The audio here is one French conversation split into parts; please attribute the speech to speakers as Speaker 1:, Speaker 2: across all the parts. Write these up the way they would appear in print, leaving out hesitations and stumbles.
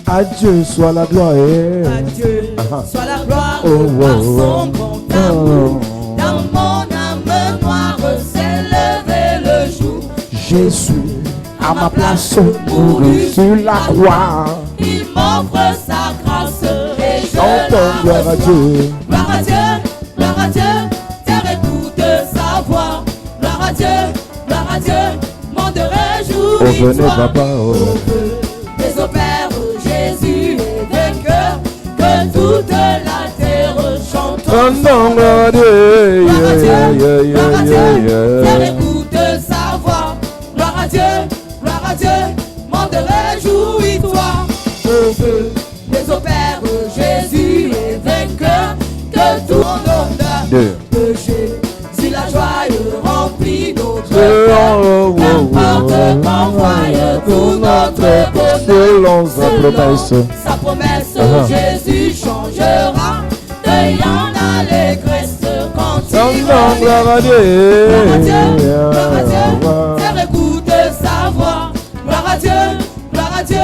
Speaker 1: À Dieu soit la gloire.
Speaker 2: À Dieu soit la gloire par son grand amour. Dans mon âme noire s'est levé le jour.
Speaker 1: Jésus, à ma place, mourut sur la croix.
Speaker 2: Il m'offre sa grâce et je
Speaker 1: Chantons gloire à Dieu.
Speaker 2: Gloire à Dieu, gloire à Dieu, terre écoute sa voix. Gloire à Dieu, monde réjouis.
Speaker 1: Oh, venez, papa.
Speaker 2: Les opères, Jésus est vainqueur, que toute la terre chante.
Speaker 1: Chantons gloire à Dieu.
Speaker 2: Gloire à Dieu, gloire à Dieu, terre écoute sa voix. Gloire à Dieu, monde réjouis-toi. Au feu des opères, Jésus est vainqueur, que tout honneur péché. Si la joie remplit notre cœur, qu'importe qu'envoie tout notre bonheur.
Speaker 1: Selon sa promesse.
Speaker 2: Sa promesse, Jésus changera deuil en allégresse quand il
Speaker 1: Chantons gloire à Dieu.
Speaker 2: Gloire à Dieu, terre écoute sa voix. Gloire à Dieu,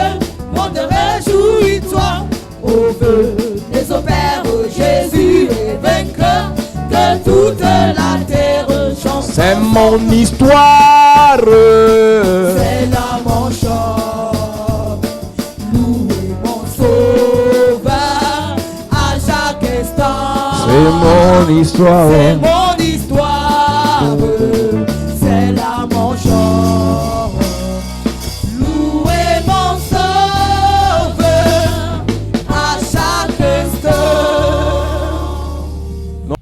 Speaker 2: monde réjouis-toi. Au feu des opères, Jésus est vainqueur, que toute la terre chante.
Speaker 1: C'est mon histoire.
Speaker 2: C'est là mon chant. Louez mon sauveur à chaque instant.
Speaker 1: C'est mon histoire.
Speaker 2: C'est mon histoire. C'est là mon chant. Louez mon sauveur à chaque instant.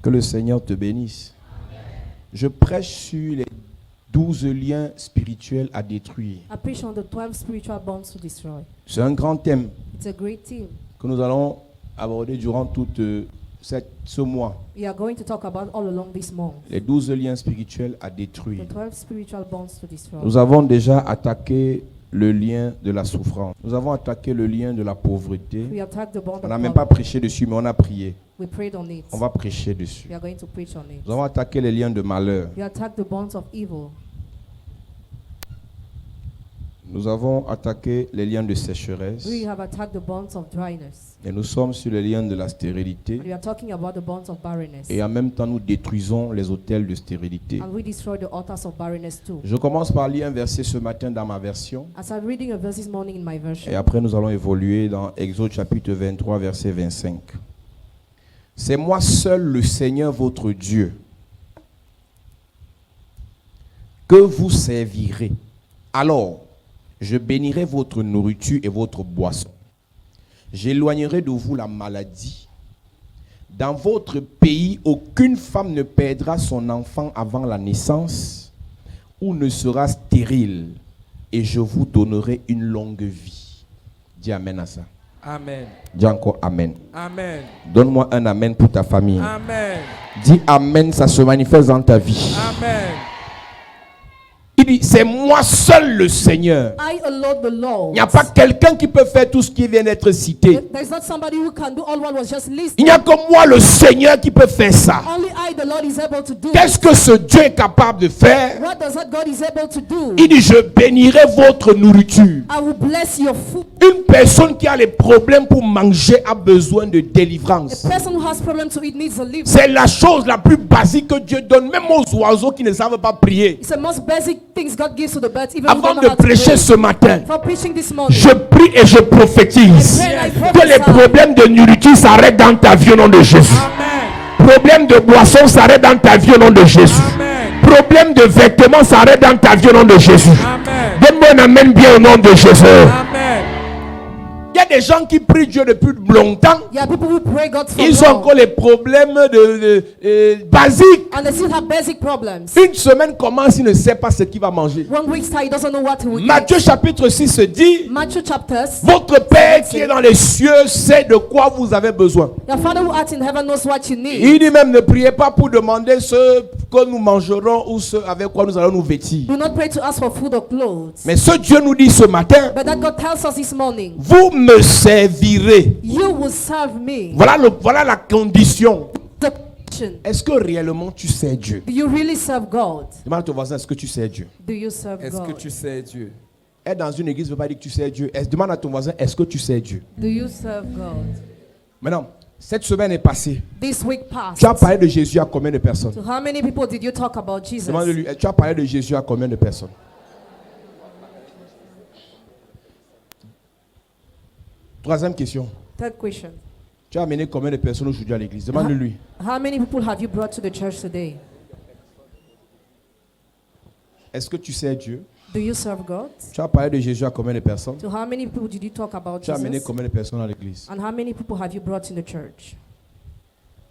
Speaker 1: Que le Seigneur te bénisse. Je prêche sur les 12 liens spirituels à détruire.
Speaker 3: I preach on the 12 spiritual bonds to destroy.
Speaker 1: C'est un grand thème
Speaker 3: It's a great theme.
Speaker 1: que nous allons aborder durant tout ce mois.
Speaker 3: We are going to talk about all along this month.
Speaker 1: Les 12 liens spirituels à
Speaker 3: The
Speaker 1: détruire.
Speaker 3: 12 spiritual bonds to destroy.
Speaker 1: Nous avons déjà attaqué le lien de la souffrance. Nous avons attaqué le lien de la pauvreté.
Speaker 3: We attacked the bond
Speaker 1: On
Speaker 3: of
Speaker 1: n'a même pas
Speaker 3: poverty.
Speaker 1: prêché dessus, mais on a prié.
Speaker 3: We prayed on it.
Speaker 1: On va prêcher dessus.
Speaker 3: We are going to preach on it.
Speaker 1: Nous avons attaqué les liens de malheur.
Speaker 3: We attacked the bonds of evil.
Speaker 1: Nous avons attaqué les liens de sécheresse.
Speaker 3: We have attacked the bonds of dryness.
Speaker 1: Et nous sommes sur les liens de la stérilité.
Speaker 3: We are talking about the bonds of barrenness.
Speaker 1: Et en même temps, nous détruisons les autels de stérilité.
Speaker 3: And we destroy the altars of barrenness too.
Speaker 1: Je commence par lire un verset ce matin dans ma version.
Speaker 3: As I'm reading a verse this morning in my version.
Speaker 1: Et après, nous allons évoluer dans Exode chapitre 23, verset 25. C'est moi seul le Seigneur votre Dieu que vous servirez. Alors, je bénirai votre nourriture et votre boisson. J'éloignerai de vous la maladie. Dans votre pays, aucune femme ne perdra son enfant avant la naissance ou ne sera stérile. Et je vous donnerai une longue vie. Dis amen à ça.
Speaker 4: Amen.
Speaker 1: Dis encore amen.
Speaker 4: Amen.
Speaker 1: Donne-moi un amen pour ta famille.
Speaker 4: Amen.
Speaker 1: Dis amen, ça se manifeste dans ta vie.
Speaker 4: Amen.
Speaker 1: Il dit, c'est moi seul le Seigneur.
Speaker 3: I alone the Lord.
Speaker 1: Il n'y a pas quelqu'un qui peut faire tout ce qui vient d'être cité.
Speaker 3: There's not somebody who can do all what was just listed.
Speaker 1: Il n'y a que moi le Seigneur qui peut faire ça.
Speaker 3: Only I, the Lord, is able to do.
Speaker 1: Qu'est-ce que ce Dieu est capable de faire?
Speaker 3: What does that God is able to do?
Speaker 1: Il dit, je bénirai votre nourriture.
Speaker 3: I will bless your food.
Speaker 1: Une personne qui a les problèmes pour manger a besoin de délivrance.
Speaker 3: A person who has problem to eat needs a liver.
Speaker 1: C'est la chose la plus basique que Dieu donne, même aux oiseaux qui ne savent pas prier.
Speaker 3: It's the most basic things God gives to the birds, even
Speaker 1: Avant
Speaker 3: if
Speaker 1: de prêcher ce matin,
Speaker 3: For preaching this morning,
Speaker 1: je prie et je prophétise que les problèmes de nourriture s'arrêtent dans ta vie au nom de Jésus.
Speaker 4: Amen.
Speaker 1: Problème de boisson s'arrête dans ta vie au nom de Jésus.
Speaker 4: Amen.
Speaker 1: Problème de vêtements s'arrête dans ta vie au nom de Jésus.
Speaker 4: Amen.
Speaker 1: Donne-moi un amen bien au nom de Jésus.
Speaker 4: Amen.
Speaker 1: Il y a des gens qui prient Dieu depuis longtemps.
Speaker 3: yeah, people who pray God for
Speaker 1: Ils ont
Speaker 3: long,
Speaker 1: encore les problèmes basiques.
Speaker 3: and they still have basic problems.
Speaker 1: Une semaine commence, il ne sait pas ce qu'il va manger.
Speaker 3: 1 week's time, he doesn't know what he will
Speaker 1: Matthieu chapitre 6 se dit,
Speaker 3: eat. Matthew chapters.
Speaker 1: votre Père qui est dans les cieux sait de quoi vous avez besoin.
Speaker 3: Your Father who art in heaven knows what you need.
Speaker 1: Il dit même, ne priez pas pour demander ce que nous mangerons ou ce avec quoi nous allons nous vêtir.
Speaker 3: Do not pray to ask for food or clothes.
Speaker 1: Mais ce Dieu nous dit ce matin,
Speaker 3: But that God tells us this morning,
Speaker 1: vous me servirez.
Speaker 3: you will serve me.
Speaker 1: Voilà la condition.
Speaker 3: The question,
Speaker 1: Est-ce que réellement tu sais Dieu?
Speaker 3: do you really serve God?
Speaker 1: Demande à ton voisin, est-ce que tu sais Dieu?
Speaker 3: Do you serve
Speaker 4: Est-ce que
Speaker 3: God?
Speaker 4: tu sais Dieu?
Speaker 1: Être dans une église ne veut pas dire que tu sais Dieu. Demande à ton voisin, est-ce que tu sais Dieu?
Speaker 3: Do you serve God?
Speaker 1: Maintenant, cette semaine est passée.
Speaker 3: This week passed.
Speaker 1: Tu as parlé de Jésus à combien de personnes?
Speaker 3: To how many people did you talk about Jesus?
Speaker 1: Demande-lui, tu as parlé de Jésus à combien de personnes? Troisième question.
Speaker 3: Third question.
Speaker 1: Tu as amené combien de personnes aujourd'hui à l'église? Demande-lui.
Speaker 3: How many people have you brought to the church today?
Speaker 1: Est-ce que tu sais Dieu?
Speaker 3: Do you serve God?
Speaker 1: Tu as parlé de Jésus à combien de personnes?
Speaker 3: To how many people did you talk about
Speaker 1: Tu as amené
Speaker 3: Jesus?
Speaker 1: combien de personnes à l'église?
Speaker 3: And how many people have you brought in the church?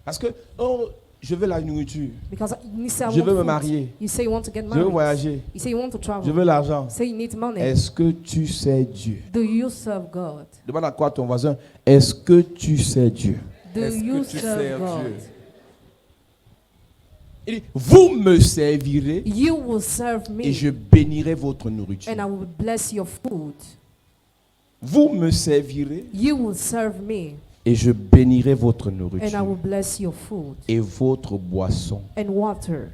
Speaker 1: Parce que, oh, je veux la nourriture.
Speaker 3: Because you say I
Speaker 1: Je
Speaker 3: want
Speaker 1: veux me
Speaker 3: food.
Speaker 1: marier.
Speaker 3: You say you want to get
Speaker 1: Je veux
Speaker 3: married.
Speaker 1: voyager.
Speaker 3: You say you want to
Speaker 1: Je
Speaker 3: travel.
Speaker 1: veux l'argent.
Speaker 3: Say you need money.
Speaker 1: Est-ce que tu sais Dieu?
Speaker 3: Do you serve God?
Speaker 1: Demande à quoi ton voisin? Est-ce que tu sais Dieu?
Speaker 3: Do
Speaker 4: Est-ce
Speaker 3: you
Speaker 4: que tu
Speaker 3: serve
Speaker 4: sers
Speaker 3: God?
Speaker 4: Dieu?
Speaker 1: Il dit, vous me servirez
Speaker 3: You will serve
Speaker 1: et
Speaker 3: me,
Speaker 1: je bénirai votre nourriture.
Speaker 3: and I will bless your food.
Speaker 1: Vous me servirez
Speaker 3: You will serve me,
Speaker 1: et je bénirai votre
Speaker 3: and I
Speaker 1: nourriture
Speaker 3: will bless your food
Speaker 1: et votre boisson.
Speaker 3: and water.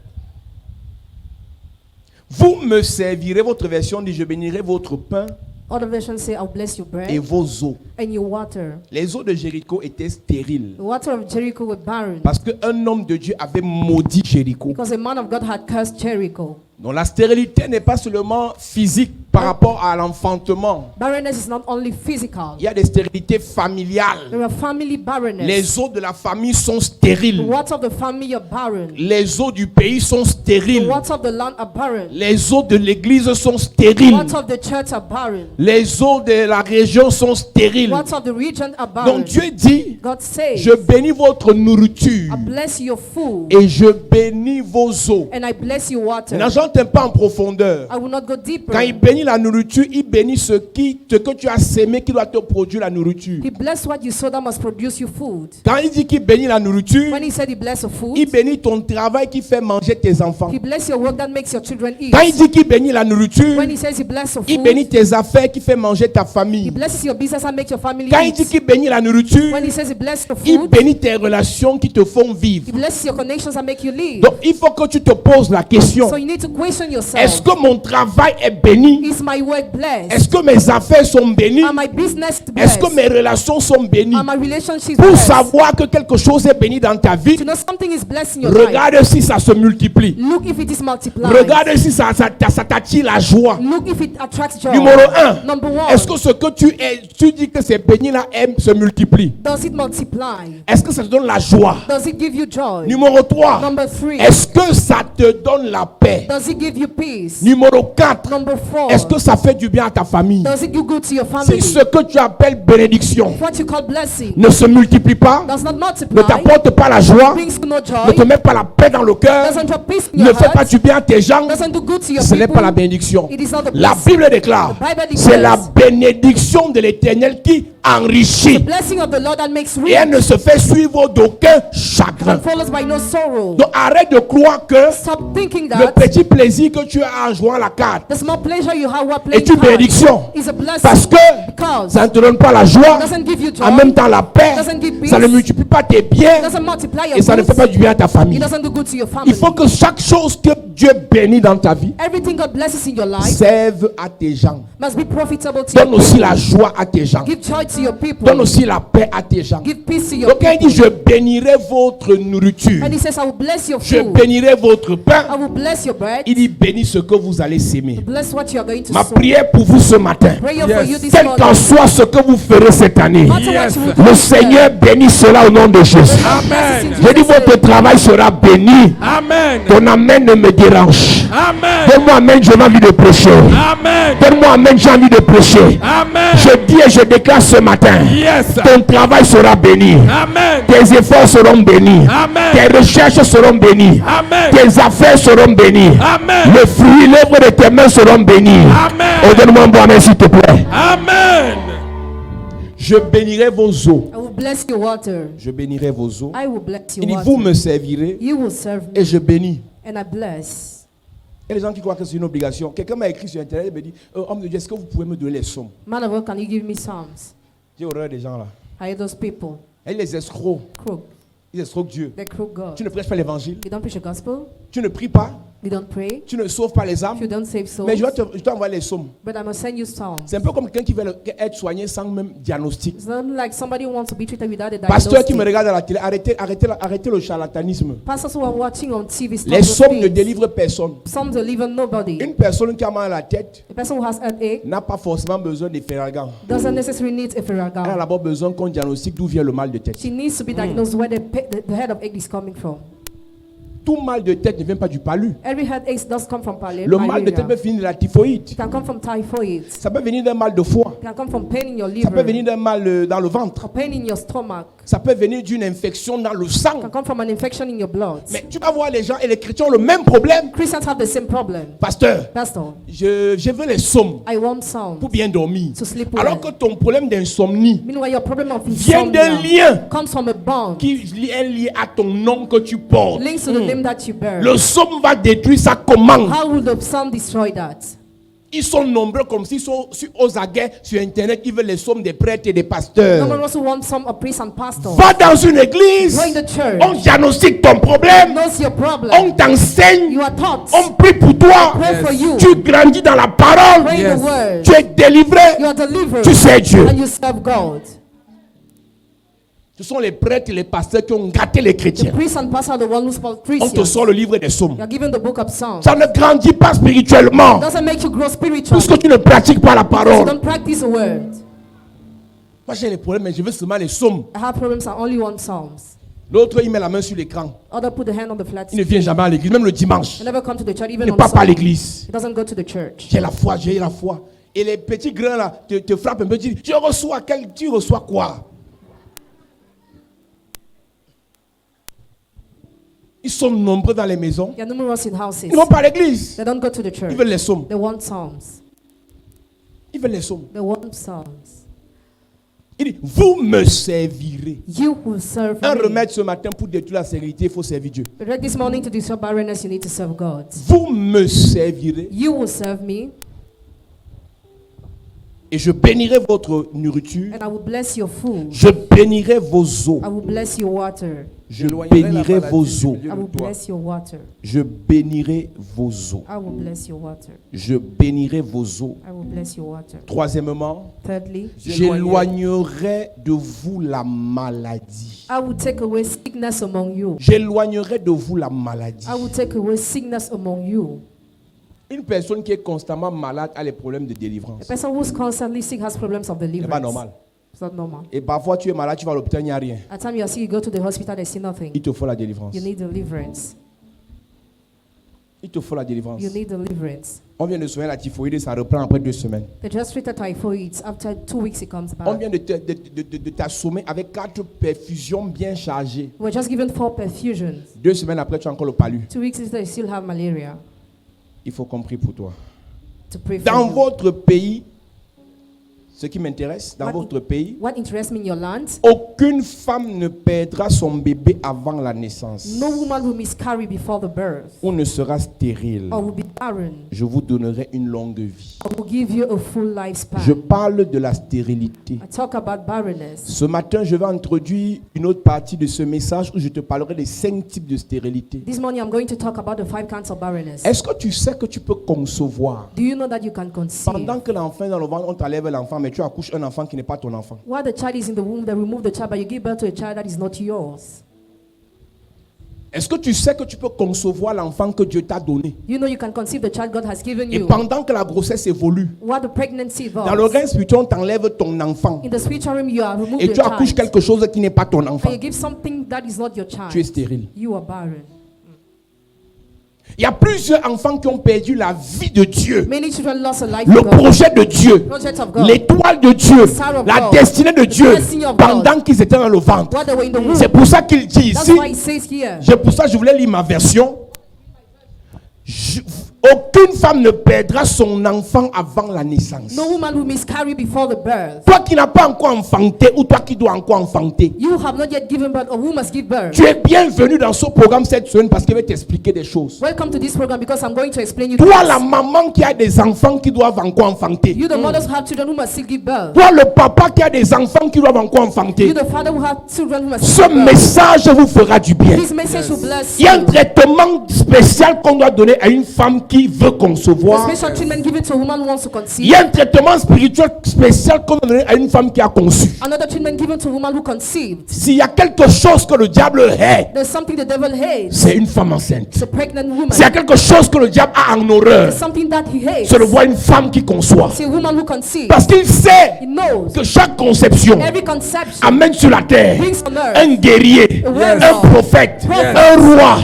Speaker 1: Vous me servirez, votre version dit, je bénirai votre pain
Speaker 3: Other versions say, I'll bless your
Speaker 1: et
Speaker 3: bread
Speaker 1: vos eaux.
Speaker 3: and your water.
Speaker 1: Les eaux de Jéricho étaient stériles
Speaker 3: The water of Jericho were barren
Speaker 1: parce qu'un homme de Dieu avait maudit Jéricho.
Speaker 3: because a man of God had cursed Jericho.
Speaker 1: Donc la stérilité n'est pas seulement physique par rapport à l'enfantement.
Speaker 3: Barrenness is not only physical.
Speaker 1: Il y a des stérilités familiales.
Speaker 3: There are family barrenness.
Speaker 1: Les eaux de la famille sont
Speaker 3: The
Speaker 1: stériles.
Speaker 3: water of the family are barren.
Speaker 1: Les eaux du pays sont
Speaker 3: The
Speaker 1: stériles.
Speaker 3: water of the land are barren.
Speaker 1: Les eaux de l'église sont
Speaker 3: The
Speaker 1: stériles.
Speaker 3: water of the church are barren.
Speaker 1: Les eaux de la région sont
Speaker 3: The
Speaker 1: stériles.
Speaker 3: water of the region are barren.
Speaker 1: Donc Dieu dit,
Speaker 3: God says,
Speaker 1: je bénis votre nourriture
Speaker 3: I bless your food
Speaker 1: et je bénis vos eaux.
Speaker 3: and I bless your water.
Speaker 1: Maintenant, j'entends pas en profondeur.
Speaker 3: I will not go deeper.
Speaker 1: Quand il bénit la nourriture, il bénit ce que tu as sémé qui doit te produire la nourriture.
Speaker 3: He blessed what you sow that must produce you food.
Speaker 1: Quand il dit qu'il bénit la nourriture,
Speaker 3: When he said he blessed your food,
Speaker 1: il bénit ton travail qui fait manger tes enfants.
Speaker 3: he blessed your work that makes your children eat.
Speaker 1: Quand il dit qu'il bénit la nourriture,
Speaker 3: When he says he blessed your
Speaker 1: il
Speaker 3: food,
Speaker 1: bénit tes affaires qui fait manger ta
Speaker 3: he
Speaker 1: famille.
Speaker 3: blesses your business and makes your family
Speaker 1: Quand il dit
Speaker 3: eat.
Speaker 1: qu'il bénit la nourriture,
Speaker 3: When he says he blessed your
Speaker 1: il
Speaker 3: food,
Speaker 1: bénit tes relations qui te font vivre.
Speaker 3: he blesses your connections and make you live.
Speaker 1: Donc il faut que tu te poses la question.
Speaker 3: So you need to question
Speaker 1: Est-ce
Speaker 3: yourself.
Speaker 1: que mon travail est béni?
Speaker 3: Is my work blessed?
Speaker 1: Est-ce que mes affaires sont bénies?
Speaker 3: Are my business
Speaker 1: Est-ce
Speaker 3: blessed?
Speaker 1: que mes relations sont bénies?
Speaker 3: Are my relationships
Speaker 1: Pour
Speaker 3: blessed?
Speaker 1: savoir que quelque chose est béni dans ta vie,
Speaker 3: To know something is blessed in your life.
Speaker 1: regarde si ça se multiplie.
Speaker 3: Look if it is multiplied.
Speaker 1: Regarde si ça t'attire la joie.
Speaker 3: Look if it attracts joy.
Speaker 1: Numéro 1.
Speaker 3: Number one,
Speaker 1: Est-ce que ce que tu dis que c'est béni là se multiplie?
Speaker 3: does it multiply?
Speaker 1: Est-ce que ça te donne la joie?
Speaker 3: Does it give you joy?
Speaker 1: Numéro 3.
Speaker 3: Number three,
Speaker 1: Est-ce que ça te donne la paix?
Speaker 3: does it give you peace?
Speaker 1: Numéro 4.
Speaker 3: Number four,
Speaker 1: Est-ce que ça fait du bien à ta famille?
Speaker 3: does it do good to your family?
Speaker 1: Si ce que tu appelles bénédiction
Speaker 3: What you call blessing
Speaker 1: ne se multiplie pas,
Speaker 3: does not
Speaker 1: ne
Speaker 3: multiply,
Speaker 1: t'apporte pas la joie,
Speaker 3: brings no
Speaker 1: ne te
Speaker 3: joy,
Speaker 1: met pas la paix dans le cœur,
Speaker 3: doesn't drop peace in
Speaker 1: ne
Speaker 3: your
Speaker 1: fait pas
Speaker 3: heart,
Speaker 1: du bien à tes gens,
Speaker 3: doesn't do good to your
Speaker 1: ce n'est
Speaker 3: people,
Speaker 1: pas la bénédiction.
Speaker 3: it is not the
Speaker 1: La
Speaker 3: blessing.
Speaker 1: Bible déclare,
Speaker 3: The Bible declares,
Speaker 1: c'est la bénédiction de l'Éternel qui enrichit
Speaker 3: blessing of the Lord that makes
Speaker 1: et elle
Speaker 3: rich
Speaker 1: ne se fait suivre d'aucun chagrin.
Speaker 3: and follows by no sorrow.
Speaker 1: Donc arrête de croire que
Speaker 3: Stop thinking
Speaker 1: le
Speaker 3: that
Speaker 1: petit plaisir que tu as en jouant la carte
Speaker 3: the small pleasure you have while
Speaker 1: est
Speaker 3: playing
Speaker 1: une
Speaker 3: cards
Speaker 1: bénédiction
Speaker 3: is a blessing
Speaker 1: parce que
Speaker 3: because
Speaker 1: ça ne te donne pas la joie,
Speaker 3: it doesn't give you joy,
Speaker 1: en même temps la paix,
Speaker 3: doesn't give peace,
Speaker 1: ça ne multiplie pas tes biens
Speaker 3: it doesn't multiply your
Speaker 1: et ça ne fait
Speaker 3: goods,
Speaker 1: pas du bien à ta famille.
Speaker 3: it doesn't do good to your
Speaker 1: Il
Speaker 3: family.
Speaker 1: faut que chaque chose que Dieu bénit dans ta vie
Speaker 3: Everything God blesses in your life
Speaker 1: serve à tes gens.
Speaker 3: must be profitable to your
Speaker 1: Donne aussi
Speaker 3: people.
Speaker 1: la joie à tes gens.
Speaker 3: Give joy to your people.
Speaker 1: Donne aussi la paix à tes gens.
Speaker 3: Give peace to your
Speaker 1: Donc quand il
Speaker 3: people.
Speaker 1: dit je bénirai votre nourriture,
Speaker 3: And he says, I will bless your
Speaker 1: je
Speaker 3: food.
Speaker 1: bénirai votre
Speaker 3: I
Speaker 1: pain,
Speaker 3: will bless your bread.
Speaker 1: il dit bénis ce que vous allez s'aimer.
Speaker 3: Bless what you are going to
Speaker 1: Ma
Speaker 3: sow.
Speaker 1: prière pour vous ce matin,
Speaker 3: Prayer for
Speaker 4: Yes.
Speaker 3: you this
Speaker 1: quel
Speaker 3: morning.
Speaker 1: qu'en soit ce que vous ferez cette année,
Speaker 3: No matter what
Speaker 4: Yes.
Speaker 3: you will do
Speaker 1: le
Speaker 3: this
Speaker 1: Seigneur bénit cela au nom de Jésus.
Speaker 3: year.
Speaker 4: Amen.
Speaker 3: Bless in
Speaker 1: Je dis
Speaker 3: Jesus'
Speaker 1: votre
Speaker 3: name.
Speaker 1: travail sera béni.
Speaker 4: Amen.
Speaker 1: Ton amen ne me dérange.
Speaker 4: Amen.
Speaker 1: Donne-moi amen, j'ai envie de prêcher.
Speaker 4: Amen.
Speaker 1: Donne-moi amen, j'ai envie de prêcher.
Speaker 4: Amen.
Speaker 1: Je dis et je déclare ce matin,
Speaker 4: Yes.
Speaker 1: ton travail sera béni.
Speaker 4: Amen.
Speaker 1: Tes efforts seront bénis.
Speaker 4: Amen.
Speaker 1: Tes recherches seront bénies.
Speaker 4: Amen.
Speaker 1: Tes affaires seront bénies.
Speaker 4: Amen.
Speaker 1: Le fruit, l'œuvre de tes mains seront bénis.
Speaker 4: Amen.
Speaker 1: Oh, donne-moi un bon amen s'il te plaît.
Speaker 4: Amen.
Speaker 1: Je bénirai vos eaux.
Speaker 3: I will bless your water.
Speaker 1: Je bénirai vos eaux.
Speaker 3: I will bless your
Speaker 1: Il dit,
Speaker 3: water.
Speaker 1: vous me servirez
Speaker 3: You will serve me
Speaker 1: et je bénis.
Speaker 3: and I bless.
Speaker 1: Il y a des gens qui croient que c'est une obligation. Quelqu'un m'a écrit sur Internet et me dit, homme de Dieu, est-ce que vous pouvez me donner les sommes?
Speaker 3: Man of God, can you give me psalms?
Speaker 1: J'ai horreur des gens là.
Speaker 3: Are those people?
Speaker 1: Et les escrocs.
Speaker 3: Crook.
Speaker 1: Ils escroquent Dieu.
Speaker 3: They crook God.
Speaker 1: Tu ne prêches pas l'évangile.
Speaker 3: You don't preach the gospel.
Speaker 1: Tu ne pries pas.
Speaker 3: You don't pray.
Speaker 1: tu ne sauves pas les âmes.
Speaker 3: You don't save souls.
Speaker 1: Mais je vais t'envoyer les psaumes.
Speaker 3: But I must send you psalms.
Speaker 1: C'est un peu comme quelqu'un qui veut être soigné sans même diagnostic.
Speaker 3: It's not like somebody who wants to be treated without a
Speaker 1: Pasteur qui me
Speaker 3: diagnostic.
Speaker 1: regarde à la télé, arrêtez le charlatanisme.
Speaker 3: Pastors who are watching on TV stop
Speaker 1: Les
Speaker 3: those
Speaker 1: psaumes ne
Speaker 3: things.
Speaker 1: délivrent personne.
Speaker 3: Some deliver nobody.
Speaker 1: Une personne qui a mal à la tête
Speaker 3: A person who has headache
Speaker 1: n'a pas forcément besoin de Ferragan.
Speaker 3: doesn't necessarily need a
Speaker 1: Elle a
Speaker 3: Ferragam.
Speaker 1: d'abord besoin qu'on diagnostique d'où vient le mal de tête.
Speaker 3: She needs to be diagnosed where the head of ache is coming from.
Speaker 1: Tout mal de tête ne vient pas du palu.
Speaker 3: Every headache does come from
Speaker 1: Le mal de tête peut
Speaker 3: malaria.
Speaker 1: venir de la typhoïde.
Speaker 3: It can come from typhoid.
Speaker 1: Ça peut venir d'un mal de foie.
Speaker 3: It can come from pain in your
Speaker 1: Ça peut
Speaker 3: liver.
Speaker 1: venir d'un mal dans le ventre.
Speaker 3: Or pain in your stomach.
Speaker 1: Ça peut venir d'une infection dans le
Speaker 3: It
Speaker 1: sang.
Speaker 3: can come from an infection in your blood.
Speaker 1: Mais tu vas voir les gens et les chrétiens ont le même problème.
Speaker 3: Christians have the same problem.
Speaker 1: Pasteur,
Speaker 3: Pastor,
Speaker 1: je veux les psaumes
Speaker 3: I want sound
Speaker 1: pour bien dormir.
Speaker 3: to sleep
Speaker 1: Alors que
Speaker 3: well.
Speaker 1: ton problème d'insomnie
Speaker 3: Meanwhile, your problem of
Speaker 1: vient d'un
Speaker 3: insomnia
Speaker 1: lien
Speaker 3: comes from a bond
Speaker 1: qui est lié à ton nom que tu portes.
Speaker 3: linked to the name that you bear.
Speaker 1: Le psaume va détruire ça comment?
Speaker 3: How will the psalm destroy that?
Speaker 1: Ils sont nombreux comme s'ils sont aux aguets sur internet. Ils veulent les psaumes des prêtres et des
Speaker 3: No one
Speaker 1: pasteurs.
Speaker 3: also wants some of priests and pastors.
Speaker 1: Va dans une église.
Speaker 3: Go in the church.
Speaker 1: On diagnostique ton problème.
Speaker 3: Knows your
Speaker 1: On
Speaker 3: problem.
Speaker 1: t'enseigne.
Speaker 3: You are taught.
Speaker 1: On prie pour toi.
Speaker 3: Pray for you.
Speaker 1: Tu grandis dans la parole.
Speaker 3: Pray
Speaker 4: Yes.
Speaker 3: the word.
Speaker 1: Tu es délivré.
Speaker 3: You are delivered.
Speaker 1: Tu sais Dieu.
Speaker 3: And you serve God.
Speaker 1: Ce sont les prêtres et les pasteurs qui ont gâté les chrétiens.
Speaker 3: Priests and pastors are the one who spoke
Speaker 1: On te
Speaker 3: Christians.
Speaker 1: sort le livre des psaumes.
Speaker 3: You are given the book of Psalms.
Speaker 1: Ça ne grandit pas spirituellement.
Speaker 3: Doesn't make you grow spiritually.
Speaker 1: Puisque tu ne pratiques pas la
Speaker 3: Because you
Speaker 1: parole.
Speaker 3: don't practice the word.
Speaker 1: Moi j'ai les problèmes, mais je veux seulement les psaumes.
Speaker 3: I have problems. I only want Psalms.
Speaker 1: L'autre, il met la main sur l'écran.
Speaker 3: Other put the hand on the flat
Speaker 1: Il ne
Speaker 3: screen.
Speaker 1: vient jamais à l'église, même le dimanche.
Speaker 3: He never come to the church,
Speaker 1: Il
Speaker 3: even
Speaker 1: ne
Speaker 3: on
Speaker 1: part pas à
Speaker 3: Sunday.
Speaker 1: l'église.
Speaker 3: He doesn't go to the church.
Speaker 1: J'ai la foi, j'ai la foi. Et les petits grains là te frappent un peu. Tu dis, tu reçois quoi? Ils sont nombreux dans les maisons.
Speaker 3: They are numerous in houses.
Speaker 1: Ils ne vont pas à l'église.
Speaker 3: They don't go to the
Speaker 1: Ils
Speaker 3: church.
Speaker 1: veulent les psaumes.
Speaker 3: They want Psalms.
Speaker 1: Ils veulent les psaumes.
Speaker 3: They want Psalms.
Speaker 1: Il dit, vous me servirez.
Speaker 3: You will serve
Speaker 1: Un
Speaker 3: me.
Speaker 1: remède ce matin pour détruire la sérénité, il faut servir Dieu.
Speaker 3: But this morning to destroy barrenness, you need to serve God.
Speaker 1: Vous me servirez
Speaker 3: You will serve me,
Speaker 1: et je bénirai votre nourriture.
Speaker 3: and I will bless your food.
Speaker 1: Je bénirai vos eaux.
Speaker 3: I will bless your water.
Speaker 1: Je bénirai vos eaux.
Speaker 3: I will bless your water.
Speaker 1: Je bénirai vos eaux.
Speaker 3: I will bless your water.
Speaker 1: Je bénirai vos eaux.
Speaker 3: I will bless your water.
Speaker 1: Troisièmement,
Speaker 3: Thirdly,
Speaker 1: j'éloignerai de vous la maladie.
Speaker 3: I will take away sickness among you.
Speaker 1: J'éloignerai de vous la maladie.
Speaker 3: I will take away sickness among you.
Speaker 1: Une personne qui est constamment malade a les problèmes de
Speaker 3: A
Speaker 1: délivrance.
Speaker 3: person who's constantly sick has problems of
Speaker 1: C'est pas
Speaker 3: deliverance.
Speaker 1: normal.
Speaker 3: It's not normal.
Speaker 1: Et parfois tu es malade, tu vas à l'hôpital, il n'y a rien.
Speaker 3: At time you are sick, you go to the hospital, they see nothing.
Speaker 1: Il te faut la délivrance.
Speaker 3: You need deliverance.
Speaker 1: Il te faut la délivrance.
Speaker 3: You need deliverance.
Speaker 1: On vient de soigner la typhoïde et ça reprend après 2 semaines.
Speaker 3: They just treated typhoid. After 2 weeks, it comes
Speaker 1: On
Speaker 3: back.
Speaker 1: vient de t'assommer avec 4 perfusions bien chargées.
Speaker 3: We're just given 4 perfusions.
Speaker 1: 2 semaines après, tu as encore le palu.
Speaker 3: 2 weeks later, you still have malaria.
Speaker 1: Il faut qu'on prie pour toi.
Speaker 3: To pray for
Speaker 1: Dans
Speaker 3: you.
Speaker 1: votre pays, ce qui m'intéresse, dans
Speaker 3: What-
Speaker 1: votre pays,
Speaker 3: What interests me in your land?
Speaker 1: aucune femme ne perdra son bébé avant la naissance
Speaker 3: No woman will miscarry before the birth
Speaker 1: ou ne sera stérile.
Speaker 3: or will be barren
Speaker 1: Je vous donnerai une longue vie.
Speaker 3: or will give you a full lifespan.
Speaker 1: Je parle de la stérilité.
Speaker 3: I talk about barrenness.
Speaker 1: Ce matin, je vais introduire une autre partie de ce message où je te parlerai des 5 types de stérilité.
Speaker 3: This morning I'm going to talk about the 5 kinds of barrenness.
Speaker 1: Est-ce que tu sais que tu peux concevoir?
Speaker 3: Do you know that you can conceive?
Speaker 1: Pendant que l'enfant est dans le ventre, on t'enlève l'enfant, mais tu accouches un enfant qui n'est pas ton enfant.
Speaker 3: While the child is in the womb, they remove the child, but you give birth to a child that is not yours.
Speaker 1: Est-ce que tu sais que tu peux concevoir l'enfant que Dieu t'a donné?
Speaker 3: You know you can conceive the child God has given
Speaker 1: Et
Speaker 3: you.
Speaker 1: pendant que la grossesse évolue,
Speaker 3: While the pregnancy
Speaker 1: dans le
Speaker 3: evolves,
Speaker 1: règne spirituel, on t'enlève ton enfant.
Speaker 3: in the spiritual realm, you are removed
Speaker 1: Et
Speaker 3: the
Speaker 1: tu accouches
Speaker 3: child.
Speaker 1: quelque chose qui n'est pas ton enfant.
Speaker 3: And you give something that is not your child.
Speaker 1: Tu es stérile.
Speaker 3: You are barren.
Speaker 1: Il y a plusieurs enfants qui ont perdu la vie de Dieu,
Speaker 3: Many children lost a life
Speaker 1: le
Speaker 3: to God.
Speaker 1: projet de Dieu,
Speaker 3: Project of God.
Speaker 1: l'étoile de Dieu,
Speaker 3: Star of
Speaker 1: la
Speaker 3: God.
Speaker 1: destinée de Dieu
Speaker 3: Destiny of
Speaker 1: pendant qu'ils étaient dans le ventre.
Speaker 3: While they were in the womb.
Speaker 1: C'est pour ça qu'il dit
Speaker 3: That's
Speaker 1: ici,
Speaker 3: why it says here.
Speaker 1: pour ça je voulais lire ma version. Aucune femme ne perdra son enfant avant la naissance.
Speaker 3: No woman will miscarry before the birth.
Speaker 1: Toi qui n'as pas encore enfanté ou toi qui dois encore enfanter,
Speaker 3: You have not yet given birth, or who must give birth.
Speaker 1: tu es bienvenu dans ce programme cette semaine parce qu'il va t'expliquer des choses.
Speaker 3: Welcome to this program because I'm going to explain you.
Speaker 1: Toi,
Speaker 3: things.
Speaker 1: la maman qui a des enfants qui doivent encore enfanter.
Speaker 3: You, the mothers who have children who must still give birth.
Speaker 1: Toi, le papa qui a des enfants qui doivent encore enfanter.
Speaker 3: You, the father who have children who must
Speaker 1: Ce
Speaker 3: still give birth.
Speaker 1: message vous fera du bien.
Speaker 3: This message will bless
Speaker 1: Il y a un
Speaker 3: you.
Speaker 1: traitement spécial qu'on doit donner à une femme qui veut
Speaker 3: The
Speaker 1: concevoir.
Speaker 3: special treatment given to a woman who wants to
Speaker 1: Il
Speaker 3: conceive.
Speaker 1: y a un traitement spirituel spécial qu'on doit donner à une femme qui a conçu.
Speaker 3: Another treatment given to a woman who conceived.
Speaker 1: S'il y a quelque chose que le diable hait,
Speaker 3: There's something the devil hates.
Speaker 1: c'est une femme enceinte.
Speaker 3: It's a pregnant woman.
Speaker 1: S'il y a quelque chose que le diable a en horreur,
Speaker 3: There's something that he hates.
Speaker 1: c'est de voir une femme qui conçoit.
Speaker 3: It's a woman who conceives.
Speaker 1: Parce qu'il sait
Speaker 3: He knows
Speaker 1: que chaque conception
Speaker 3: every conception
Speaker 1: amène sur la terre
Speaker 3: brings on earth
Speaker 1: un guerrier,
Speaker 3: Yes.
Speaker 1: un prophète,
Speaker 3: Yes.
Speaker 1: un roi,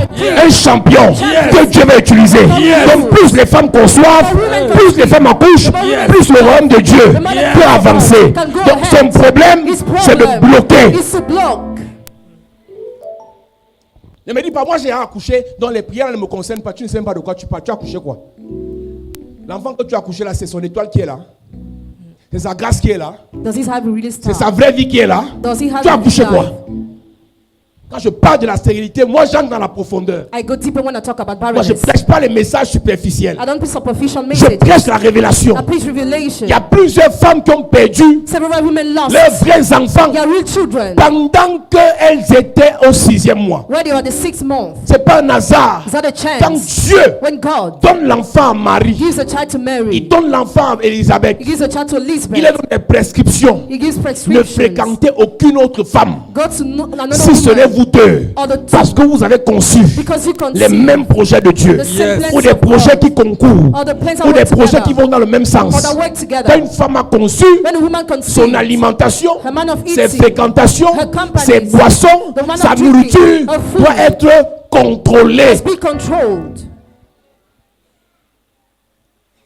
Speaker 1: un champion que Dieu va utiliser. Donc plus les femmes conçoivent, plus les femmes accouchent, plus le royaume de Dieu peut avancer. Donc son problème, c'est de bloquer.
Speaker 3: is to block.
Speaker 1: Ne me dis pas, moi j'ai accouché, donc les prières ne me concernent pas. Tu ne sais même pas de quoi tu parles. Tu as accouché quoi? L'enfant que tu as accouché là, c'est son étoile qui est là. C'est sa grâce qui est là.
Speaker 3: Does he have a real
Speaker 1: C'est
Speaker 3: star?
Speaker 1: sa vraie vie qui est là.
Speaker 3: Does he have
Speaker 1: Tu as
Speaker 3: a
Speaker 1: accouché
Speaker 3: real
Speaker 1: quoi?
Speaker 3: life?
Speaker 1: Quand je parle de la stérilité, moi j'entre dans la profondeur.
Speaker 3: I go deeper when I talk about
Speaker 1: Moi je ne
Speaker 3: barrenness.
Speaker 1: prêche pas les messages superficiels.
Speaker 3: I don't preach superficial
Speaker 1: Je
Speaker 3: messages.
Speaker 1: prêche la révélation.
Speaker 3: I preach revelation.
Speaker 1: Il y a plusieurs femmes qui ont perdu
Speaker 3: Several women lost
Speaker 1: leurs vrais enfants
Speaker 3: their real children
Speaker 1: pendant qu'elles étaient au 6e mois.
Speaker 3: where they were the 6th month.
Speaker 1: C'est pas un hasard.
Speaker 3: Is that a
Speaker 1: Quand
Speaker 3: chance?
Speaker 1: Dieu
Speaker 3: When God
Speaker 1: donne l'enfant à Marie,
Speaker 3: gives a child to
Speaker 1: il
Speaker 3: Mary,
Speaker 1: donne l'enfant à Élisabeth,
Speaker 3: He gives a child to
Speaker 1: il leur
Speaker 3: Elizabeth,
Speaker 1: donne des prescriptions.
Speaker 3: He gives
Speaker 1: Ne
Speaker 3: prescriptions.
Speaker 1: fréquentez aucune autre femme
Speaker 3: Go to another
Speaker 1: si ce n'est
Speaker 3: woman
Speaker 1: vous deux,
Speaker 3: or the
Speaker 1: parce que vous avez conçu
Speaker 3: because you
Speaker 1: les
Speaker 3: conceive
Speaker 1: mêmes projets de Dieu,
Speaker 3: the same
Speaker 1: ou
Speaker 3: plans
Speaker 1: des
Speaker 3: of
Speaker 1: projets
Speaker 3: God,
Speaker 1: qui concourent,
Speaker 3: or the plans that
Speaker 1: ou des
Speaker 3: work
Speaker 1: projets qui
Speaker 3: together,
Speaker 1: vont dans le même
Speaker 3: or
Speaker 1: sens.
Speaker 3: that work
Speaker 1: Quand
Speaker 3: together.
Speaker 1: une femme a conçu,
Speaker 3: When a woman
Speaker 1: son
Speaker 3: conceives,
Speaker 1: alimentation,
Speaker 3: her man of
Speaker 1: ses
Speaker 3: eating,
Speaker 1: fréquentations,
Speaker 3: her companies,
Speaker 1: ses boissons,
Speaker 3: the man of
Speaker 1: sa
Speaker 3: drinking,
Speaker 1: nourriture
Speaker 3: her food
Speaker 1: doit être contrôlée.
Speaker 3: must be controlled.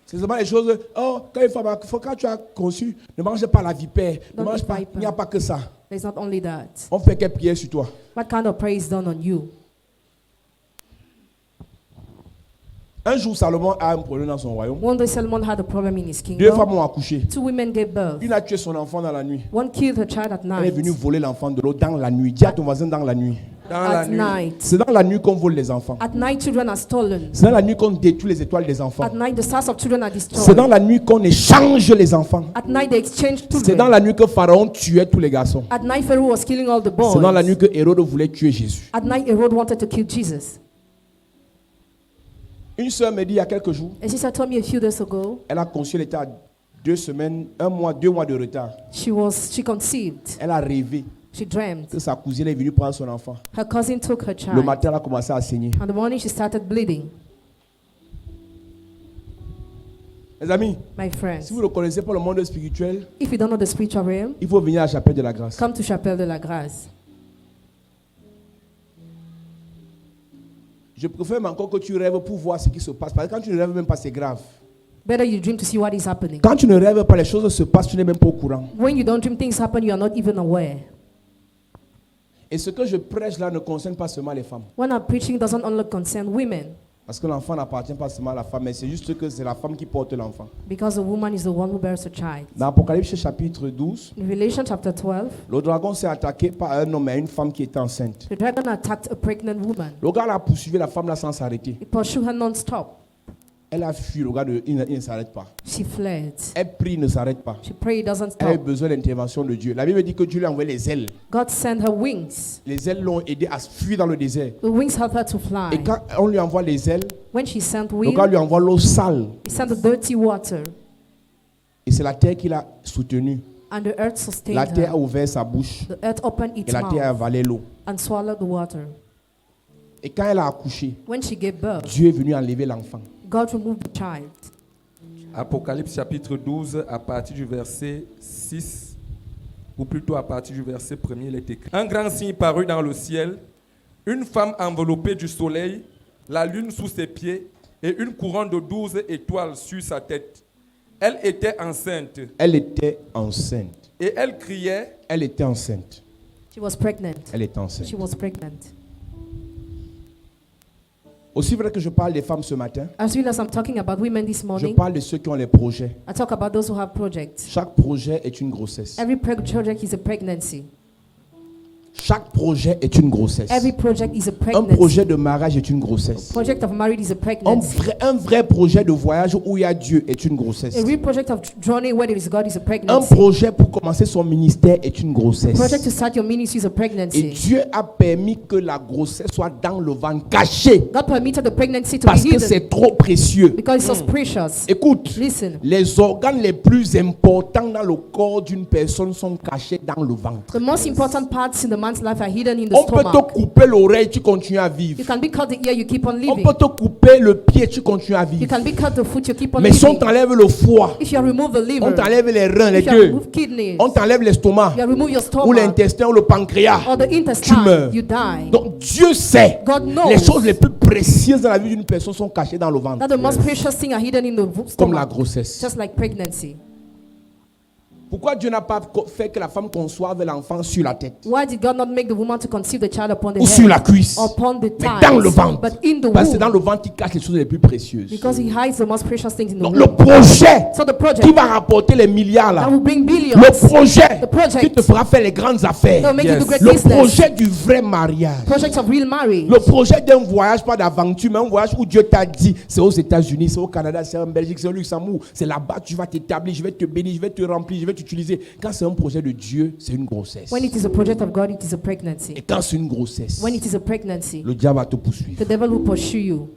Speaker 1: C'est seulement les choses. Oh, quand tu as conçu, ne mange pas la vipère. Ne
Speaker 3: Don't
Speaker 1: mange
Speaker 3: eat
Speaker 1: pas.
Speaker 3: viper.
Speaker 1: Il n'y a pas que ça.
Speaker 3: There's not only that.
Speaker 1: On fait quelle prière sur toi?
Speaker 3: What kind of prayer is done on you?
Speaker 1: Un jour, Salomon a un problème dans son royaume.
Speaker 3: One day Solomon had a problem in his
Speaker 1: Deux
Speaker 3: kingdom.
Speaker 1: femmes ont accouché.
Speaker 3: 2 women gave birth.
Speaker 1: Une a tué son enfant dans la nuit.
Speaker 3: One killed her child at
Speaker 1: Elle est
Speaker 3: night.
Speaker 1: venue voler l'enfant de l'autre dans la nuit. Dis à ton voisin dans la nuit.
Speaker 4: Dans la
Speaker 3: At
Speaker 4: nuit.
Speaker 3: night.
Speaker 1: C'est dans la nuit qu'on vole les enfants.
Speaker 3: At night, children are stolen.
Speaker 1: C'est dans la nuit qu'on détruit les étoiles des enfants.
Speaker 3: At night, the stars of children are
Speaker 1: C'est
Speaker 3: destroyed.
Speaker 1: dans la nuit qu'on échange les enfants.
Speaker 3: At night, they exchange
Speaker 1: C'est dans
Speaker 3: children.
Speaker 1: la nuit que Pharaon tuait tous les garçons.
Speaker 3: At night, Pharaoh was killing all the
Speaker 1: C'est dans la nuit
Speaker 3: boys.
Speaker 1: que Hérode voulait tuer Jésus.
Speaker 3: At night, Herod wanted to kill Jesus.
Speaker 1: Une sœur me dit il y a quelques jours,
Speaker 3: A sister told me a few days ago,
Speaker 1: elle a conçu, elle était à 2 semaines, 1 mois, 2 mois de retard.
Speaker 3: she conceived.
Speaker 1: Elle a rêvé
Speaker 3: She dreamt.
Speaker 1: que sa cousine est venue prendre son enfant.
Speaker 3: Her cousin took her
Speaker 1: Le
Speaker 3: child.
Speaker 1: matin, elle a commencé à saigner.
Speaker 3: On the morning, she started bleeding.
Speaker 1: Les amis,
Speaker 3: My friends,
Speaker 1: si vous ne connaissez pas le monde spirituel,
Speaker 3: if you don't know the spiritual realm,
Speaker 1: il faut venir à la chapelle de la grâce.
Speaker 3: come to Chapelle de la Grâce.
Speaker 1: Je préfère encore que tu rêves pour voir ce qui se passe. Parce que quand tu ne rêves même pas, c'est grave.
Speaker 3: Better you dream to see what is happening.
Speaker 1: Quand tu ne rêves pas, les choses se passent, tu n'es même pas au courant.
Speaker 3: When you don't dream, things happen, you are not even aware.
Speaker 1: Et ce que je prêche là ne concerne pas seulement les femmes.
Speaker 3: When I'm preaching, doesn't only concern women,
Speaker 1: Parce que l'enfant n'appartient pas seulement à la femme, mais c'est juste que c'est la femme qui porte l'enfant.
Speaker 3: because the woman is the one who bears a child.
Speaker 1: Dans Apocalypse chapitre 12,
Speaker 3: In Revelation chapter 12,
Speaker 1: le dragon s'est attaqué par un homme et une femme qui était enceinte.
Speaker 3: the dragon attacked a pregnant woman.
Speaker 1: Le gars a poursuivi la femme là sans s'arrêter.
Speaker 3: He pursued her non-stop.
Speaker 1: Elle a fui, le gars il ne s'arrête pas.
Speaker 3: She fled.
Speaker 1: Elle prie, il ne s'arrête pas.
Speaker 3: She prayed, doesn't
Speaker 1: Elle a eu
Speaker 3: stop.
Speaker 1: besoin de l'intervention de Dieu. La Bible dit que Dieu lui a envoyé les ailes.
Speaker 3: God sent her wings.
Speaker 1: Les ailes l'ont aidé à fuir dans le désert.
Speaker 3: The wings helped her to
Speaker 1: Et
Speaker 3: fly.
Speaker 1: quand on lui envoie les ailes,
Speaker 3: When she sent
Speaker 1: le gars
Speaker 3: wings,
Speaker 1: lui envoie l'eau sale.
Speaker 3: he sent the dirty water,
Speaker 1: Et c'est la terre qui l'a soutenu.
Speaker 3: and the earth sustained
Speaker 1: La terre a
Speaker 3: her.
Speaker 1: ouvert sa bouche.
Speaker 3: The earth opened
Speaker 1: Et
Speaker 3: its
Speaker 1: la terre a
Speaker 3: mouth
Speaker 1: avalé l'eau.
Speaker 3: and swallowed the water.
Speaker 1: Et quand elle a accouché,
Speaker 3: When she gave birth,
Speaker 1: Dieu est venu enlever l'enfant.
Speaker 3: God removed the child.
Speaker 4: Apocalypse chapitre 12, à partir du verset 6, ou plutôt à partir du verset 1er, il est écrit. Un grand signe parut dans le ciel, une femme enveloppée du soleil, la lune sous ses pieds, et une couronne de 12 étoiles sur sa tête. Elle était enceinte,
Speaker 1: Elle était enceinte.
Speaker 4: et elle criait,
Speaker 1: Elle était enceinte.
Speaker 3: She was pregnant.
Speaker 1: Elle était enceinte.
Speaker 3: She was pregnant.
Speaker 1: Aussi vrai que je parle des femmes ce matin,
Speaker 3: As soon as I'm talking about women this
Speaker 1: je
Speaker 3: morning,
Speaker 1: parle de ceux qui ont les projets.
Speaker 3: I talk about those who have projects.
Speaker 1: Chaque projet est une grossesse.
Speaker 3: Every project is a pregnancy.
Speaker 1: Chaque projet est une grossesse.
Speaker 3: Every project is a
Speaker 1: Un
Speaker 3: pregnancy.
Speaker 1: projet de mariage est une grossesse.
Speaker 3: Project of marriage is a
Speaker 1: Un
Speaker 3: pregnancy.
Speaker 1: vrai projet de voyage où il y a Dieu est une grossesse.
Speaker 3: A real project of journey where there is God is a
Speaker 1: Un
Speaker 3: pregnancy.
Speaker 1: projet pour commencer son ministère est une grossesse.
Speaker 3: Project to start your ministry is a
Speaker 1: Et
Speaker 3: pregnancy.
Speaker 1: Dieu a permis que la grossesse soit dans le ventre, cachée,
Speaker 3: God permitted the pregnancy to
Speaker 1: parce
Speaker 3: be
Speaker 1: que
Speaker 3: hidden
Speaker 1: c'est trop précieux.
Speaker 3: because it's so precious.
Speaker 1: Écoute,
Speaker 3: Listen,
Speaker 1: les organes les plus importants dans le corps d'une personne sont cachés dans le ventre.
Speaker 3: the most important parts in the man's life are hidden in the
Speaker 1: On peut te
Speaker 3: stomach.
Speaker 1: couper l'oreille, tu continues à vivre.
Speaker 3: You can be cut the ear, you keep on
Speaker 1: On
Speaker 3: living.
Speaker 1: peut te couper le pied, tu continues à
Speaker 3: You
Speaker 1: vivre.
Speaker 3: can be cut the foot, you keep on
Speaker 1: Mais si on
Speaker 3: living.
Speaker 1: t'enlève le foie,
Speaker 3: If you remove the liver,
Speaker 1: on t'enlève les reins, les
Speaker 3: if you
Speaker 1: deux,
Speaker 3: remove kidneys,
Speaker 1: on t'enlève l'estomac,
Speaker 3: you remove your
Speaker 1: ou
Speaker 3: stomach
Speaker 1: l'intestin, ou le pancréas,
Speaker 3: or the
Speaker 1: tu
Speaker 3: intestine,
Speaker 1: meurs.
Speaker 3: you die.
Speaker 1: Donc Dieu sait,
Speaker 3: God knows
Speaker 1: les choses les plus précieuses dans la vie d'une personne sont cachées dans le ventre,
Speaker 3: that the most precious things are hidden in the
Speaker 1: comme la
Speaker 3: stomach,
Speaker 1: grossesse.
Speaker 3: just like pregnancy.
Speaker 1: Pourquoi Dieu n'a pas fait que la femme conçoive l'enfant sur la tête
Speaker 3: Why did God not make the woman to conceive the child upon the
Speaker 1: ou sur la
Speaker 3: head,
Speaker 1: cuisse,
Speaker 3: upon the
Speaker 1: mais dans le
Speaker 3: thighs,
Speaker 1: ventre?
Speaker 3: but in the
Speaker 1: Parce que c'est dans
Speaker 3: womb?
Speaker 1: le ventre qu'il cache les choses les plus précieuses.
Speaker 3: Because he hides the most precious things in the
Speaker 1: Donc
Speaker 3: womb.
Speaker 1: le projet
Speaker 3: So the project
Speaker 1: qui va rapporter les milliards là,
Speaker 3: that will bring billions,
Speaker 1: le projet
Speaker 3: The project
Speaker 1: qui te fera faire les grandes
Speaker 3: that will
Speaker 1: affaires,
Speaker 3: make you do great
Speaker 1: le
Speaker 3: business,
Speaker 1: projet du vrai mariage,
Speaker 3: project of real marriage,
Speaker 1: le projet d'un voyage, pas d'aventure, mais un voyage où Dieu t'a dit, c'est aux États-Unis, c'est au Canada, c'est en Belgique, c'est au Luxembourg, c'est là-bas, tu vas t'établir, je vais te bénir, je vais te remplir, je vais t'utiliser. Quand c'est un projet de Dieu, c'est une grossesse.
Speaker 3: when it is a project of God, it is a pregnancy.
Speaker 1: Et quand c'est une grossesse,
Speaker 3: When it is a pregnancy,
Speaker 1: le diable va te poursuivre.
Speaker 3: the devil will pursue you.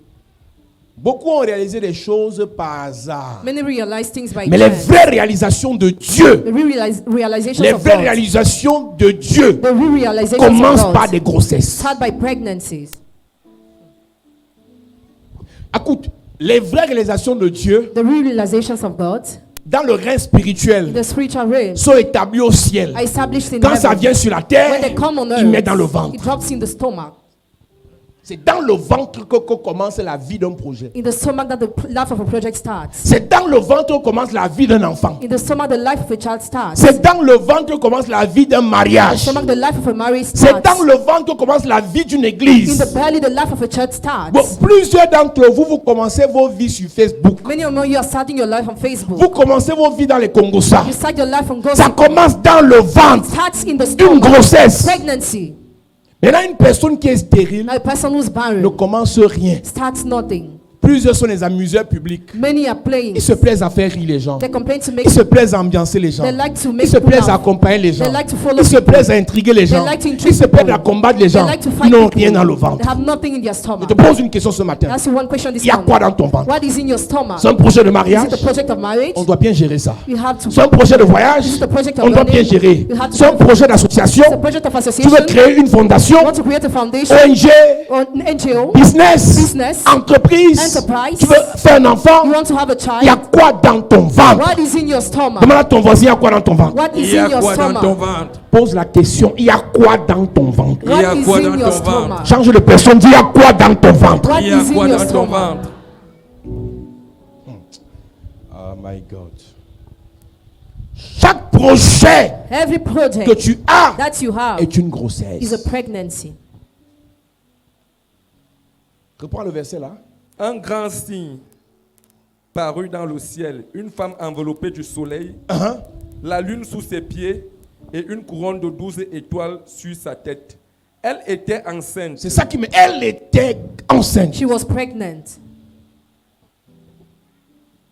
Speaker 1: Beaucoup ont réalisé des choses par hasard.
Speaker 3: Many realize things by
Speaker 1: Mais les
Speaker 3: chance.
Speaker 1: vraies réalisations de Dieu,
Speaker 3: The realizations
Speaker 1: les
Speaker 3: of
Speaker 1: vraies
Speaker 3: God,
Speaker 1: réalisations de Dieu
Speaker 3: the real realizations
Speaker 1: commencent
Speaker 3: of
Speaker 1: par
Speaker 3: God
Speaker 1: des grossesses.
Speaker 3: start by pregnancies.
Speaker 1: Écoute, les vraies réalisations de Dieu
Speaker 3: The real realizations of God
Speaker 1: dans le règne
Speaker 3: in
Speaker 1: spirituel
Speaker 3: the spiritual realm
Speaker 1: sont établies au ciel.
Speaker 3: are established in
Speaker 1: Quand ça
Speaker 3: heaven.
Speaker 1: vient sur la
Speaker 3: When
Speaker 1: terre,
Speaker 3: they come on
Speaker 1: il met dans le
Speaker 3: earth,
Speaker 1: ventre.
Speaker 3: it drops in the stomach.
Speaker 1: C'est dans le ventre que commence la vie d'un projet.
Speaker 3: In the stomach that the life of a project starts.
Speaker 1: C'est dans le ventre que commence la vie d'un enfant.
Speaker 3: In the stomach the life of a child starts.
Speaker 1: C'est dans le ventre que commence la vie d'un
Speaker 3: In the
Speaker 1: mariage.
Speaker 3: stomach the life of a marriage
Speaker 1: C'est
Speaker 3: starts.
Speaker 1: dans le ventre que commence la vie d'une
Speaker 3: In
Speaker 1: église.
Speaker 3: the belly the life of a church starts.
Speaker 1: Bon, plusieurs d'entre vous, vous commencez vos vies sur Facebook.
Speaker 3: Many of you are starting your life on Facebook.
Speaker 1: Vous commencez vos vies dans les Congosa.
Speaker 3: You start your life on
Speaker 1: Ça
Speaker 3: gossip.
Speaker 1: commence dans le ventre
Speaker 3: Starts in the
Speaker 1: d'une
Speaker 3: stomach.
Speaker 1: grossesse.
Speaker 3: Pregnancy.
Speaker 1: Maintenant, une personne qui est stérile
Speaker 3: A person who's
Speaker 1: ne
Speaker 3: barren
Speaker 1: commence rien.
Speaker 3: starts nothing.
Speaker 1: Plusieurs sont des amuseurs publics.
Speaker 3: Many are playing.
Speaker 1: Ils se plaisent à faire rire les gens.
Speaker 3: They complain to make.
Speaker 1: Ils se plaisent à ambiancer les gens.
Speaker 3: They like to
Speaker 1: Ils
Speaker 3: make
Speaker 1: se
Speaker 3: people
Speaker 1: plaisent à
Speaker 3: laugh.
Speaker 1: accompagner les gens.
Speaker 3: They like to follow
Speaker 1: Ils se
Speaker 3: people.
Speaker 1: plaisent à intriguer les gens.
Speaker 3: like to intrigue
Speaker 1: Ils se plaisent
Speaker 3: people.
Speaker 1: à combattre les
Speaker 3: They
Speaker 1: gens.
Speaker 3: like to
Speaker 1: Ils
Speaker 3: fight
Speaker 1: n'ont
Speaker 3: people.
Speaker 1: rien dans le
Speaker 3: They
Speaker 1: ventre.
Speaker 3: have nothing in their
Speaker 1: Je
Speaker 3: stomach.
Speaker 1: te pose une question ce matin.
Speaker 3: That's one question this
Speaker 1: Il y a quoi
Speaker 3: morning.
Speaker 1: dans ton ventre?
Speaker 3: What is in your stomach?
Speaker 1: C'est un projet de
Speaker 3: Is
Speaker 1: mariage?
Speaker 3: it the project of marriage?
Speaker 1: On doit bien gérer ça.
Speaker 3: You have to.
Speaker 1: C'est un projet de voyage?
Speaker 3: Is it the project of
Speaker 1: On doit bien
Speaker 3: learning?
Speaker 1: gérer.
Speaker 3: You have to.
Speaker 1: C'est un projet d'association?
Speaker 3: It's a project of
Speaker 1: Tu
Speaker 3: association.
Speaker 1: veux créer une fondation?
Speaker 3: You want to create a foundation
Speaker 1: ONG?
Speaker 3: or an NGO?
Speaker 1: Business? Entreprise?
Speaker 3: Enterprise.
Speaker 1: Tu veux faire un enfant?
Speaker 3: You want to have a
Speaker 1: Il y a
Speaker 3: child?
Speaker 1: quoi dans ton ventre?
Speaker 3: What is in your stomach?
Speaker 1: Demande à ton voisin, il y a quoi dans ton ventre?
Speaker 3: What
Speaker 4: Il
Speaker 3: is
Speaker 4: y a
Speaker 3: in your
Speaker 4: quoi dans ton
Speaker 3: stomach?
Speaker 4: ventre?
Speaker 1: Pose la question, il y a quoi dans ton ventre?
Speaker 4: Il y a
Speaker 3: What is
Speaker 4: quoi
Speaker 3: in
Speaker 4: dans
Speaker 3: your
Speaker 4: ton ventre?
Speaker 3: stomach?
Speaker 1: Change de personne, dis il y a quoi dans ton ventre?
Speaker 3: What
Speaker 4: Il y a
Speaker 3: is in
Speaker 4: quoi
Speaker 3: your
Speaker 4: dans ton
Speaker 3: stomach?
Speaker 4: ventre?
Speaker 1: Oh my God. Chaque projet
Speaker 3: Every
Speaker 1: que
Speaker 3: project
Speaker 1: tu as
Speaker 3: that you have
Speaker 1: est une
Speaker 3: is a
Speaker 1: grossesse.
Speaker 3: pregnancy.
Speaker 1: Reprends le verset là.
Speaker 4: Un grand signe parut dans le ciel, une femme enveloppée du soleil, la lune sous ses pieds et une couronne de 12 étoiles sur sa tête. Elle était enceinte.
Speaker 1: C'est ça qui me... Elle était enceinte.
Speaker 3: She was pregnant.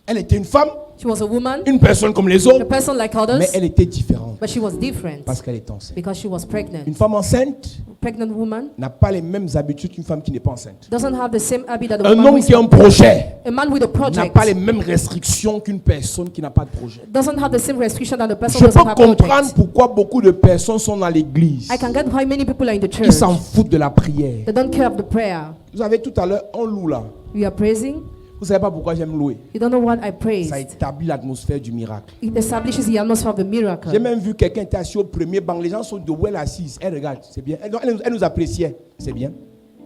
Speaker 1: Elle était une femme,
Speaker 3: She was a woman,
Speaker 1: une personne comme les
Speaker 3: a
Speaker 1: autres,
Speaker 3: person like
Speaker 1: mais
Speaker 3: others,
Speaker 1: elle était différente
Speaker 3: but she was different
Speaker 1: parce qu'elle est enceinte.
Speaker 3: because she was pregnant.
Speaker 1: Une femme enceinte
Speaker 3: Pregnant woman
Speaker 1: n'a pas les mêmes habitudes qu'une femme qui n'est pas enceinte.
Speaker 3: doesn't have the same habit that a
Speaker 1: Un
Speaker 3: woman
Speaker 1: homme
Speaker 3: with
Speaker 1: qui a un projet
Speaker 3: a man with a
Speaker 1: n'a
Speaker 3: project
Speaker 1: pas les mêmes restrictions qu'une personne qui n'a pas de projet.
Speaker 3: doesn't have the same restriction that the person
Speaker 1: Je
Speaker 3: doesn't
Speaker 1: peux
Speaker 3: have
Speaker 1: comprendre
Speaker 3: project.
Speaker 1: pourquoi beaucoup de personnes sont dans l'église.
Speaker 3: I can get why many people are in the
Speaker 1: Ils
Speaker 3: church.
Speaker 1: s'en foutent de la prière.
Speaker 3: They don't care of the prayer.
Speaker 1: Vous savez, tout à l'heure, on loue là.
Speaker 3: We are praising.
Speaker 1: Vous savez pas pourquoi j'aime louer.
Speaker 3: You don't know what I praised.
Speaker 1: Ça établit l'atmosphère du miracle.
Speaker 3: It establishes the atmosphere of the miracle.
Speaker 1: J'ai même vu quelqu'un était assis au premier banc. Les gens sont de où elle assise. Elle regarde, c'est bien. Elle nous appréciait. C'est bien.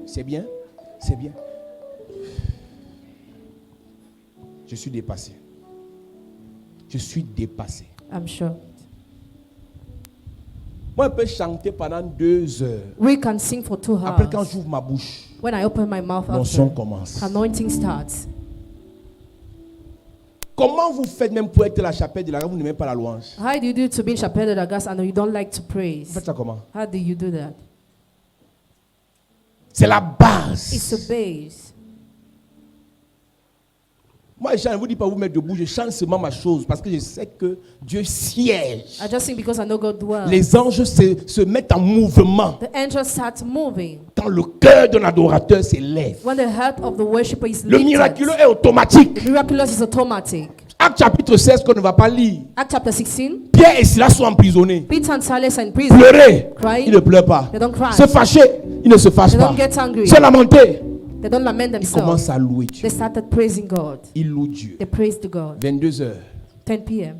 Speaker 1: C'est bien. C'est bien. Je suis dépassé. Je suis dépassé.
Speaker 3: I'm sure.
Speaker 1: Moi, je peux chanter pendant 2 heures.
Speaker 3: We can sing for 2
Speaker 1: Après, quand
Speaker 3: hours.
Speaker 1: j'ouvre ma bouche,
Speaker 3: When I open my mouth,
Speaker 1: l'onction
Speaker 3: after,
Speaker 1: commence.
Speaker 3: anointing starts.
Speaker 1: Comment vous faites même pour être la chapelle de la grâce, vous n'aimez pas la louange?
Speaker 3: How do you do to be in Chapelle de la Grâce and you don't like to
Speaker 1: Vous
Speaker 3: praise?
Speaker 1: faites ça comment?
Speaker 3: How do you do that?
Speaker 1: C'est la base.
Speaker 3: It's a base.
Speaker 1: Moi, je ne vous dis pas vous mettre debout, je chante seulement ma chose parce que je sais que Dieu siège.
Speaker 3: I just sing because I know God dwells.
Speaker 1: Les anges se mettent en mouvement
Speaker 3: The angels start moving.
Speaker 1: quand le cœur d'un adorateur s'élève.
Speaker 3: When the heart of the worshipper is
Speaker 1: Le
Speaker 3: lifted,
Speaker 1: miraculeux est automatique.
Speaker 3: the miraculous is automatic.
Speaker 1: Acte chapitre 16 qu'on ne va pas lire.
Speaker 3: Act chapter 16,
Speaker 1: Pierre et Silas sont emprisonnés.
Speaker 3: Peter and Silas are in prison.
Speaker 1: Pleurer,
Speaker 3: Crying.
Speaker 1: ils ne pleurent pas.
Speaker 3: They don't cry.
Speaker 1: Se fâcher, ils ne se fâchent
Speaker 3: They
Speaker 1: pas.
Speaker 3: don't get angry.
Speaker 1: Se lamenter,
Speaker 3: They don't lament
Speaker 1: ils commencent
Speaker 3: themselves.
Speaker 1: à louer Dieu.
Speaker 3: They started praising God.
Speaker 1: Ils louent Dieu.
Speaker 3: They praised God.
Speaker 1: 22h,
Speaker 3: 10 p.m.,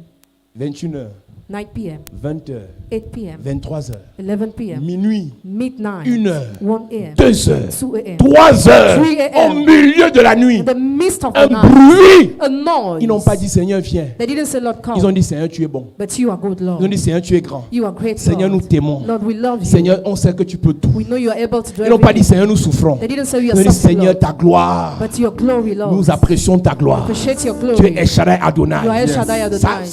Speaker 1: 21h,
Speaker 3: 9 p.m.,
Speaker 1: 20h,
Speaker 3: 8 p.m.,
Speaker 1: 23h,
Speaker 3: 11 p.m.,
Speaker 1: minuit,
Speaker 3: midnight,
Speaker 1: 1h,
Speaker 3: 1 a.m.,
Speaker 1: 2h,
Speaker 3: 2 a.m.
Speaker 1: 3h,
Speaker 3: 3 a.m.
Speaker 1: au milieu de la nuit,
Speaker 3: In the midst of
Speaker 1: un
Speaker 3: the night,
Speaker 1: bruit.
Speaker 3: a noise.
Speaker 1: Ils n'ont pas dit Seigneur viens.
Speaker 3: They didn't say, Lord,
Speaker 1: Ils ont
Speaker 3: come.
Speaker 1: dit Seigneur tu es bon.
Speaker 3: But you are good,
Speaker 1: Ils ont
Speaker 3: Lord.
Speaker 1: dit Seigneur tu es grand.
Speaker 3: You are great,
Speaker 1: Seigneur nous
Speaker 3: Lord.
Speaker 1: t'aimons.
Speaker 3: Lord, we love you.
Speaker 1: Seigneur on sait que tu peux tout.
Speaker 3: We know you are able to do
Speaker 1: Ils n'ont pas dit
Speaker 3: everything.
Speaker 1: Seigneur nous souffrons.
Speaker 3: They didn't say you
Speaker 1: Ils
Speaker 3: are
Speaker 1: ont dit
Speaker 3: suffering,
Speaker 1: Seigneur
Speaker 3: Lord.
Speaker 1: ta gloire.
Speaker 3: But your glory, Lord.
Speaker 1: Nous apprécions ta gloire.
Speaker 3: Appreciate your
Speaker 1: Tu es
Speaker 3: glory.
Speaker 1: El Shaddai Adonai.
Speaker 3: You are El Shaddai Adonai.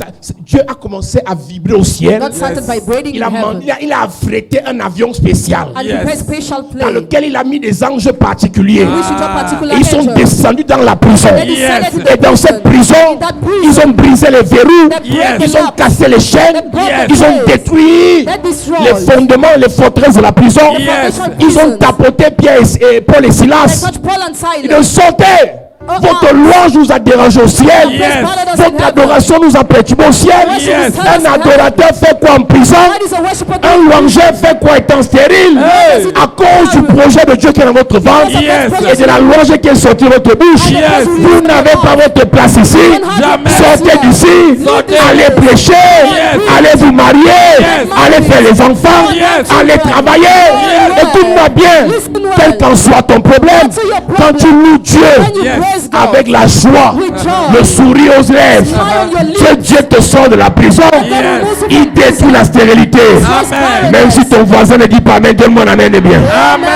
Speaker 1: Dieu a commencé à vibrer au ciel.
Speaker 3: God started vibrating
Speaker 1: Il
Speaker 3: in
Speaker 1: a,
Speaker 3: heaven.
Speaker 1: il a affrété un avion spécial
Speaker 3: And
Speaker 4: Yes.
Speaker 3: prepared special
Speaker 1: dans
Speaker 3: plane.
Speaker 1: lequel il a mis des anges particuliers.
Speaker 3: Which is a particular
Speaker 1: Et ils sont
Speaker 3: angel.
Speaker 1: descendus dans la prison.
Speaker 3: They descended to the
Speaker 1: Et dans cette prison,
Speaker 3: In that prison,
Speaker 1: ils ont brisé les verrous.
Speaker 3: they
Speaker 4: Yes.
Speaker 3: broke
Speaker 1: Ils
Speaker 3: the
Speaker 1: ont
Speaker 3: locks.
Speaker 1: cassé les chaînes.
Speaker 3: They broke the
Speaker 1: Ils ont
Speaker 3: gates.
Speaker 1: détruit
Speaker 3: They destroyed.
Speaker 1: les fondements et les forteresses de la prison.
Speaker 4: Yes.
Speaker 1: Ils ont tapoté Pierre et Paul et
Speaker 3: They
Speaker 1: Silas.
Speaker 3: touched Paul and
Speaker 1: Ils
Speaker 3: Silas.
Speaker 1: ont sauté. Votre louange nous a dérangé au ciel.
Speaker 4: Yes.
Speaker 1: Votre adoration nous a perturbé au ciel.
Speaker 4: Yes.
Speaker 1: Un adorateur fait quoi en prison?
Speaker 3: What is a worshiper
Speaker 1: Un
Speaker 3: doing?
Speaker 1: louangeur fait quoi étant stérile?
Speaker 4: Hey.
Speaker 1: À cause du projet de Dieu qui est dans votre ventre
Speaker 4: Yes.
Speaker 1: et de la louange qui est sortie de votre bouche.
Speaker 4: Yes.
Speaker 1: Vous n'avez pas votre place ici.
Speaker 4: Jamais.
Speaker 1: Sortez d'ici.
Speaker 4: Sortez.
Speaker 1: Allez prêcher.
Speaker 4: Yes.
Speaker 1: Allez vous marier.
Speaker 4: Yes.
Speaker 1: Allez faire les enfants.
Speaker 4: Yes.
Speaker 1: Allez travailler.
Speaker 3: Yes.
Speaker 1: Écoute-moi bien.
Speaker 3: Listen well.
Speaker 1: Quel qu'en soit ton problème,
Speaker 3: What's your problem?
Speaker 1: quand tu loues Dieu
Speaker 3: When you
Speaker 4: Yes.
Speaker 3: praise God
Speaker 1: avec la joie,
Speaker 3: with joy,
Speaker 1: le sourire aux lèvres,
Speaker 3: smile on your lips,
Speaker 1: que Dieu te sort de la prison,
Speaker 4: Yes.
Speaker 1: il détruit la stérilité.
Speaker 4: Amen.
Speaker 1: Même si ton voisin ne dit pas amen, donne-moi un amen de bien.
Speaker 4: Amen.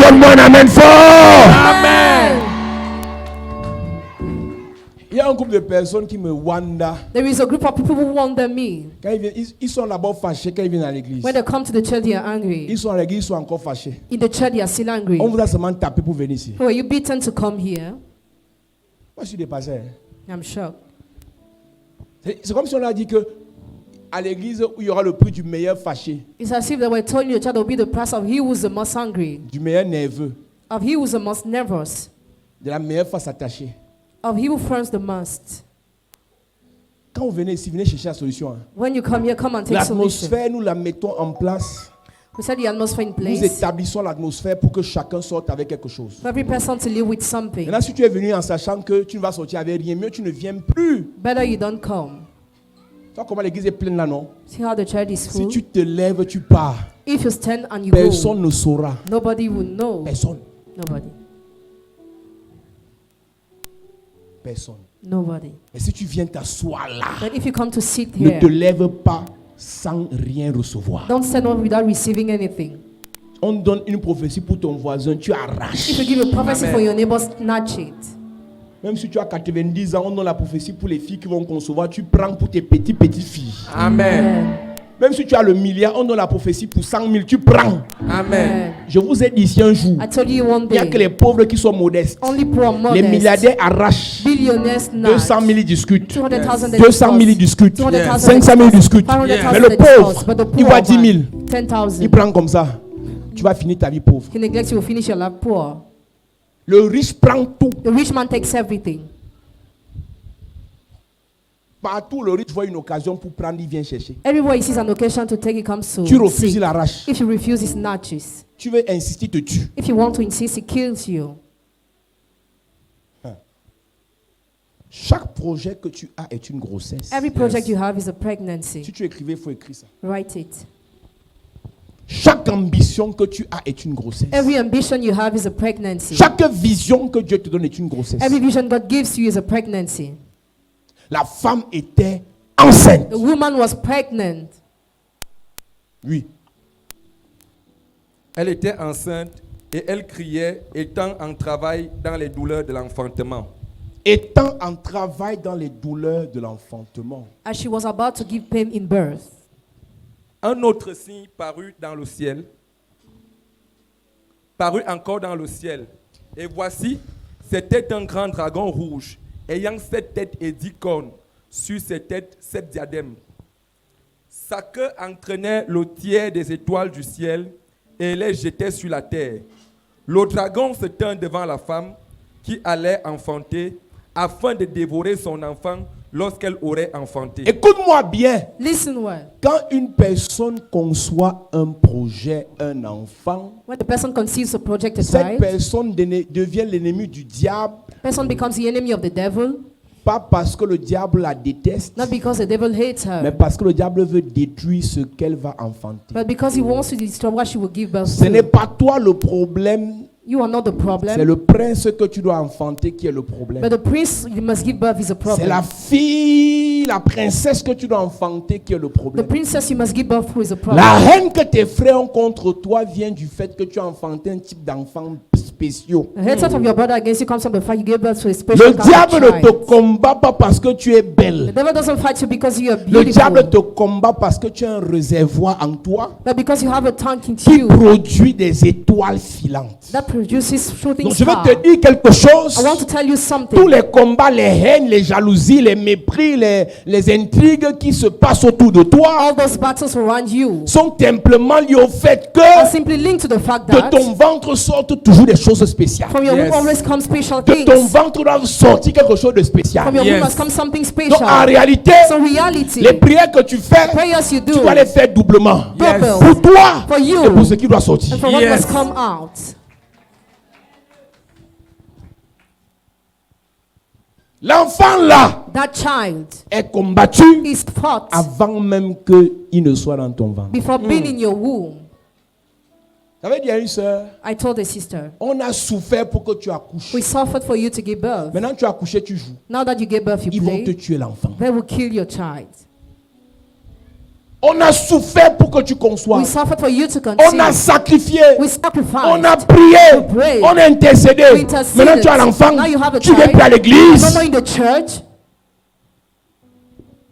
Speaker 1: Donne-moi un amen fort.
Speaker 4: Amen.
Speaker 1: Il y a un groupe de personnes qui me wanda.
Speaker 3: There is a group of people who wonder me.
Speaker 1: Quand ils, viennent, ils sont d'abord fâchés quand ils viennent à l'église.
Speaker 3: When they come to the church, they are angry.
Speaker 1: Ils sont à l'église, ils sont encore fâchés.
Speaker 3: In the church, they are still angry.
Speaker 1: On vous a seulement tapé pour venir ici.
Speaker 3: Were you beaten to come here?
Speaker 1: Moi, je suis dépassé.
Speaker 3: I'm shocked.
Speaker 1: C'est comme si on a dit que à l'église où il y aura le prix du meilleur fâché,
Speaker 3: It's as if they were telling you the child will be the price of he who's the most hungry,
Speaker 1: du meilleur nerveux,
Speaker 3: of he who's the most nervous,
Speaker 1: de la meilleure face attachée.
Speaker 3: of he who frowns the most.
Speaker 1: Quand vous venez ici, venez chercher la solution. Hein.
Speaker 3: When you come here, come and take solution.
Speaker 1: L'atmosphère, nous la mettons en place.
Speaker 3: We set the atmosphere in
Speaker 1: Nous
Speaker 3: place
Speaker 1: établissons l'atmosphère pour que chacun sorte avec quelque chose.
Speaker 3: for every person to live with something.
Speaker 1: Maintenant, si tu es venu en sachant que tu ne vas sortir avec rien, mieux tu ne viens plus.
Speaker 3: Better you don't come.
Speaker 1: Tu vois comment l'église est pleine là, non?
Speaker 3: See how the church is
Speaker 1: Si
Speaker 3: full?
Speaker 1: tu te lèves, tu pars.
Speaker 3: If you stand and you
Speaker 1: Personne
Speaker 3: go,
Speaker 1: ne saura.
Speaker 3: nobody will know.
Speaker 1: Personne.
Speaker 3: Nobody.
Speaker 1: Personne.
Speaker 3: Nobody.
Speaker 1: Mais si tu viens t'asseoir là,
Speaker 3: But if you come to sit
Speaker 1: ne te
Speaker 3: here,
Speaker 1: lève pas sans rien recevoir.
Speaker 3: don't stand up without receiving anything.
Speaker 1: On donne une prophétie pour ton voisin, tu arraches.
Speaker 3: If you give a prophecy
Speaker 4: Amen.
Speaker 3: for your neighbor, snatch it.
Speaker 1: Même si tu as 90 ans, on donne la prophétie pour les filles qui vont concevoir, tu prends pour tes petites filles.
Speaker 4: Amen.
Speaker 1: Même si tu as le milliard, on donne la prophétie pour 100 000, tu prends.
Speaker 4: Amen.
Speaker 1: Je vous ai dit ici un jour,
Speaker 3: I told you one
Speaker 1: il n'y a que
Speaker 3: day,
Speaker 1: les pauvres qui sont modestes.
Speaker 3: only poor
Speaker 1: Les
Speaker 3: mothers,
Speaker 1: milliardaires arrachent.
Speaker 3: billionaires
Speaker 1: 200
Speaker 3: snatch.
Speaker 1: 000 ils discutent.
Speaker 3: 200,000 they
Speaker 1: 200 000 ils
Speaker 3: discuss.
Speaker 1: discutent.
Speaker 3: 200,000
Speaker 1: 500 000 ils discutent.
Speaker 3: 500,000
Speaker 1: Mais le
Speaker 3: they
Speaker 1: pauvre,
Speaker 3: discuss. But the
Speaker 1: il
Speaker 3: poor
Speaker 1: voit 10 000.
Speaker 3: man, 10,000.
Speaker 1: Il prend comme ça. Tu vas finir ta vie pauvre.
Speaker 3: He neglects you, will finish your life poor.
Speaker 1: Le riche prend tout.
Speaker 3: The rich man takes everything.
Speaker 1: Partout, le riche voit une occasion pour prendre, il vient chercher.
Speaker 3: Everywhere he sees an occasion to take, he comes to
Speaker 1: Tu refuses,
Speaker 3: seek.
Speaker 1: il arrache.
Speaker 3: If you refuse, he snatches.
Speaker 1: Tu veux insister, il te tue.
Speaker 3: If you want to insist, he kills you.
Speaker 1: Chaque projet que tu as est une grossesse.
Speaker 3: Every project you have is a pregnancy.
Speaker 1: Si tu écrivais, il faut écrire ça.
Speaker 3: Write it.
Speaker 1: Chaque ambition que tu as est une grossesse.
Speaker 3: Every ambition you have is a pregnancy.
Speaker 1: Chaque vision que Dieu te donne est une grossesse.
Speaker 3: Every vision God gives you is a pregnancy.
Speaker 1: La femme était enceinte.
Speaker 3: The woman was pregnant.
Speaker 1: Oui,
Speaker 4: Elle était enceinte et elle criait, étant en travail dans les douleurs de l'enfantement.
Speaker 1: Étant en travail dans les douleurs de l'enfantement.
Speaker 3: As she was about to give pain in birth,
Speaker 4: Un autre signe parut dans le ciel, parut encore dans le ciel. Et voici, c'était un grand dragon rouge, ayant 7 têtes et 10 cornes, sur ses têtes 7 diadèmes. Sa queue entraînait le tiers des étoiles du ciel et les jetait sur la terre. Le dragon se tint devant la femme qui allait enfanter, afin de dévorer son enfant lorsqu'elle aurait enfanté.
Speaker 1: Écoute-moi bien.
Speaker 3: listen well.
Speaker 1: Quand une personne conçoit un projet, un enfant,
Speaker 3: When the person conceives a project, a
Speaker 1: cette
Speaker 3: child,
Speaker 1: personne devient l'ennemi du diable,
Speaker 3: person becomes the enemy of the devil,
Speaker 1: pas parce que le diable la déteste,
Speaker 3: not because the devil hates
Speaker 1: mais
Speaker 3: her,
Speaker 1: parce que le diable veut détruire ce qu'elle va enfanter.
Speaker 3: but because he wants to destroy what she will give birth
Speaker 1: Ce n'est
Speaker 3: to.
Speaker 1: pas toi le problème,
Speaker 3: You are not the
Speaker 1: c'est
Speaker 3: problem,
Speaker 1: le prince que tu dois enfanter qui est le problème.
Speaker 3: but the prince you must give birth is a
Speaker 1: C'est la
Speaker 3: problem.
Speaker 1: fille, la princesse que tu dois enfanter qui est le
Speaker 3: The
Speaker 1: problème.
Speaker 3: princess you must give birth to is a
Speaker 1: La
Speaker 3: problem.
Speaker 1: haine que tes frères ont contre toi vient du fait que tu as enfanté un type d'enfant spéciaux.
Speaker 3: The hatred of your brother against you comes from the fact you gave birth to a special
Speaker 1: Le
Speaker 3: kind of
Speaker 1: diable ne te
Speaker 3: child.
Speaker 1: combat pas parce que tu es
Speaker 3: The
Speaker 1: belle.
Speaker 3: devil doesn't fight you because you are
Speaker 1: Le diable te
Speaker 3: beautiful,
Speaker 1: combat parce que tu as un réservoir en toi
Speaker 3: but because you have a tank in
Speaker 1: qui
Speaker 3: you
Speaker 1: produit des étoiles filantes.
Speaker 3: that produces shooting
Speaker 1: Donc je vais
Speaker 3: stars.
Speaker 1: te dire quelque chose.
Speaker 3: I want to tell you
Speaker 1: Tous
Speaker 3: something.
Speaker 1: les combats, les haines, les jalousies, les mépris, les intrigues qui se passent autour de toi
Speaker 3: All those battles around you
Speaker 1: sont simplement liés au fait
Speaker 3: are
Speaker 1: que
Speaker 3: simply linked to the fact
Speaker 1: de
Speaker 3: that
Speaker 1: ton ventre sortent toujours des choses spéciales.
Speaker 3: from your
Speaker 4: Yes.
Speaker 3: womb always come special
Speaker 1: De ton
Speaker 3: things.
Speaker 1: ventre doit sortir quelque chose de
Speaker 3: From
Speaker 1: spécial.
Speaker 3: your
Speaker 4: Yes.
Speaker 3: womb must come something
Speaker 1: Donc en
Speaker 3: special.
Speaker 1: réalité,
Speaker 3: So reality,
Speaker 1: les prières que tu fais,
Speaker 3: prayers you
Speaker 1: tu
Speaker 3: do
Speaker 1: dois les faire doublement.
Speaker 4: Yes.
Speaker 3: double
Speaker 1: Pour toi
Speaker 3: For you.
Speaker 1: et pour ce qui doit sortir.
Speaker 3: and for what
Speaker 4: Yes.
Speaker 3: must come out.
Speaker 1: L'enfant là
Speaker 3: That child
Speaker 1: est combattu
Speaker 3: is fought
Speaker 1: avant même qu'il ne soit dans ton ventre.
Speaker 3: before being in your womb.
Speaker 1: Ça veut dire une soeur,
Speaker 3: I told the sister,
Speaker 1: on a souffert pour que tu accouches.
Speaker 3: we suffered for you to give birth.
Speaker 1: Maintenant tu as accouché, tu joues.
Speaker 3: Now that you gave birth, you
Speaker 1: Ils vont te
Speaker 3: play.
Speaker 1: tuer l'enfant.
Speaker 3: They will kill your child.
Speaker 1: On a souffert pour que tu
Speaker 3: We
Speaker 1: conçoives.
Speaker 3: suffered for you to
Speaker 1: On a
Speaker 3: conceive.
Speaker 1: sacrifié.
Speaker 3: We sacrificed.
Speaker 1: On a prié.
Speaker 3: We prayed.
Speaker 1: On a intercédé.
Speaker 3: We interceded.
Speaker 1: Maintenant tu as l'enfant.
Speaker 3: Now you have a
Speaker 1: Tu viens
Speaker 3: child.
Speaker 1: plus à
Speaker 3: No
Speaker 1: l'église.
Speaker 3: more in the church.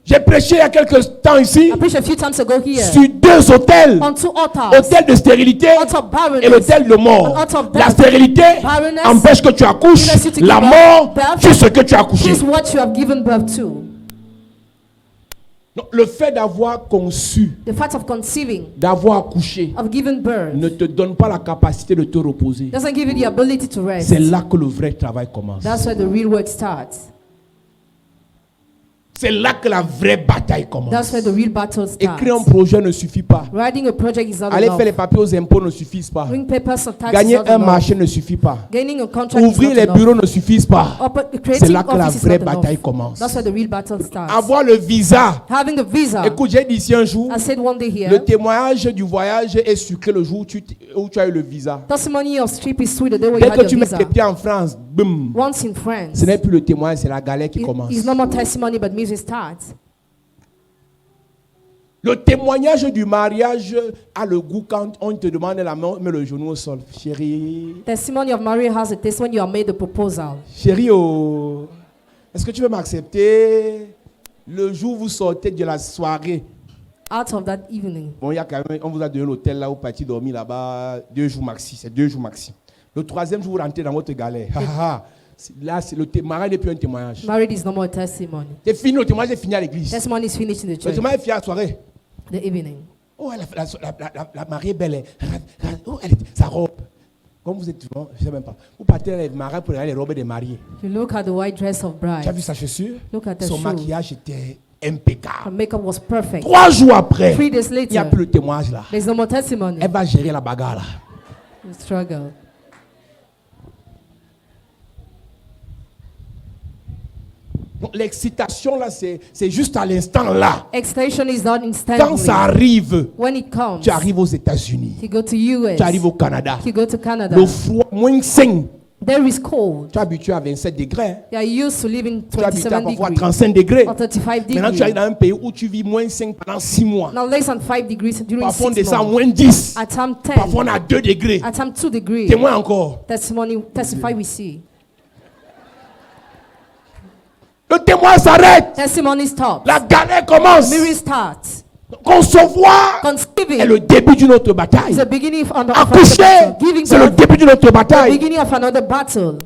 Speaker 1: J'ai prêché il y a quelques temps ici
Speaker 3: I preached a few times ago here
Speaker 1: sur 2 hôtels.
Speaker 3: on 2 altars.
Speaker 1: L'hôtel de stérilité
Speaker 3: Altar of barrenness.
Speaker 1: et l'hôtel de mort.
Speaker 3: An altar of
Speaker 1: La
Speaker 3: death.
Speaker 1: stérilité
Speaker 3: Barrenness
Speaker 1: empêche que tu accouches.
Speaker 3: prevents you to
Speaker 1: La
Speaker 3: give
Speaker 1: mort
Speaker 3: birth.
Speaker 1: tue ce que tu as accouché.
Speaker 3: Choose what you have given birth to.
Speaker 1: Donc, le fait d'avoir conçu,
Speaker 3: The fact of conceiving,
Speaker 1: d'avoir accouché,
Speaker 3: of giving birth,
Speaker 1: ne te donne pas la capacité de te reposer.
Speaker 3: doesn't give you the ability to rest.
Speaker 1: C'est là que le vrai travail commence.
Speaker 3: That's where the real work starts.
Speaker 1: C'est là que la vraie bataille commence.
Speaker 3: That's where the real battle
Speaker 1: Écrire un
Speaker 3: starts.
Speaker 1: projet ne suffit pas.
Speaker 3: Writing a project is not
Speaker 1: Aller faire les
Speaker 3: enough.
Speaker 1: papiers aux impôts ne suffisent pas.
Speaker 3: Doing papers and taxes is
Speaker 1: Gagner
Speaker 3: not
Speaker 1: un
Speaker 3: enough.
Speaker 1: marché ne suffit pas.
Speaker 3: Gaining a contract is
Speaker 1: Ouvrir
Speaker 3: not
Speaker 1: les
Speaker 3: enough.
Speaker 1: bureaux ne suffisent pas. C'est
Speaker 3: Creating
Speaker 1: là que la
Speaker 3: office is
Speaker 1: vraie
Speaker 3: not
Speaker 1: bataille
Speaker 3: enough.
Speaker 1: commence.
Speaker 3: That's where the real battle starts.
Speaker 1: Avoir le visa.
Speaker 3: Having a visa.
Speaker 1: Écoute, j'ai dit ici un jour,
Speaker 3: I said one day
Speaker 1: le
Speaker 3: here,
Speaker 1: témoignage du voyage est sucré le jour où tu as eu le visa.
Speaker 3: testimony of trip is sweet the day when you
Speaker 1: Dès
Speaker 3: had
Speaker 1: que
Speaker 3: your
Speaker 1: tu mets
Speaker 3: visa.
Speaker 1: les pieds en France, boum.
Speaker 3: Once in France,
Speaker 1: Ce n'est plus le témoignage, c'est la galère qui commence.
Speaker 3: it's no more testimony but music starts.
Speaker 1: Le témoignage du mariage a le goût quand on te demande la main, on met le genou au sol. Chérie,
Speaker 3: Testimony of marriage has a taste when you are made a proposal.
Speaker 1: chérie, oh, est-ce que tu veux m'accepter le jour où vous sortez de la soirée?
Speaker 3: Out of that evening,
Speaker 1: Bon, il y a quand même, on vous a donné l'hôtel là où parti dormir là-bas 2 jours maxi, c'est 2 jours maxi. Le 3e jour, vous rentrez dans votre galère. Là, c'est le mariage n'est plus un témoignage.
Speaker 3: marriage is no more a testimony.
Speaker 1: C'est fini, le témoignage est fini à l'église.
Speaker 3: Testimony is finished in the
Speaker 1: Le
Speaker 3: church.
Speaker 1: témoignage est fini à la soirée.
Speaker 3: The evening.
Speaker 1: Oh, la mariée belle, oh, sa robe. Comme vous êtes, non, je ne sais même pas. Vous partez dans les mariés pour regarder les robes des mariés.
Speaker 3: You look at the white dress of
Speaker 1: Tu as
Speaker 3: bride.
Speaker 1: vu sa chaussure?
Speaker 3: Look at the
Speaker 1: Son
Speaker 3: shoe.
Speaker 1: maquillage était
Speaker 3: Her
Speaker 1: impeccable.
Speaker 3: makeup was perfect.
Speaker 1: 3 jours après,
Speaker 3: 3 days
Speaker 1: il n'y a
Speaker 3: later,
Speaker 1: plus le témoignage là.
Speaker 3: there's no more testimony.
Speaker 1: Elle va gérer la bagarre là.
Speaker 3: You struggle.
Speaker 1: Donc, l'excitation là, c'est juste à l'instant là.
Speaker 3: Excitation is not
Speaker 1: Quand
Speaker 3: instantly.
Speaker 1: ça arrive,
Speaker 3: When it comes,
Speaker 1: tu arrives aux États-Unis,
Speaker 3: you go to US.
Speaker 1: tu arrives au Canada.
Speaker 3: You go to Canada.
Speaker 1: Le froid, moins 5,
Speaker 3: There is cold.
Speaker 1: Tu es habitué à 27 degrés.
Speaker 3: You are used to living
Speaker 1: Tu es habitué à
Speaker 3: 27
Speaker 1: parfois
Speaker 3: degrees
Speaker 1: 35 degrés.
Speaker 3: or 35
Speaker 1: Maintenant, tu arrives
Speaker 3: degrees.
Speaker 1: dans un pays où tu vis moins 5 pendant 6 mois.
Speaker 3: Now less than 5 degrees during
Speaker 1: Parfois, on
Speaker 3: 6
Speaker 1: descend à
Speaker 3: months.
Speaker 1: moins 10.
Speaker 3: At time 10.
Speaker 1: Parfois, on est à 2 degrés.
Speaker 3: At time 2 degrees.
Speaker 1: Témoin encore.
Speaker 3: Testify we see.
Speaker 1: Le témoin s'arrête.
Speaker 3: Testimony stops.
Speaker 1: La galère commence.
Speaker 3: Miracle starts.
Speaker 1: Concevoir est
Speaker 3: Conceiving
Speaker 1: le début d'une autre
Speaker 3: is
Speaker 1: bataille.
Speaker 3: the beginning of another
Speaker 1: Accoucher,
Speaker 3: battle. Giving
Speaker 1: c'est le
Speaker 3: birth,
Speaker 1: début d'une autre
Speaker 3: the
Speaker 1: bataille.
Speaker 3: beginning of another battle.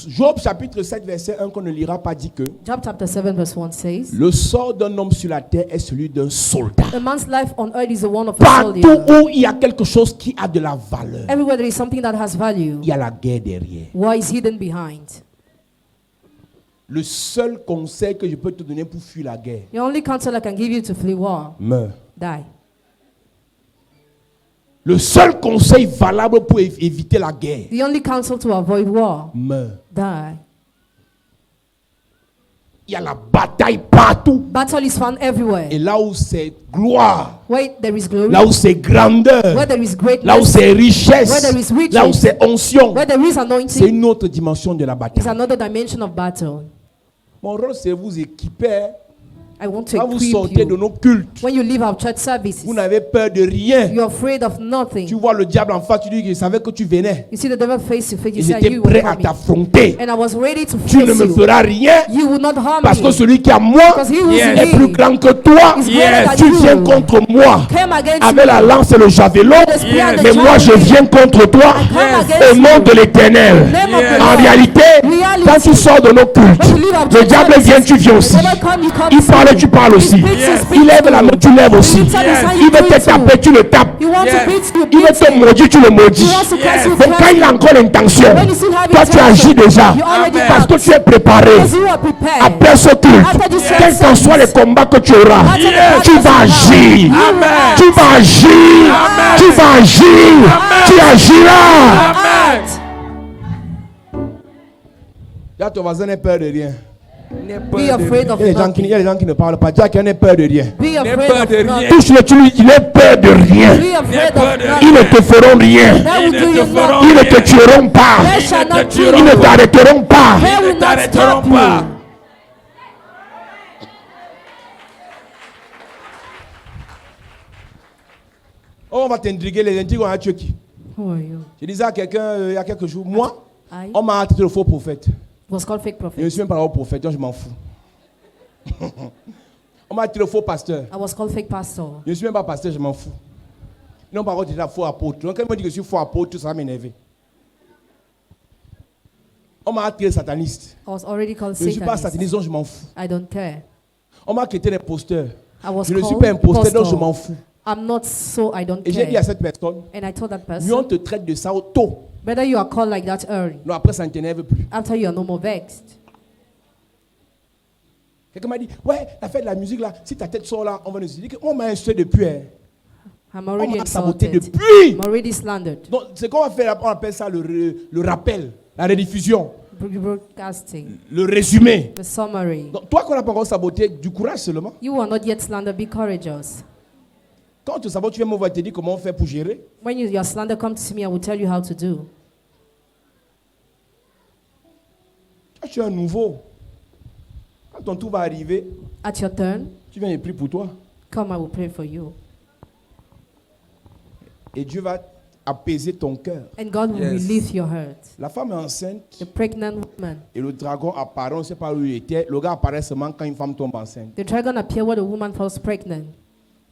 Speaker 1: Job chapitre 7 verset 1 qu'on ne lira pas dit que
Speaker 3: Job chapter 7 verse 1 says,
Speaker 1: le sort d'un homme sur la terre est celui d'un soldat.
Speaker 3: a man's life on earth is the one of a
Speaker 1: Partout
Speaker 3: soldier.
Speaker 1: où il y a quelque chose qui a de la valeur,
Speaker 3: Everywhere there is something that has value,
Speaker 1: il y a la guerre derrière.
Speaker 3: what is hidden behind?
Speaker 1: Le seul conseil que je peux te donner pour fuir la guerre,
Speaker 3: The only counsel I can give you to flee war,
Speaker 1: meurs.
Speaker 3: die.
Speaker 1: Le seul conseil valable pour éviter la guerre,
Speaker 3: The only counsel to avoid war,
Speaker 1: meurs.
Speaker 3: die.
Speaker 1: Il y a la bataille partout.
Speaker 3: Battle is found everywhere.
Speaker 1: Et là où c'est gloire,
Speaker 3: Where there is glory,
Speaker 1: là où c'est grandeur,
Speaker 3: where there is
Speaker 1: là où
Speaker 3: greatness,
Speaker 1: c'est richesse,
Speaker 3: where there is riches,
Speaker 1: là où c'est onction,
Speaker 3: where there is
Speaker 1: c'est
Speaker 3: anointing,
Speaker 1: une autre dimension de la
Speaker 3: is
Speaker 1: bataille.
Speaker 3: another dimension of battle.
Speaker 1: Mon rôle, c'est vous équiper.
Speaker 3: I want to
Speaker 1: Quand vous
Speaker 3: equip
Speaker 1: sortez de
Speaker 3: you.
Speaker 1: nos cultes,
Speaker 3: When you leave our church services,
Speaker 1: vous n'avez peur de rien.
Speaker 3: you're afraid of nothing.
Speaker 1: Tu vois le diable en face, tu dis que je savais que tu venais.
Speaker 3: You see the devil face to face,
Speaker 1: Et
Speaker 3: you say
Speaker 1: j'étais
Speaker 3: you were
Speaker 1: prêt à
Speaker 3: coming.
Speaker 1: t'affronter.
Speaker 3: And I was ready to
Speaker 1: Tu ne
Speaker 3: face
Speaker 1: me
Speaker 3: you.
Speaker 1: feras rien
Speaker 3: You will not harm
Speaker 1: parce que
Speaker 3: me.
Speaker 1: celui qui a moi
Speaker 3: Because he who is
Speaker 1: est
Speaker 3: in
Speaker 1: plus
Speaker 3: me
Speaker 1: grand que toi.
Speaker 3: is greater than
Speaker 1: Tu
Speaker 3: you.
Speaker 1: viens contre moi
Speaker 3: Came against
Speaker 1: avec
Speaker 3: me.
Speaker 1: la lance et le javelot,
Speaker 3: The spear and the
Speaker 1: mais moi je
Speaker 3: javelin.
Speaker 1: viens contre toi
Speaker 3: Come against
Speaker 1: au nom
Speaker 3: you.
Speaker 1: de l'Éternel.
Speaker 3: Name of the
Speaker 1: En
Speaker 3: Lord.
Speaker 1: réalité,
Speaker 3: Reality.
Speaker 1: quand tu sors de nos cultes,
Speaker 3: When you leave our
Speaker 1: le
Speaker 3: church
Speaker 1: diable
Speaker 3: services,
Speaker 1: vient, tu viens aussi.
Speaker 3: the devil come, he comes
Speaker 1: Il parle,
Speaker 3: too.
Speaker 1: tu parles aussi.
Speaker 3: He speaks, he speaks
Speaker 1: Il lève
Speaker 3: too.
Speaker 1: la main, tu lèves aussi.
Speaker 3: He lifts up his hand,
Speaker 1: Il
Speaker 3: you
Speaker 1: veut
Speaker 3: do
Speaker 1: te
Speaker 3: it too.
Speaker 1: taper, tu le tapes.
Speaker 3: You want to beat, you
Speaker 1: Il veut
Speaker 3: beat
Speaker 1: te
Speaker 3: him.
Speaker 1: maudire, tu le maudis.
Speaker 3: He wants to curse you,
Speaker 1: Donc quand il a encore l'intention,
Speaker 3: When you still have
Speaker 1: toi tu
Speaker 3: intention,
Speaker 1: agis déjà.
Speaker 3: you already
Speaker 1: Parce que
Speaker 3: act.
Speaker 1: tu es préparé.
Speaker 3: Because you are prepared.
Speaker 1: Après ce culte,
Speaker 3: After this
Speaker 1: quels qu'en soient les combats que tu auras, tu vas agir. Tu vas agir. Tu vas agir. Tu agiras.
Speaker 3: Act.
Speaker 1: Là, ton voisin n'a peur de rien.
Speaker 3: Be afraid of
Speaker 1: Il y a des gens qui ne parlent pas. Dis qu'il n'a peur de rien.
Speaker 3: Be afraid
Speaker 4: peur
Speaker 3: of
Speaker 4: de rien.
Speaker 3: nothing.
Speaker 1: Touche-le, tu lui dis, il n'a peur de rien.
Speaker 3: Be afraid
Speaker 4: peur
Speaker 3: of
Speaker 4: de
Speaker 1: Ils
Speaker 3: nothing.
Speaker 1: ne te feront rien.
Speaker 3: That will do you
Speaker 1: Ils
Speaker 3: nothing.
Speaker 1: ne te tueront pas.
Speaker 3: They shall not kill
Speaker 1: Ils ne
Speaker 3: you.
Speaker 1: t'arrêteront pas.
Speaker 3: They will
Speaker 4: ne
Speaker 3: not
Speaker 4: t'arrêteront
Speaker 3: stop
Speaker 4: pas.
Speaker 3: you.
Speaker 1: Oh, on va t'intriguer, les intrigues, on a tué qui?
Speaker 3: Who are you?
Speaker 1: Je disais à quelqu'un il y a quelques jours, moi,
Speaker 3: I
Speaker 1: on m'a traité de faux prophète.
Speaker 3: was called fake
Speaker 1: Je ne
Speaker 3: prophet.
Speaker 1: suis même pas un prophète, donc je m'en fous. On m'a traité de faux pasteur.
Speaker 3: I was called fake pastor.
Speaker 1: Je ne suis même pas pasteur, je m'en fous. Non, par contre, j'étais faux apôtre. Donc, quand il me dit que je suis faux apôtre, ça va m'énerver. On m'a traité de sataniste.
Speaker 3: I was already called
Speaker 1: Je ne suis pas
Speaker 3: Satanist.
Speaker 1: sataniste, donc je m'en fous.
Speaker 3: I don't care.
Speaker 1: On m'a traité d'imposteur.
Speaker 3: I was
Speaker 1: Je ne suis
Speaker 3: called
Speaker 1: pas imposteur, donc je
Speaker 3: impostor.
Speaker 1: m'en fous.
Speaker 3: I'm not, so I don't
Speaker 1: Et j'ai dit à
Speaker 3: care.
Speaker 1: cette personne,
Speaker 3: And I told that
Speaker 1: mieux on
Speaker 3: person,
Speaker 1: te traite de ça au tôt.
Speaker 3: whether you are called like that early,
Speaker 1: Non, après, ça ne t'énerve plus.
Speaker 3: after you are no more vexed.
Speaker 1: Quelqu'un m'a dit, ouais, la fête de la musique là, si ta tête sort là, on va nous dire qu'on m'a insulté depuis. Hein.
Speaker 3: I'm
Speaker 1: On
Speaker 3: already
Speaker 1: m'a saboté
Speaker 3: insulted.
Speaker 1: depuis.
Speaker 3: I'm already slandered.
Speaker 1: Donc, ce qu'on va faire, on appelle ça le rappel, la rediffusion,
Speaker 3: Broadcasting,
Speaker 1: le résumé.
Speaker 3: the summary.
Speaker 1: Donc, toi qu'on n'a pas encore saboté, du courage seulement.
Speaker 3: You are not yet slandered, be courageous.
Speaker 1: Quand tu sabotes, tu viens me voir et te dire comment on fait pour gérer.
Speaker 3: When your slander comes to see me, I will tell you how to do.
Speaker 1: Toi, tu es un nouveau. Quand ton tour va arriver,
Speaker 3: At your turn,
Speaker 1: tu viens et prie pour toi.
Speaker 3: come, I will pray for you.
Speaker 1: Et Dieu va apaiser ton cœur.
Speaker 3: And God will
Speaker 4: Yes.
Speaker 3: relieve your hurt.
Speaker 1: La femme est enceinte
Speaker 3: The pregnant woman.
Speaker 1: et le dragon apparaît, on ne sait pas où il était. Le gars apparaît seulement quand une femme tombe enceinte.
Speaker 3: The dragon appeared when the woman falls pregnant.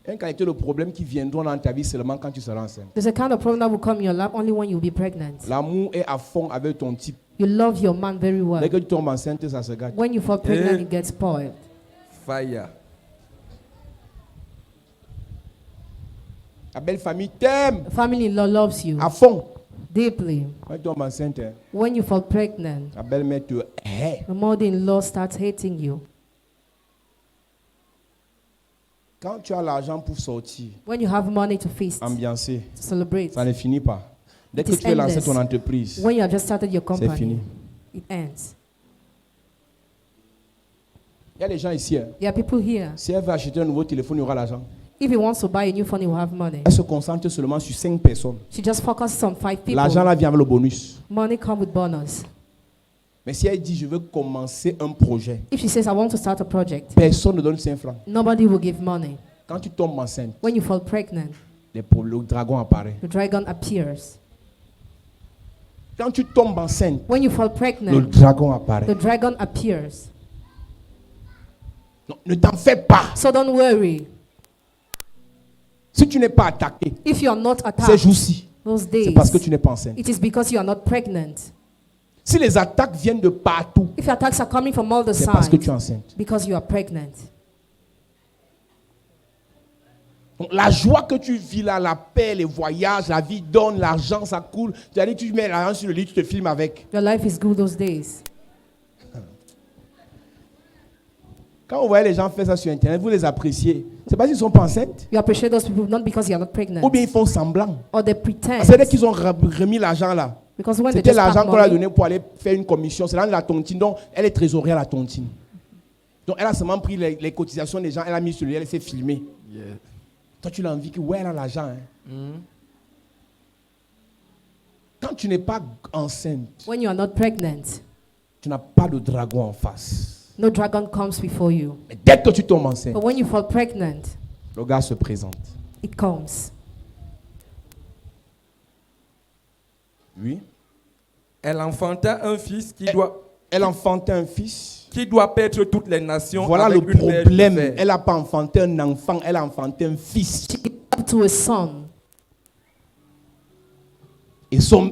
Speaker 1: Un qualité de problème qui viendront dans ta vie seulement quand tu seras enceinte.
Speaker 3: There's a kind of problem that will come in your life only when you'll be pregnant.
Speaker 1: L'amour est à fond avec ton type.
Speaker 3: You love your man very well.
Speaker 1: Dès que tu tombes enceinte, ça se gâte.
Speaker 3: When you fall pregnant,
Speaker 4: Eh.
Speaker 3: it gets spoiled.
Speaker 4: Fire.
Speaker 1: La belle famille t'aime
Speaker 3: The family-in-law loves you
Speaker 1: à fond.
Speaker 3: deeply.
Speaker 1: Quand tu tombes enceinte, hein,
Speaker 3: When you fall pregnant,
Speaker 1: la belle-mère te hait.
Speaker 3: the mother-in-law starts hating you.
Speaker 1: Quand tu as l'argent pour sortir,
Speaker 3: When you have money to feast,
Speaker 1: ambiancer,
Speaker 3: to celebrate,
Speaker 1: ça ne finit pas. Dès que
Speaker 3: It is
Speaker 1: tu veux lancer
Speaker 3: endless.
Speaker 1: ton entreprise,
Speaker 3: when you have just started your
Speaker 1: c'est fini.
Speaker 3: company, it ends.
Speaker 1: Il y a des gens ici. Hein.
Speaker 3: There are people here.
Speaker 1: Si elle veut acheter un nouveau téléphone, il y aura l'argent.
Speaker 3: If he wants to buy a new phone, he will have money.
Speaker 1: Elle se concentre seulement sur 5 personnes.
Speaker 3: She just focuses on 5 people.
Speaker 1: L'argent là vient avec le bonus.
Speaker 3: Money comes with bonus.
Speaker 1: Mais si elle dit je veux commencer un projet,
Speaker 3: If she says, I want to start a project,
Speaker 1: personne ne donne 5 francs.
Speaker 3: nobody will give money.
Speaker 1: Quand tu tombes enceinte,
Speaker 3: When you fall pregnant,
Speaker 1: le dragon apparaît.
Speaker 3: the dragon appears.
Speaker 1: Quand tu tombes enceinte,
Speaker 3: When you fall
Speaker 1: le
Speaker 3: pregnant,
Speaker 1: dragon apparaît.
Speaker 3: the dragon appears.
Speaker 1: Non, ne t'en fais pas.
Speaker 3: So don't worry.
Speaker 1: Si tu n'es pas attaqué
Speaker 3: If you are not
Speaker 1: ces
Speaker 3: attacked
Speaker 1: jours-ci,
Speaker 3: those
Speaker 1: c'est
Speaker 3: days,
Speaker 1: parce que tu n'es pas enceinte.
Speaker 3: it is because you are not pregnant.
Speaker 1: Si les attaques viennent de partout,
Speaker 3: If attacks are coming from all the
Speaker 1: c'est parce que tu es
Speaker 3: sides,
Speaker 1: enceinte.
Speaker 3: because you are pregnant.
Speaker 1: Donc, la joie que tu vis là, la paix, les voyages, la vie donne, l'argent, ça coule. Tu as dit, tu mets l'argent sur le lit, tu te filmes avec.
Speaker 3: Your life is good those days.
Speaker 1: Quand vous voyez les gens faire ça sur Internet, vous les appréciez. C'est parce qu'ils ne sont pas enceintes.
Speaker 3: You appreciate those people not because you are not pregnant,
Speaker 1: Ou bien ils font semblant.
Speaker 3: or they pretend.
Speaker 1: C'est-à-dire qu'ils ont remis l'argent là.
Speaker 3: Because when they
Speaker 1: C'était
Speaker 3: just
Speaker 1: l'argent
Speaker 3: have
Speaker 1: qu'on a
Speaker 3: money,
Speaker 1: donné pour aller faire une commission. C'est là la tontine. Donc, elle est trésorière la tontine. Donc, elle a seulement pris les cotisations des gens, elle a mis sur lui, elle s'est filmée.
Speaker 4: Yeah.
Speaker 1: Toi, tu l'as envie que, ouais, elle a l'argent. Hein. Quand tu n'es pas enceinte,
Speaker 3: when you are not pregnant,
Speaker 1: tu n'as pas de dragon en face.
Speaker 3: no dragon comes before you.
Speaker 1: Mais dès que tu tombes enceinte,
Speaker 3: But when you fall pregnant,
Speaker 1: le gars se présente.
Speaker 3: it comes.
Speaker 1: Oui.
Speaker 4: Elle enfanta un fils
Speaker 1: Elle enfantait un fils.
Speaker 4: qui doit paître toutes les nations.
Speaker 1: Voilà
Speaker 4: avec
Speaker 1: le
Speaker 4: une mère
Speaker 1: problème.
Speaker 4: de fer.
Speaker 1: Elle n'a pas enfanté un enfant, elle a enfanté un fils.
Speaker 3: She gave birth to a son,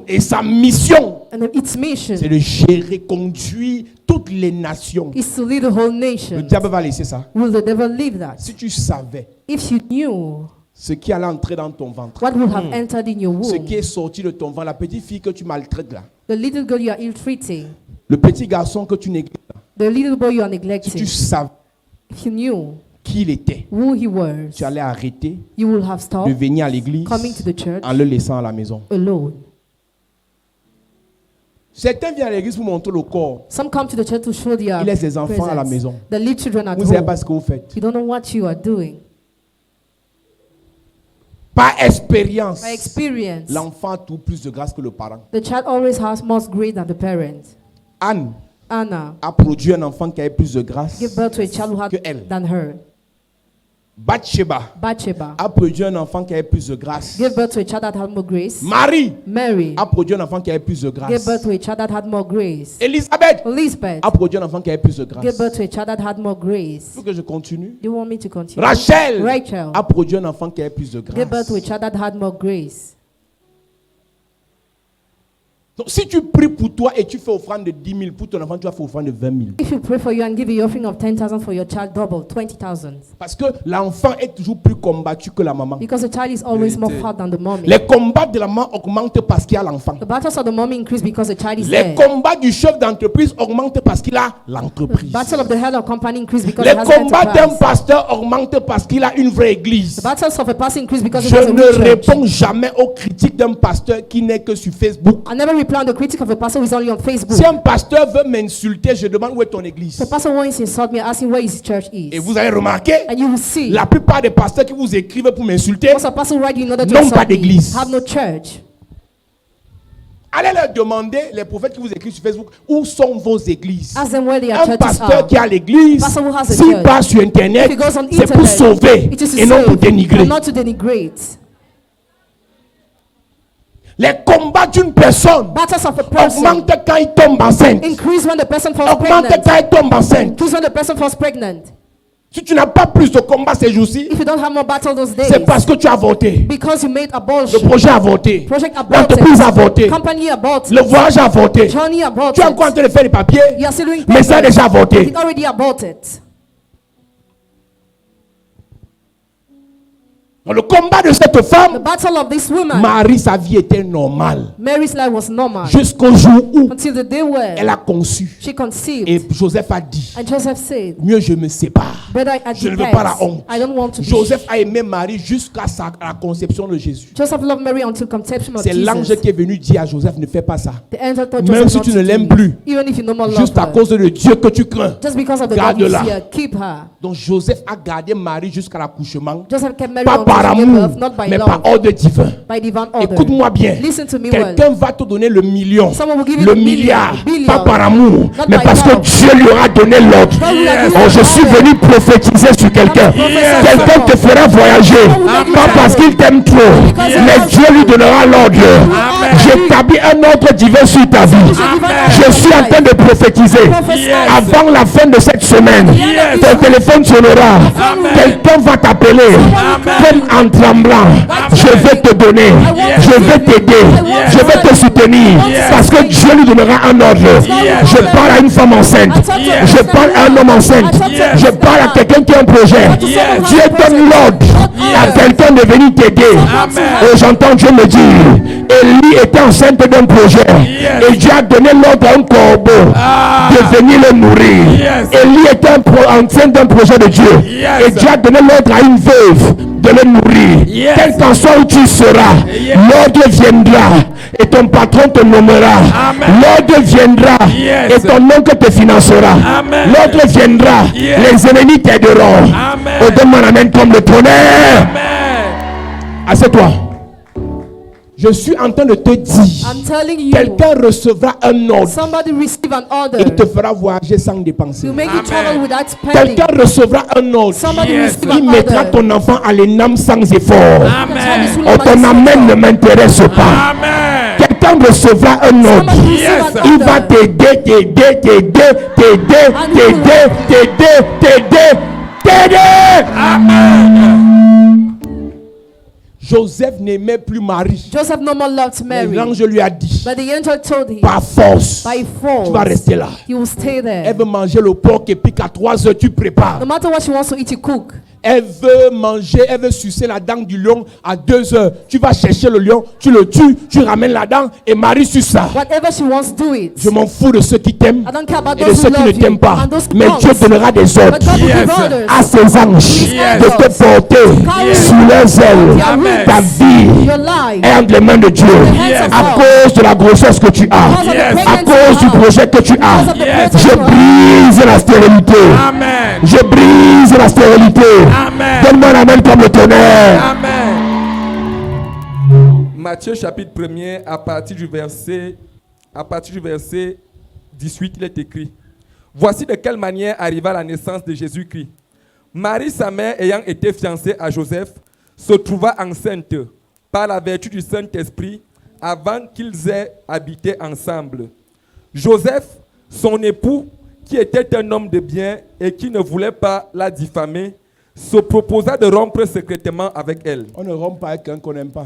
Speaker 1: Et sa mission,
Speaker 3: and its mission
Speaker 1: c'est de gérer, conduire toutes les nations.
Speaker 3: is to lead the whole
Speaker 1: Le
Speaker 3: nation.
Speaker 1: diable va laisser ça.
Speaker 3: Will the devil leave that?
Speaker 1: Si tu savais
Speaker 3: If you knew
Speaker 1: ce qui allait entrer dans ton ventre,
Speaker 3: what would have entered in your
Speaker 1: ce
Speaker 3: womb,
Speaker 1: qui est sorti de ton ventre, la petite fille que tu maltraites là,
Speaker 3: the little girl you are ill-treating,
Speaker 1: le petit garçon que tu négliges là,
Speaker 3: the little boy you are
Speaker 1: si tu
Speaker 3: neglecting,
Speaker 1: savais
Speaker 3: if you knew
Speaker 1: qui il était,
Speaker 3: who he was,
Speaker 1: tu allais arrêter
Speaker 3: you will have
Speaker 1: de
Speaker 3: stopped
Speaker 1: venir à l'église
Speaker 3: coming to the church
Speaker 1: en le laissant à la maison.
Speaker 3: alone.
Speaker 1: Certains viennent à l'église pour montrer le corps.
Speaker 3: Some come to the church to show their
Speaker 1: Ils laissent les enfants à la
Speaker 3: presence.
Speaker 1: maison.
Speaker 3: They leave children at
Speaker 1: Vous ne savez pas
Speaker 3: home.
Speaker 1: ce que vous faites.
Speaker 3: You don't know what you are doing.
Speaker 1: Par expérience,
Speaker 3: By experience,
Speaker 1: l'enfant a tout plus de grâce que le parent.
Speaker 3: the child always has more grace than the parent.
Speaker 1: Anne
Speaker 3: Anna
Speaker 1: a produit un enfant qui avait plus de grâce
Speaker 3: gave birth to a child who had
Speaker 1: que elle.
Speaker 3: than her.
Speaker 1: Bathsheba
Speaker 3: Bathsheba
Speaker 1: a produit un enfant qui avait plus de grâce.
Speaker 3: gave birth to a child that had more grace.
Speaker 1: Marie
Speaker 3: Mary
Speaker 1: a produit un enfant qui avait plus de
Speaker 3: gave
Speaker 1: grâce.
Speaker 3: birth to a child that had more grace.
Speaker 1: Elisabeth
Speaker 3: Elizabeth
Speaker 1: a produit un enfant qui avait plus de
Speaker 3: gave
Speaker 1: grâce.
Speaker 3: birth to a child that had more
Speaker 1: Il
Speaker 3: grace.
Speaker 1: faut que je continue.
Speaker 3: You want me to continue?
Speaker 1: Rachel
Speaker 3: Rachel
Speaker 1: a produit un enfant qui avait plus de
Speaker 3: gave birth to a
Speaker 1: grâce.
Speaker 3: child that had more grace.
Speaker 1: Donc, si tu pries pour toi et tu fais offrande de 10 000 pour ton enfant, tu vas faire offrande de 20 000.
Speaker 3: If you pray for you and give a offering of 10,000 for your child, double 20,000.
Speaker 1: Parce que l'enfant est toujours plus combattu que la maman.
Speaker 3: Because the child is always more
Speaker 4: Vérité.
Speaker 3: fat than the mommy.
Speaker 1: Les combats de la maman augmentent parce qu'il y a l'enfant.
Speaker 3: The battles of the mommy increase because the child is
Speaker 1: Les
Speaker 3: there.
Speaker 1: combats du chef d'entreprise augmentent parce qu'il a
Speaker 3: The
Speaker 1: l'entreprise.
Speaker 3: battle of the head of company increase because
Speaker 1: Les
Speaker 3: it has an
Speaker 1: combats d'un
Speaker 3: enterprise.
Speaker 1: pasteur augmentent parce qu'il a une vraie église.
Speaker 3: The battles of a pastor increase because it
Speaker 1: Je
Speaker 3: has a
Speaker 1: ne
Speaker 3: real church.
Speaker 1: réponds jamais aux critiques d'un pasteur qui n'est que sur Facebook.
Speaker 3: I never reply on the critic of a pastor who is only on Facebook.
Speaker 1: Si un pasteur veut m'insulter, je demande où est ton église.
Speaker 3: The pastor wants to insult me, asking where his church is.
Speaker 1: Et vous allez remarquer,
Speaker 3: And you will see,
Speaker 1: la plupart des pasteurs qui vous écrivent pour m'insulter,
Speaker 3: most of the pastors who write you in order to
Speaker 1: n'ont
Speaker 3: insult
Speaker 1: pas
Speaker 3: me
Speaker 1: d'église.
Speaker 3: have no church.
Speaker 1: allez leur demander, les prophètes qui vous écrivent sur Facebook, où sont vos églises.
Speaker 3: Ask them where their
Speaker 1: Un
Speaker 3: churches
Speaker 1: pasteur
Speaker 3: are.
Speaker 1: qui a l'église,
Speaker 3: Pastor who has a
Speaker 1: s'il
Speaker 3: church,
Speaker 1: passe sur Internet,
Speaker 3: if he goes on
Speaker 1: c'est pour
Speaker 3: internet,
Speaker 1: sauver
Speaker 3: it is to
Speaker 1: et non pour
Speaker 3: save
Speaker 1: dénigrer.
Speaker 3: and not to denigrate.
Speaker 1: Les combats d'une personne
Speaker 3: Battles of a person
Speaker 1: augmentent quand il tombe enceinte.
Speaker 3: increase when the person falls
Speaker 1: Augmente
Speaker 3: pregnant.
Speaker 1: quand il tombe enceinte.
Speaker 3: Increase when the person falls pregnant.
Speaker 1: Si tu n'as pas plus de combats ces jours-ci,
Speaker 3: If you don't have more battle those days,
Speaker 1: c'est parce que tu as voté.
Speaker 3: because you made
Speaker 1: Le
Speaker 3: abortion,
Speaker 1: projet a voté.
Speaker 3: project
Speaker 1: L'entreprise a
Speaker 3: aborted,
Speaker 1: voté.
Speaker 3: company aborted,
Speaker 1: Le voyage a voté.
Speaker 3: journey
Speaker 1: Tu es
Speaker 3: aborted,
Speaker 1: encore en train de faire les papiers,
Speaker 3: you are still doing
Speaker 1: mais ça a
Speaker 3: papers.
Speaker 1: déjà voté.
Speaker 3: It already aborted.
Speaker 1: Dans le combat de cette
Speaker 3: The
Speaker 1: femme,
Speaker 3: battle of this woman,
Speaker 1: Marie, sa vie était normale.
Speaker 3: Mary's life was normal
Speaker 1: Jusqu'au jour où
Speaker 3: until the day where
Speaker 1: elle a conçu.
Speaker 3: she conceived.
Speaker 1: Et Joseph a dit,
Speaker 3: And Joseph said,
Speaker 1: mieux je me sépare.
Speaker 3: better I
Speaker 1: Je ne veux pas la
Speaker 3: depart.
Speaker 1: honte.
Speaker 3: I don't want to be.
Speaker 1: Joseph a aimé Marie jusqu'à la conception de Jésus.
Speaker 3: Joseph loved Mary until conception of
Speaker 1: C'est l'ange
Speaker 3: Jesus.
Speaker 1: qui est venu dire à Joseph, ne fais pas ça.
Speaker 3: The angel told
Speaker 1: Même
Speaker 3: Joseph
Speaker 1: si
Speaker 3: not
Speaker 1: tu
Speaker 3: to
Speaker 1: ne
Speaker 3: do
Speaker 1: l'aimes
Speaker 3: it.
Speaker 1: plus,
Speaker 3: Even if you no more love
Speaker 1: juste à
Speaker 3: her.
Speaker 1: cause de Dieu que tu crains.
Speaker 3: Just because of the God
Speaker 1: Garde-la.
Speaker 3: you fear, keep her.
Speaker 1: Donc Joseph a gardé Marie jusqu'à l'accouchement.
Speaker 3: Joseph kept Mary
Speaker 1: Pas
Speaker 3: until
Speaker 1: par
Speaker 3: she gave
Speaker 1: amour,
Speaker 3: birth, not by
Speaker 1: mais
Speaker 3: love,
Speaker 1: par ordre divin.
Speaker 3: by divine order.
Speaker 1: Écoute-moi bien.
Speaker 3: Listen to me well.
Speaker 1: Quelqu'un va te donner le million,
Speaker 3: Someone will give you
Speaker 1: le
Speaker 3: the million,
Speaker 1: milliard,
Speaker 3: billion,
Speaker 1: pas par amour,
Speaker 3: not
Speaker 1: mais
Speaker 3: by
Speaker 1: parce que
Speaker 3: love.
Speaker 1: Dieu lui aura donné l'ordre.
Speaker 3: God will have
Speaker 1: Oh,
Speaker 3: given
Speaker 1: je
Speaker 3: you
Speaker 1: suis
Speaker 3: order.
Speaker 1: venu prophétiser sur quelqu'un.
Speaker 3: Yes.
Speaker 1: Quelqu'un te fera voyager,
Speaker 3: Amen.
Speaker 1: pas parce qu'il t'aime trop,
Speaker 3: Because
Speaker 1: mais
Speaker 3: he
Speaker 1: Dieu lui donnera l'ordre.
Speaker 3: Amen.
Speaker 1: J'établis un ordre divin sur ta vie. Je suis en train de prophétiser. Avant la fin de cette semaine, ton téléphone sonnera. Quelqu'un va t'appeler. Comme en tremblant, je vais te donner, je vais t'aider, je vais te soutenir. Parce que Dieu lui donnera un ordre. Je parle à une femme enceinte. Je parle à un homme enceinte. Je parle à quelqu'un qui a un projet. Dieu donne l'ordre à quelqu'un de venir t'aider. Et j'entends Dieu me dire, Élie était enceinte d'un projet. Et Dieu a donné l'ordre à un corbeau de venir le nourrir. Élie était enceinte d'un projet de Dieu. Et Dieu a donné l'ordre à une veuve de le nourrir. Quel qu'en soit où tu seras, l'ordre viendra et ton patron te nommera. L'ordre viendra et ton oncle te financera. L'ordre viendra, les ennemis t'aideront. Oh, donne-moi la main comme le tonnerre. Assieds-toi. Je suis en train de te dire,
Speaker 3: I'm telling you,
Speaker 1: quelqu'un recevra un ordre.
Speaker 3: somebody receive an
Speaker 1: Il
Speaker 3: order.
Speaker 1: te fera voyager sans dépenser.
Speaker 3: You make you travel without spending.
Speaker 1: Quelqu'un recevra un ordre.
Speaker 3: Somebody receive
Speaker 1: Il
Speaker 3: an
Speaker 1: mettra
Speaker 3: order.
Speaker 1: ton enfant à l'ENAM sans effort.
Speaker 3: Amen.
Speaker 1: Oh, ton amen ne m'intéresse pas. Quelqu'un recevra un ordre.
Speaker 3: Somebody receive an
Speaker 1: Il va
Speaker 3: order.
Speaker 1: t'aider, t'aider. Joseph n'aimait plus Marie.
Speaker 3: Joseph no more loved Mary.
Speaker 1: L'ange lui a dit,
Speaker 3: But the angel told him,
Speaker 1: par force,
Speaker 3: by
Speaker 1: tu vas
Speaker 3: force,
Speaker 1: rester là.
Speaker 3: he will stay there.
Speaker 1: Elle veut manger le porc et puis qu'à 3 heures tu prépares.
Speaker 3: No matter what she wants to eat, you cook.
Speaker 1: Elle veut manger, elle veut sucer la dent du lion à 2 heures. Tu vas chercher le lion, tu le tues, tu ramènes la dent et Marie suce ça.
Speaker 3: Whatever she wants, do it.
Speaker 1: Je m'en fous de ceux qui t'aiment
Speaker 3: I don't care about
Speaker 1: et de
Speaker 3: those
Speaker 1: ceux
Speaker 3: who
Speaker 1: qui ne
Speaker 3: love you
Speaker 1: t'aiment pas.
Speaker 3: and those who
Speaker 1: Mais
Speaker 3: don't.
Speaker 1: Dieu donnera des ordres
Speaker 3: But God will give orders.
Speaker 1: à ses anges de te porter sous leurs ailes. Ta vie
Speaker 3: Your life.
Speaker 1: est entre les mains de Dieu à cause de la grossesse que tu as, à cause du projet que tu as. Je brise la stérilité. Je brise la stérilité. Donne-moi la main comme le tonnerre.
Speaker 4: Matthieu chapitre 1er, à partir du verset 18, il est écrit: Voici de quelle manière arriva la naissance de Jésus-Christ. Marie, sa mère, ayant été fiancée à Joseph, se trouva enceinte par la vertu du Saint-Esprit avant qu'ils aient habité ensemble. Joseph, son époux, qui était un homme de bien et qui ne voulait pas la diffamer, se proposa de rompre secrètement avec elle.
Speaker 1: On ne rompt pas avec quelqu'un qu'on n'aime pas.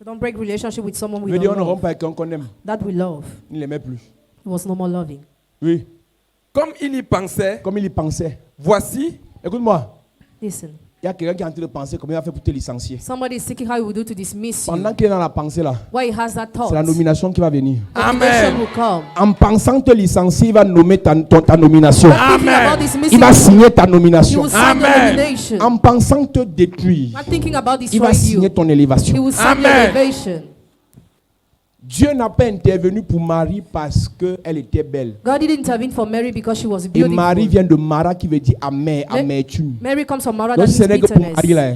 Speaker 3: Don't break relationship with someone
Speaker 1: Je
Speaker 3: we
Speaker 1: veux dire,
Speaker 3: don't
Speaker 1: on ne rompt
Speaker 3: love.
Speaker 1: pas avec quelqu'un qu'on aime.
Speaker 3: That we love.
Speaker 1: Il ne l'aimait plus.
Speaker 3: He was no more loving.
Speaker 1: Oui,
Speaker 4: Comme il y pensait,
Speaker 1: comme il y pensait.
Speaker 4: voici,
Speaker 1: Écoute-moi,
Speaker 3: Listen,
Speaker 1: il y a quelqu'un qui est en train de penser comment il va faire pour te licencier.
Speaker 3: somebody is seeking how he will do to dismiss you.
Speaker 1: Pendant qu'il est dans la pensée là,
Speaker 3: Why he has that thought,
Speaker 1: c'est la nomination qui va venir.
Speaker 3: the nomination will come.
Speaker 1: En pensant te licencier, il va nommer ta nomination.
Speaker 3: Thinking about dismissing
Speaker 1: Il va
Speaker 3: you,
Speaker 1: signer ta
Speaker 3: he
Speaker 1: nomination.
Speaker 3: will sign the nomination.
Speaker 1: En pensant te détruire,
Speaker 3: Not thinking about
Speaker 1: il va
Speaker 3: destroying
Speaker 1: signer
Speaker 3: you,
Speaker 1: ton
Speaker 3: he
Speaker 1: élévation.
Speaker 3: will sign the elevation.
Speaker 1: Dieu n'a pas intervenu pour Marie parce qu'elle était belle.
Speaker 3: God didn't intervene for Mary because she was
Speaker 1: Et
Speaker 3: beautiful.
Speaker 1: Marie vient de Mara qui veut dire amer, amertume.
Speaker 3: Mary comes from Mara, that
Speaker 1: Donc ce
Speaker 3: means
Speaker 1: n'est que pour
Speaker 3: bitterness.
Speaker 1: Marie là,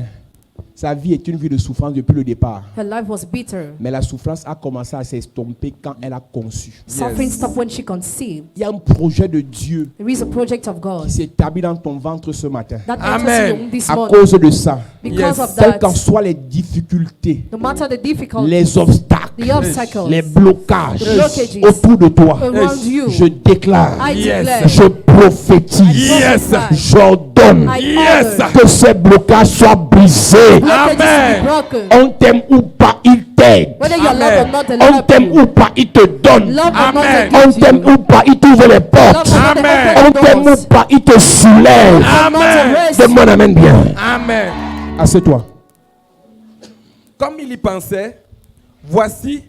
Speaker 1: sa vie est une vie de souffrance depuis le départ.
Speaker 3: Her life was bitter.
Speaker 1: Mais la souffrance a commencé à s'estomper quand elle a conçu.
Speaker 3: Suffering stopped when she conceived.
Speaker 1: Il y a un projet de Dieu
Speaker 3: There is a project of
Speaker 1: qui
Speaker 3: God
Speaker 1: s'est établi dans ton ventre ce matin.
Speaker 3: that enters your womb this
Speaker 1: À
Speaker 3: morning.
Speaker 1: cause de ça,
Speaker 3: Because of
Speaker 1: quelles
Speaker 3: that,
Speaker 1: qu'en soient les difficultés,
Speaker 3: no matter the difficulties,
Speaker 1: les obstacles,
Speaker 3: the obstacles,
Speaker 1: les blocages
Speaker 3: the blockages
Speaker 1: autour de toi,
Speaker 3: around you,
Speaker 1: je déclare,
Speaker 3: I declare,
Speaker 1: je prophétise,
Speaker 3: I prophesy,
Speaker 1: j'ordonne
Speaker 3: I order,
Speaker 1: que ces blocages soient brisés.
Speaker 3: blockages be broken.
Speaker 1: On t'aime ou pas, il t'aide.
Speaker 3: Whether you are loved or not, they
Speaker 1: On
Speaker 3: love
Speaker 1: t'aime
Speaker 3: you.
Speaker 1: ou pas, il te donne.
Speaker 3: Love or not, they
Speaker 1: On
Speaker 3: give
Speaker 1: t'aime
Speaker 3: you.
Speaker 1: ou pas, il t'ouvre les
Speaker 3: Love
Speaker 1: portes.
Speaker 3: or not, they
Speaker 1: On
Speaker 3: open
Speaker 1: t'aime
Speaker 3: doors.
Speaker 1: ou pas, il te soulève.
Speaker 3: Love or not, they raise
Speaker 1: Donne-moi un amen bien.
Speaker 4: Amen.
Speaker 1: Assieds-toi.
Speaker 4: Comme il y pensait, voici,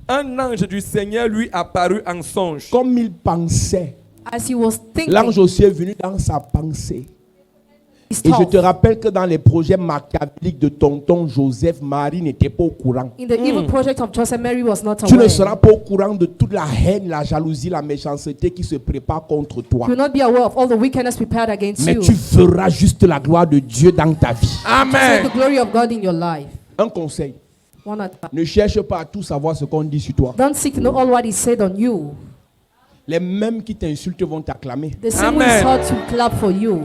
Speaker 4: un ange du Seigneur lui apparut en songe.
Speaker 1: Comme il pensait,
Speaker 3: As he was thinking,
Speaker 1: l'ange aussi est venu dans sa pensée.
Speaker 3: his
Speaker 1: Et je
Speaker 3: thought,
Speaker 1: te rappelle que dans les projets machiavéliques de tonton Joseph, Marie n'était pas au courant.
Speaker 3: in the evil project of Joseph, Mary was not
Speaker 1: Tu ne
Speaker 3: aware.
Speaker 1: seras pas au courant de toute la haine, la jalousie, la méchanceté qui se prépare contre toi.
Speaker 3: You will not be aware of all the wickedness prepared against
Speaker 1: Mais
Speaker 3: you.
Speaker 1: tu feras juste la gloire de Dieu dans ta vie.
Speaker 3: Take
Speaker 4: Amen.
Speaker 3: the glory of God in your life.
Speaker 1: Un conseil,
Speaker 3: One at a time.
Speaker 1: ne cherche pas à tout savoir ce qu'on dit sur toi.
Speaker 3: Don't seek to know all what he said on you.
Speaker 1: Les mêmes qui t'insultent vont t'acclamer.
Speaker 3: The same who
Speaker 4: Amen.
Speaker 3: sought to clap for you.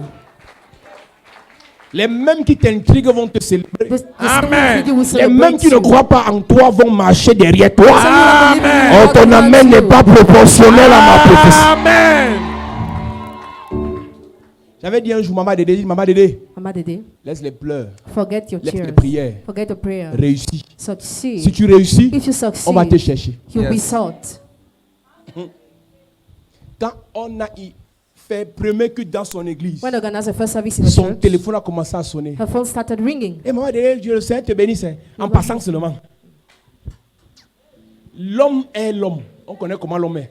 Speaker 1: Les mêmes qui t'intriguent vont te célébrer.
Speaker 3: The
Speaker 4: Amen.
Speaker 3: same who will
Speaker 1: Les mêmes
Speaker 3: celebrate
Speaker 1: qui ne
Speaker 3: you.
Speaker 1: croient pas en toi vont marcher derrière toi.
Speaker 4: Amen.
Speaker 1: Oh, ton amen n'est pas proportionnel à ma prophétie.
Speaker 4: Amen.
Speaker 1: J'avais dit un jour, maman Dédé,
Speaker 3: Mama Dede,
Speaker 1: laisse les pleurs,
Speaker 3: forget your
Speaker 1: laisse les
Speaker 3: tears.
Speaker 1: prières,
Speaker 3: Forget your prayer.
Speaker 1: réussis.
Speaker 3: Succeed.
Speaker 1: Si tu réussis,
Speaker 3: If you
Speaker 1: on va te
Speaker 3: succeed,
Speaker 1: chercher.
Speaker 3: you'll be
Speaker 4: Yes.
Speaker 3: sought.
Speaker 1: Quand on a fait premier culte dans son église,
Speaker 3: When organized the first service in the
Speaker 1: son
Speaker 3: church,
Speaker 1: téléphone a commencé à sonner.
Speaker 3: her phone started ringing.
Speaker 1: Et maman Dédé, Dieu le Seigneur te bénisse, hein, en passant seulement. L'homme est l'homme. On connaît comment l'homme est.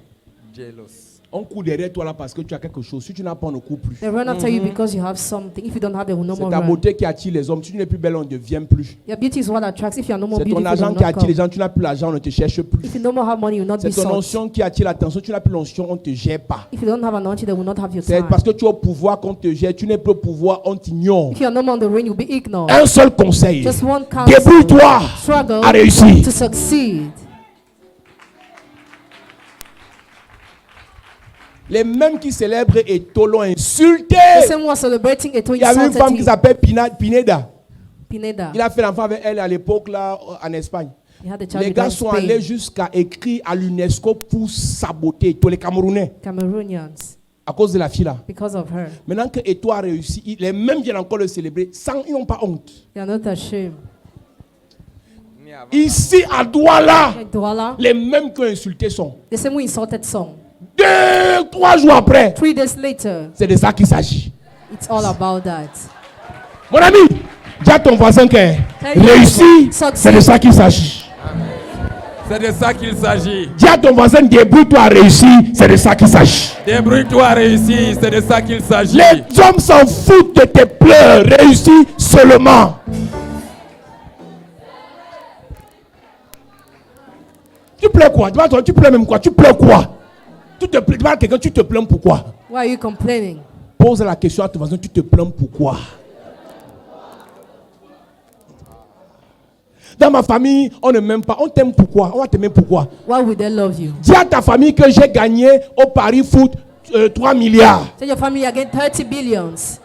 Speaker 4: Jealous.
Speaker 1: On court derrière toi là parce que tu as quelque chose. Si tu n'as pas, on ne court plus.
Speaker 3: They run after you because you have something. If you don't have, they will no
Speaker 1: C'est
Speaker 3: more
Speaker 1: ta
Speaker 3: run.
Speaker 1: beauté qui attire les hommes. Si tu n'es plus belle, on ne devient plus.
Speaker 3: Your beauty is what attracts. If you are no more
Speaker 1: C'est ton
Speaker 3: beautiful, they
Speaker 1: argent
Speaker 3: will
Speaker 1: qui
Speaker 3: not
Speaker 1: attire les
Speaker 3: come.
Speaker 1: gens. Tu n'as plus l'argent, on ne te cherche plus.
Speaker 3: If you no more have money, you will not
Speaker 1: C'est
Speaker 3: be
Speaker 1: ton
Speaker 3: sought.
Speaker 1: onction qui attire l'attention. Tu n'as plus l'onction, on ne te gère pas.
Speaker 3: If you don't have an anointing, they will not have your
Speaker 1: C'est
Speaker 3: time.
Speaker 1: parce que tu as au pouvoir qu'on te gère. Tu n'es plus au pouvoir, on t'ignore.
Speaker 3: If you are no more on the reign, you'll be ignored.
Speaker 1: Un seul conseil.
Speaker 3: Just one counsel.
Speaker 1: Débrouille-toi
Speaker 3: Struggle
Speaker 1: à réussir.
Speaker 3: to succeed.
Speaker 1: Les mêmes qui célèbrent Eto l'ont insulté.
Speaker 3: The same one celebrating Eto
Speaker 1: Il y avait une femme qui
Speaker 3: insulted him.
Speaker 1: s'appelle Pineda.
Speaker 3: Pineda.
Speaker 1: Il a fait l'enfant avec elle à l'époque là en Espagne.
Speaker 3: He had a child
Speaker 1: Les
Speaker 3: with
Speaker 1: gars
Speaker 3: her in
Speaker 1: sont
Speaker 3: Spain.
Speaker 1: allés jusqu'à écrire à l'UNESCO pour saboter tous les Camerounais
Speaker 3: Cameroonians,
Speaker 1: à cause de la fille là.
Speaker 3: because of her.
Speaker 1: Maintenant que Eto a réussi, les mêmes viennent encore le célébrer sans, ils n'ont pas honte.
Speaker 3: They are not ashamed.
Speaker 1: Ici à Douala,
Speaker 3: In Douala,
Speaker 1: les mêmes qui ont insulté sont.
Speaker 3: the same who insulted Song.
Speaker 1: 2-3 jours après,
Speaker 3: 3 days later,
Speaker 1: c'est de ça qu'il s'agit.
Speaker 3: it's all about that.
Speaker 1: Mon ami, dis à ton voisin que réussir, c'est de ça qu'il s'agit.
Speaker 4: C'est de ça qu'il s'agit.
Speaker 1: Dis à ton voisin, débrouille-toi à réussir, c'est de ça qu'il s'agit.
Speaker 4: Débrouille-toi à réussir, c'est de ça qu'il s'agit.
Speaker 1: Les hommes s'en foutent de tes pleurs, réussis seulement. Tu pleures quoi? Tu pleures même quoi? Tu pleures quoi? Tu te plains, quelqu'un, tu te plains pourquoi?
Speaker 3: Why are you complaining?
Speaker 1: Pose la question à ton voisin, tu te plains pourquoi? Dans ma famille, on ne m'aime pas. On t'aime pourquoi? On va t'aimer pourquoi?
Speaker 3: Why would they love you?
Speaker 1: Dis à ta famille que j'ai gagné au Paris Foot 3 milliards.
Speaker 3: Tell your family again 30 billions.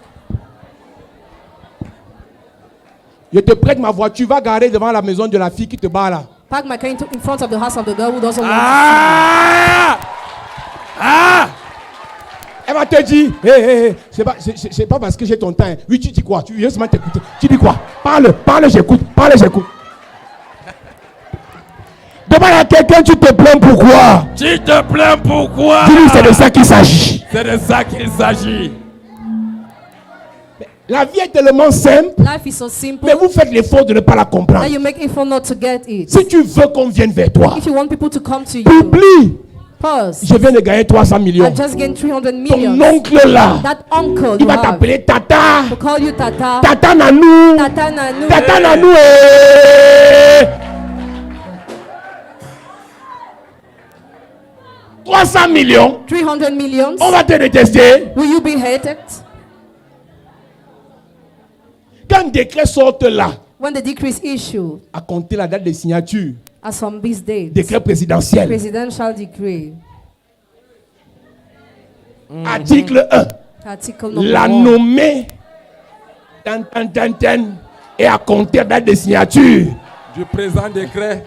Speaker 1: Je te prête ma voiture, va garer devant la maison de la fille qui te bat là.
Speaker 3: Park my car in front of the house of the girl who doesn't want
Speaker 1: Ah! Ah! Elle va te dire, hé, c'est pas parce que j'ai ton temps. Hein. Oui, tu dis quoi? Tu veux seulement t'écouter. Tu dis quoi? Parle, j'écoute. Demande à quelqu'un, tu te plains pourquoi?
Speaker 4: Tu te plains pourquoi?
Speaker 1: Dis-lui, c'est de ça qu'il s'agit.
Speaker 4: C'est de ça qu'il s'agit.
Speaker 1: La vie est tellement simple,
Speaker 3: to. Life is so simple
Speaker 1: mais vous faites l'effort de ne pas la
Speaker 3: that
Speaker 1: comprendre.
Speaker 3: you make effort not to get it.
Speaker 1: Si tu veux qu'on vienne vers toi,
Speaker 3: If you want people to come to you,
Speaker 1: oublie,
Speaker 3: pause.
Speaker 1: je viens de gagner 300
Speaker 3: I
Speaker 1: millions.
Speaker 3: just gained 300
Speaker 1: Ton
Speaker 3: million.
Speaker 1: oncle là,
Speaker 3: That uncle
Speaker 1: il
Speaker 3: you
Speaker 1: va
Speaker 3: have,
Speaker 1: t'appeler Tata.
Speaker 3: to call you Tata.
Speaker 1: Tata Nanou.
Speaker 3: Tata Nanu.
Speaker 1: Tata Nanou. eh. 300 millions,
Speaker 3: 300 millions.
Speaker 1: on va te détester.
Speaker 3: Will you be hated?
Speaker 1: Quand le décret sort là,
Speaker 3: When the decree is issued,
Speaker 1: à compter la date de signature,
Speaker 3: as from this date,
Speaker 1: décret présidentiel,
Speaker 3: presidential decree,
Speaker 1: article 1,
Speaker 3: article number
Speaker 1: la
Speaker 3: 1,
Speaker 1: nommer, et à compter la date de signature.
Speaker 4: Du présent décret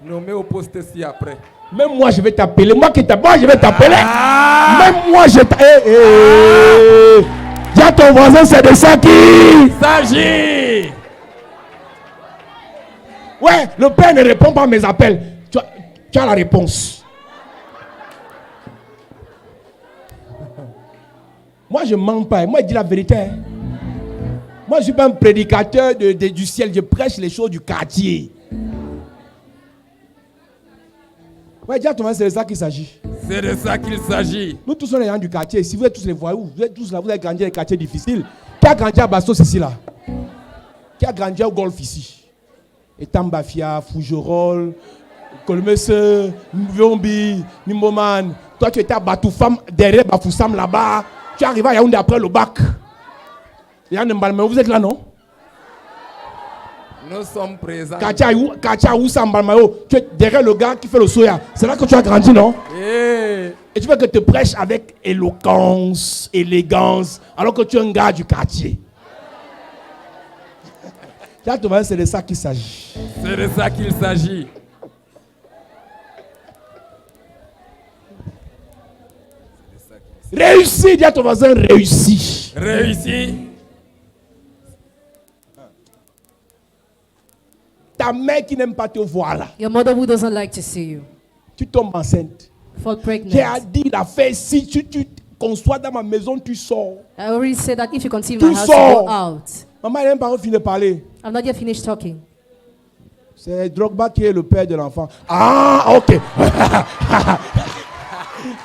Speaker 4: nommé au poste ci-après.
Speaker 1: Même moi, je vais t'appeler. Moi, je vais t'appeler.
Speaker 4: Ah!
Speaker 1: Même moi, je t'appeler. Dis à ton voisin, c'est de ça qui
Speaker 4: S'agit.
Speaker 1: Ouais, le père ne répond pas à mes appels. Tu as la réponse. Moi, je ne mens pas. Moi, je dis la vérité. Moi, je ne suis pas un prédicateur du ciel. Je prêche les choses du quartier. Ouais, dis à ton voisin, c'est de ça qu'il s'agit.
Speaker 4: C'est de ça qu'il s'agit.
Speaker 1: Nous tous sommes les gens du quartier. Si vous êtes tous les voyous, vous êtes tous là, vous avez grandi dans les quartiers difficiles. Qui a grandi à Bastos ici là? Qui a grandi au golf ici? Etambafia, Fougerolles, Kolmese, Mviombi, Nimboman. Toi, tu étais à Batoufam, derrière Bafoussam là-bas. Tu es arrivé à Yaoundé après le bac. Vous êtes là, non?
Speaker 4: Nous sommes présents.
Speaker 1: Katia Oussam Balmayo, tu es derrière le gars qui fait le soya. C'est là que tu as grandi, non?
Speaker 4: Et
Speaker 1: tu veux que te prêche avec éloquence, élégance, alors que tu es un gars du quartier. C'est de ça qu'il s'agit.
Speaker 4: C'est de ça qu'il s'agit.
Speaker 1: Réussi, dis à ton voisin, réussi.
Speaker 4: Réussi.
Speaker 1: Ta mère qui n'aime pas te voir là.
Speaker 3: Your mother who doesn't like to see you.
Speaker 1: Tu tombes enceinte.
Speaker 3: Fall pregnant.
Speaker 1: J'ai dit la fait si tu conçois dans ma maison, tu sors.
Speaker 3: I already said that if you conceive
Speaker 1: Tu
Speaker 3: my house, you
Speaker 1: sors.
Speaker 3: go out.
Speaker 1: Maman, elle n'aime pas finir de parler.
Speaker 3: I'm not yet finished talking.
Speaker 1: C'est Drogba qui est le père de l'enfant. Ah, ok.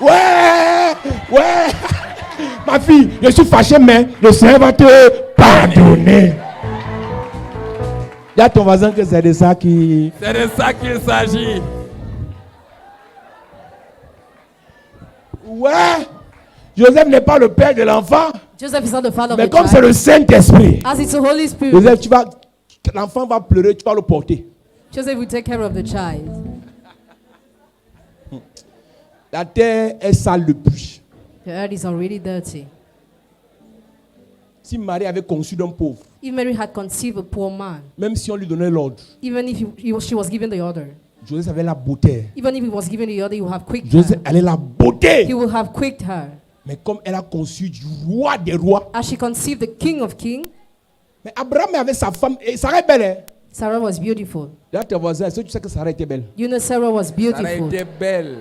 Speaker 1: Ouais. Ma fille, je suis fâché, mais le Seigneur va te pardonner. Dis à ton voisin que c'est de ça qui...
Speaker 4: C'est de ça qu'il s'agit.
Speaker 1: Ouais. Joseph n'est pas le père de l'enfant.
Speaker 3: Joseph is not the father
Speaker 1: Mais
Speaker 3: of the
Speaker 1: comme c'est
Speaker 3: child.
Speaker 1: le Saint-Esprit.
Speaker 3: As it's the Holy Spirit,
Speaker 1: Joseph, l'enfant va pleurer, tu vas le porter.
Speaker 3: Joseph will take care of the child.
Speaker 1: La terre est sale depuis.
Speaker 3: The earth is already dirty.
Speaker 1: Si Marie avait conçu d'un pauvre,
Speaker 3: If Mary had conceived a poor man,
Speaker 1: même si on lui donnait l'ordre,
Speaker 3: even if she was given the order,
Speaker 1: Joseph avait la beauté.
Speaker 3: even if he was given the order, he would have quicked
Speaker 1: Joseph
Speaker 3: her.
Speaker 1: avait la beauté.
Speaker 3: He would have quicked her.
Speaker 1: Mais comme elle a conçu du roi des rois,
Speaker 3: As she conceived the King of Kings,
Speaker 1: mais Abraham avait sa femme, et Sarah est belle. Hein?
Speaker 3: Sarah was beautiful.
Speaker 1: Là, tes voisins, est-ce que tu sais que Sarah était belle?
Speaker 3: You know Sarah was
Speaker 4: Ça a
Speaker 3: beautiful.
Speaker 4: été belle.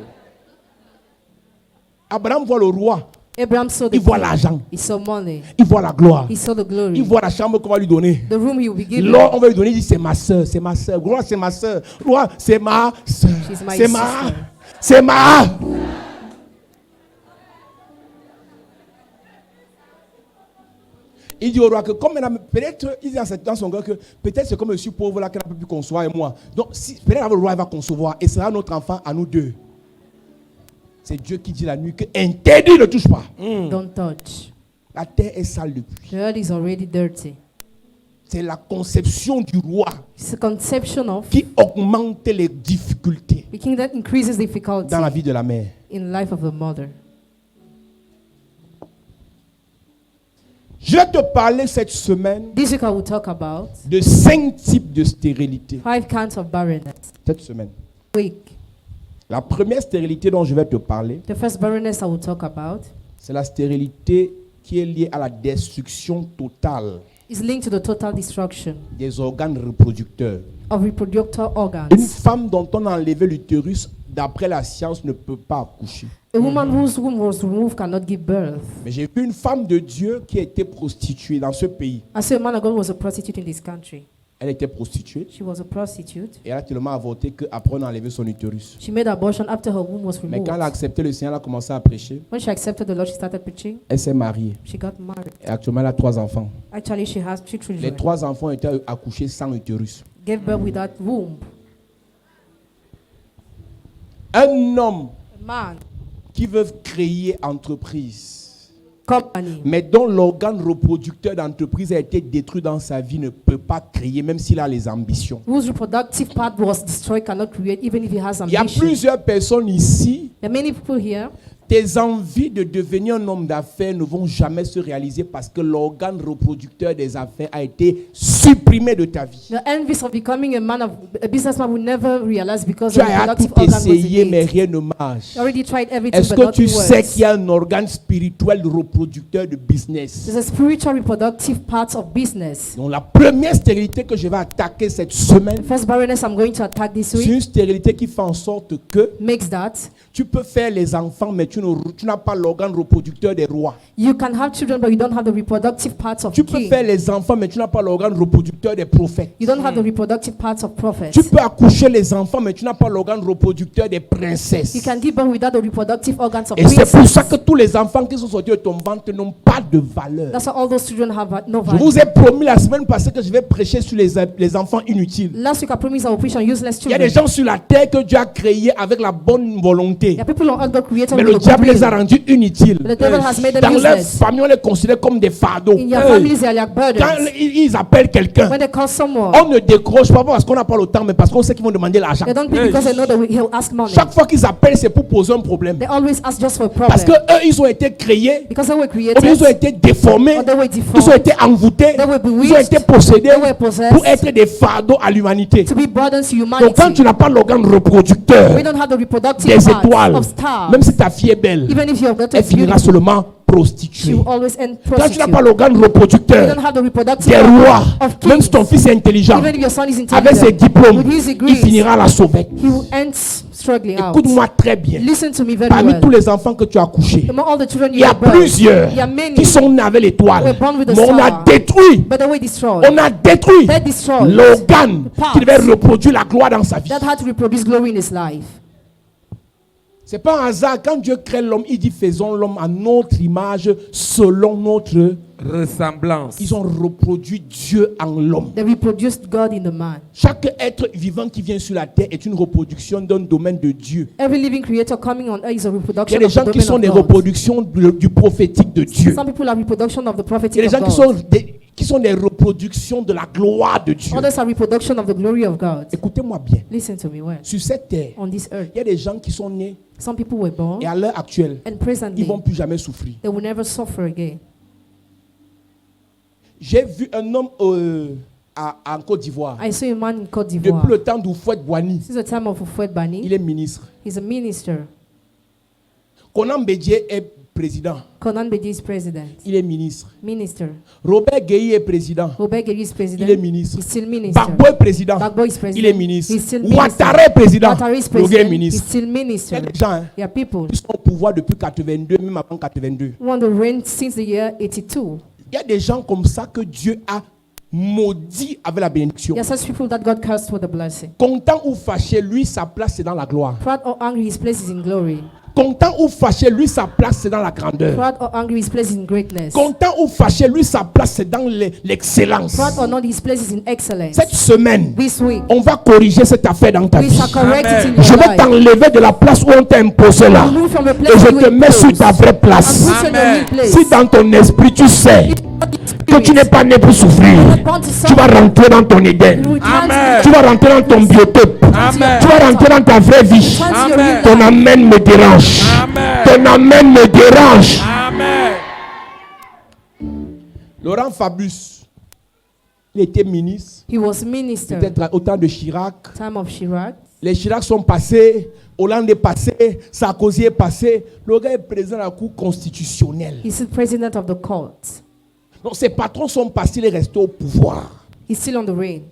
Speaker 1: Abraham voit le roi,
Speaker 3: Abraham saw the
Speaker 1: il voit
Speaker 3: king.
Speaker 1: l'argent,
Speaker 3: He saw money.
Speaker 1: il voit la gloire,
Speaker 3: He saw the glory.
Speaker 1: il voit la chambre qu'on va lui donner.
Speaker 3: The room he will be given.
Speaker 1: L'or, on va lui donner, il dit c'est ma soeur, c'est ma soeur. Gloire, c'est ma soeur. Gloire, c'est ma soeur.
Speaker 3: She's my
Speaker 1: C'est ma.
Speaker 3: sister.
Speaker 1: C'est ma. Il dit au roi que comme elle a, peut-être, il dit dans son cœur que peut-être c'est comme je suis pauvre là qu'elle n'a pas pu concevoir et moi. Donc si, peut-être le roi va concevoir et sera notre enfant à nous deux. C'est Dieu qui dit la nuit que interdit ne touche pas.
Speaker 3: Don't touch.
Speaker 1: La terre est sale depuis.
Speaker 3: The earth is already dirty.
Speaker 1: C'est la conception du roi
Speaker 3: It's a conception of
Speaker 1: qui augmente les difficultés
Speaker 3: the king that increases difficulty
Speaker 1: dans la vie de la mère.
Speaker 3: in the life of the mother.
Speaker 1: Je vais te parler cette semaine
Speaker 3: This week I will talk about
Speaker 1: de 5 types de stérilité.
Speaker 3: 5 kinds of barrenness.
Speaker 1: Cette semaine.
Speaker 3: Week.
Speaker 1: La première stérilité dont je vais te parler,
Speaker 3: The first barrenness I will talk about
Speaker 1: c'est la stérilité qui est liée à la destruction totale
Speaker 3: is linked to the total destruction
Speaker 1: des organes reproducteurs.
Speaker 3: of reproductive
Speaker 1: Une
Speaker 3: organs.
Speaker 1: femme dont on a enlevé l'utérus, d'après la science, ne peut pas accoucher.
Speaker 3: A woman whose womb was removed cannot give birth.
Speaker 1: Mais j'ai vu une femme de Dieu qui a été prostituée dans ce pays.
Speaker 3: I say a man of God was a prostitute in this country.
Speaker 1: Elle était prostituée
Speaker 3: She was a prostitute.
Speaker 1: et elle a tellement avorté qu'après on a enlevé son utérus.
Speaker 3: She made abortion after her womb was
Speaker 1: Mais
Speaker 3: removed.
Speaker 1: quand elle a accepté le Seigneur, elle a commencé à prêcher.
Speaker 3: When she accepted the Lord, she started preaching.
Speaker 1: Elle s'est mariée.
Speaker 3: She got married.
Speaker 1: Et actuellement, elle a 3 enfants.
Speaker 3: Actually, she has 3
Speaker 1: Les
Speaker 3: children.
Speaker 1: 3 enfants étaient accouchés sans utérus.
Speaker 3: Gave birth without womb.
Speaker 1: Un homme
Speaker 3: A man,
Speaker 1: qui veut créer entreprise,
Speaker 3: company,
Speaker 1: mais dont l'organe reproducteur d'entreprise a été détruit dans sa vie, ne peut pas créer, même s'il a les ambitions.
Speaker 3: whose reproductive part was destroyed cannot create even if he has
Speaker 1: Il y a
Speaker 3: ambition.
Speaker 1: plusieurs personnes ici.
Speaker 3: There are many people here.
Speaker 1: Tes envies de devenir un homme d'affaires ne vont jamais se réaliser parce que l'organe reproducteur des affaires a été supprimer de ta vie.
Speaker 3: The envy of becoming a businessman will never realize because
Speaker 1: Tu
Speaker 3: of the
Speaker 1: as tout
Speaker 3: productive organ was
Speaker 1: essayé, mais
Speaker 3: innate.
Speaker 1: rien ne marche.
Speaker 3: You already tried everything,
Speaker 1: Est-ce
Speaker 3: but
Speaker 1: que tu
Speaker 3: nothing
Speaker 1: sais
Speaker 3: works.
Speaker 1: qu'il y a un organe spirituel reproducteur de business?
Speaker 3: There's a spiritual reproductive part of business.
Speaker 1: Donc la première stérilité que je vais attaquer cette semaine,
Speaker 3: First barrenness I'm going to attack this
Speaker 1: c'est
Speaker 3: week
Speaker 1: une stérilité qui fait en sorte que
Speaker 3: makes that
Speaker 1: tu peux faire les enfants, mais tu n'as pas l'organe reproducteur des rois.
Speaker 3: you can have children, but you don't have the reproductive parts of
Speaker 1: Tu peux
Speaker 3: king.
Speaker 1: faire les enfants, mais tu n'as pas l'organe reproducteur des prophètes.
Speaker 3: You don't have the reproductive parts of prophets.
Speaker 1: Tu peux accoucher les enfants, mais tu n'as pas l'organe reproducteur des princesses.
Speaker 3: You can give birth without the reproductive organs of
Speaker 1: Et c'est pour ça
Speaker 3: princes.
Speaker 1: que tous les enfants qui sont sortis de ton ventre n'ont pas de valeur.
Speaker 3: That's why all those children have no
Speaker 1: Je
Speaker 3: value.
Speaker 1: vous ai promis la semaine passée que je vais prêcher sur les enfants inutiles.
Speaker 3: Last week I promised I will preach on useless
Speaker 1: Il y a des
Speaker 3: children.
Speaker 1: gens sur la terre que Dieu a créés avec la bonne volonté.
Speaker 3: There are people on earth God created
Speaker 1: Mais
Speaker 3: with
Speaker 1: le
Speaker 3: a good
Speaker 1: diable les a
Speaker 3: will.
Speaker 1: rendus inutiles.
Speaker 3: But the devil has made them
Speaker 1: Dans leur
Speaker 3: useless.
Speaker 1: famille, on les considère comme des fardeaux.
Speaker 3: In your families, they are like
Speaker 1: Quand
Speaker 3: burdens.
Speaker 1: ils appellent quelqu'un,
Speaker 3: When they call someone,
Speaker 1: on ne décroche pas parce qu'on n'a pas le temps, mais parce qu'on sait qu'ils vont demander l'argent.
Speaker 3: they don't pick because they know that he'll ask money.
Speaker 1: Chaque fois qu'ils appellent, c'est pour poser un problème.
Speaker 3: They always ask just for a
Speaker 1: Parce que
Speaker 3: problem.
Speaker 1: eux, ils ont été créés,
Speaker 3: Because they were
Speaker 1: ou bien ils ont
Speaker 3: created,
Speaker 1: été déformés,
Speaker 3: or they were
Speaker 1: ils ont
Speaker 3: deformed,
Speaker 1: été envoûtés,
Speaker 3: they were
Speaker 1: ils ont
Speaker 3: bewitched,
Speaker 1: été possédés
Speaker 3: they were possessed
Speaker 1: pour être des fardeaux à l'humanité.
Speaker 3: to be burdens to
Speaker 1: Donc quand
Speaker 3: humanity.
Speaker 1: tu n'as pas l'organe reproducteur
Speaker 3: We don't have the reproductive
Speaker 1: des
Speaker 3: parts
Speaker 1: étoiles,
Speaker 3: of stars.
Speaker 1: même si ta fille est belle,
Speaker 3: Even if your daughter
Speaker 1: elle
Speaker 3: is
Speaker 1: finira
Speaker 3: beautiful,
Speaker 1: seulement
Speaker 3: she
Speaker 1: prostituée.
Speaker 3: will always end
Speaker 1: Quand tu n'as
Speaker 3: prostitute.
Speaker 1: pas l'organe
Speaker 3: You
Speaker 1: reproducteur
Speaker 3: don't have the reproductive
Speaker 1: des
Speaker 3: part
Speaker 1: rois,
Speaker 3: of
Speaker 1: même
Speaker 3: kings.
Speaker 1: si ton fils est intelligent,
Speaker 3: Even if your son is
Speaker 1: avec ses
Speaker 3: intelligent,
Speaker 1: diplômes,
Speaker 3: with his
Speaker 1: il
Speaker 3: degrees,
Speaker 1: finira à la sauvette.
Speaker 3: he will end struggling out.
Speaker 1: Écoute-moi très bien.
Speaker 3: Listen to me very
Speaker 1: Parmi tous
Speaker 3: well.
Speaker 1: les enfants que tu as couchés,
Speaker 3: Among all the children
Speaker 1: il
Speaker 3: you
Speaker 1: y a
Speaker 3: have birthed,
Speaker 1: plusieurs
Speaker 3: il y a many
Speaker 1: qui sont nés avec l'étoile.
Speaker 3: were born with a
Speaker 1: Mais on a
Speaker 3: star.
Speaker 1: détruit,
Speaker 3: but they were destroyed.
Speaker 1: on a détruit
Speaker 3: They destroyed
Speaker 1: l'organe
Speaker 3: parts
Speaker 1: qui devait reproduire la gloire dans sa vie.
Speaker 3: that had to reproduce glory in his life.
Speaker 1: C'est pas un hasard. Quand Dieu crée l'homme, il dit faisons l'homme à notre image, selon notre
Speaker 4: ressemblance.
Speaker 1: Ils ont reproduit Dieu en l'homme.
Speaker 3: They reproduced God in the man.
Speaker 1: Chaque être vivant qui vient sur la terre est une reproduction d'un domaine de Dieu.
Speaker 3: Every living creator coming on earth is a
Speaker 1: Il y
Speaker 3: reproduction
Speaker 1: a des
Speaker 3: of the
Speaker 1: gens qui
Speaker 3: domain
Speaker 1: sont
Speaker 3: of
Speaker 1: des
Speaker 3: God.
Speaker 1: reproductions du prophétique de Dieu.
Speaker 3: Some people are reproduction of the
Speaker 1: Il y a
Speaker 3: prophetic
Speaker 1: des
Speaker 3: of
Speaker 1: gens
Speaker 3: God.
Speaker 1: qui sont des reproductions de la gloire de Dieu.
Speaker 3: Others are reproduction of the glory of God.
Speaker 1: Écoutez-moi bien.
Speaker 3: Listen to me well.
Speaker 1: Sur cette terre,
Speaker 3: On this earth,
Speaker 1: il y a des gens qui sont nés
Speaker 3: some people were born
Speaker 1: et à l'heure actuelle,
Speaker 3: and
Speaker 1: ils
Speaker 3: presently
Speaker 1: ne vont plus jamais souffrir.
Speaker 3: they will never suffer again.
Speaker 1: J'ai vu un homme en Côte d'Ivoire.
Speaker 3: I saw a man in Côte
Speaker 1: Depuis
Speaker 3: d'Ivoire.
Speaker 1: le temps d'Oufouette-Boigny,
Speaker 3: Since the time of Ufouet Bani,
Speaker 1: il est ministre.
Speaker 3: he's a minister.
Speaker 1: Conan Bédié est président.
Speaker 3: Conan Bedi is president.
Speaker 1: Il est ministre.
Speaker 3: Minister.
Speaker 1: Robert Gueye est président.
Speaker 3: Obegeri is president.
Speaker 1: Il est ministre.
Speaker 3: He's still minister.
Speaker 1: Gbagbo est président.
Speaker 3: Gbagbo is president.
Speaker 1: Il est ministre.
Speaker 3: He's still minister.
Speaker 1: Ouattara est président.
Speaker 3: Ouattara is
Speaker 1: Le gars est
Speaker 3: president. He's
Speaker 1: ministre.
Speaker 3: still
Speaker 1: Il y
Speaker 3: minister.
Speaker 1: a des gens hein,
Speaker 3: There are people
Speaker 1: qui sont au pouvoir depuis 82, même avant 82.
Speaker 3: who want to reign since the year 82.
Speaker 1: Il y a des gens comme ça que Dieu a maudit avec la bénédiction.
Speaker 3: There are such people that God cursed with a blessing.
Speaker 1: Content ou fâché, lui, sa place, c'est dans la gloire.
Speaker 3: Proud or angry, his place is in glory.
Speaker 1: Content ou fâché, lui, sa place, c'est dans la grandeur.
Speaker 3: Proud or angry, his place is in greatness.
Speaker 1: Content ou fâché, lui, sa place, c'est dans l'excellence.
Speaker 3: Proud or not, his place is in excellence.
Speaker 1: Cette semaine,
Speaker 3: This week,
Speaker 1: on va corriger cette affaire dans ta
Speaker 3: we
Speaker 1: vie.
Speaker 3: shall correct it in
Speaker 4: Amen.
Speaker 3: your
Speaker 1: Je vais
Speaker 3: life.
Speaker 1: t'enlever de la place où on t'a imposé là.
Speaker 3: Remove from a
Speaker 1: Et
Speaker 3: place
Speaker 1: je
Speaker 3: you
Speaker 1: te
Speaker 3: were
Speaker 1: mets sur
Speaker 3: imposed.
Speaker 1: ta vraie
Speaker 3: And
Speaker 1: place.
Speaker 3: put you in a new place.
Speaker 1: Si dans ton esprit tu sais que tu n'es pas né pour souffrir,
Speaker 3: Born to
Speaker 1: tu vas
Speaker 3: suffer,
Speaker 1: rentrer dans ton Éden.
Speaker 3: you return
Speaker 4: Amen.
Speaker 1: Tu vas rentrer dans ton biotope.
Speaker 4: Amen.
Speaker 1: Tu vas rentrer dans ta vraie vie.
Speaker 3: to your
Speaker 4: Amen.
Speaker 3: new
Speaker 1: Ton amen me dérange.
Speaker 4: Amen.
Speaker 1: Ton amen me dérange.
Speaker 4: Amen.
Speaker 1: Laurent Fabius, il était ministre,
Speaker 3: He was minister.
Speaker 1: peut-être au temps de Chirac.
Speaker 3: Time of Chirac.
Speaker 1: Les Chirac sont passés, Hollande est passé, Sarkozy est passé. Le gars est président de la Cour constitutionnelle.
Speaker 3: He's the president of the court.
Speaker 1: Donc ses patrons sont passés, il est resté au pouvoir.
Speaker 3: He's still on the reign.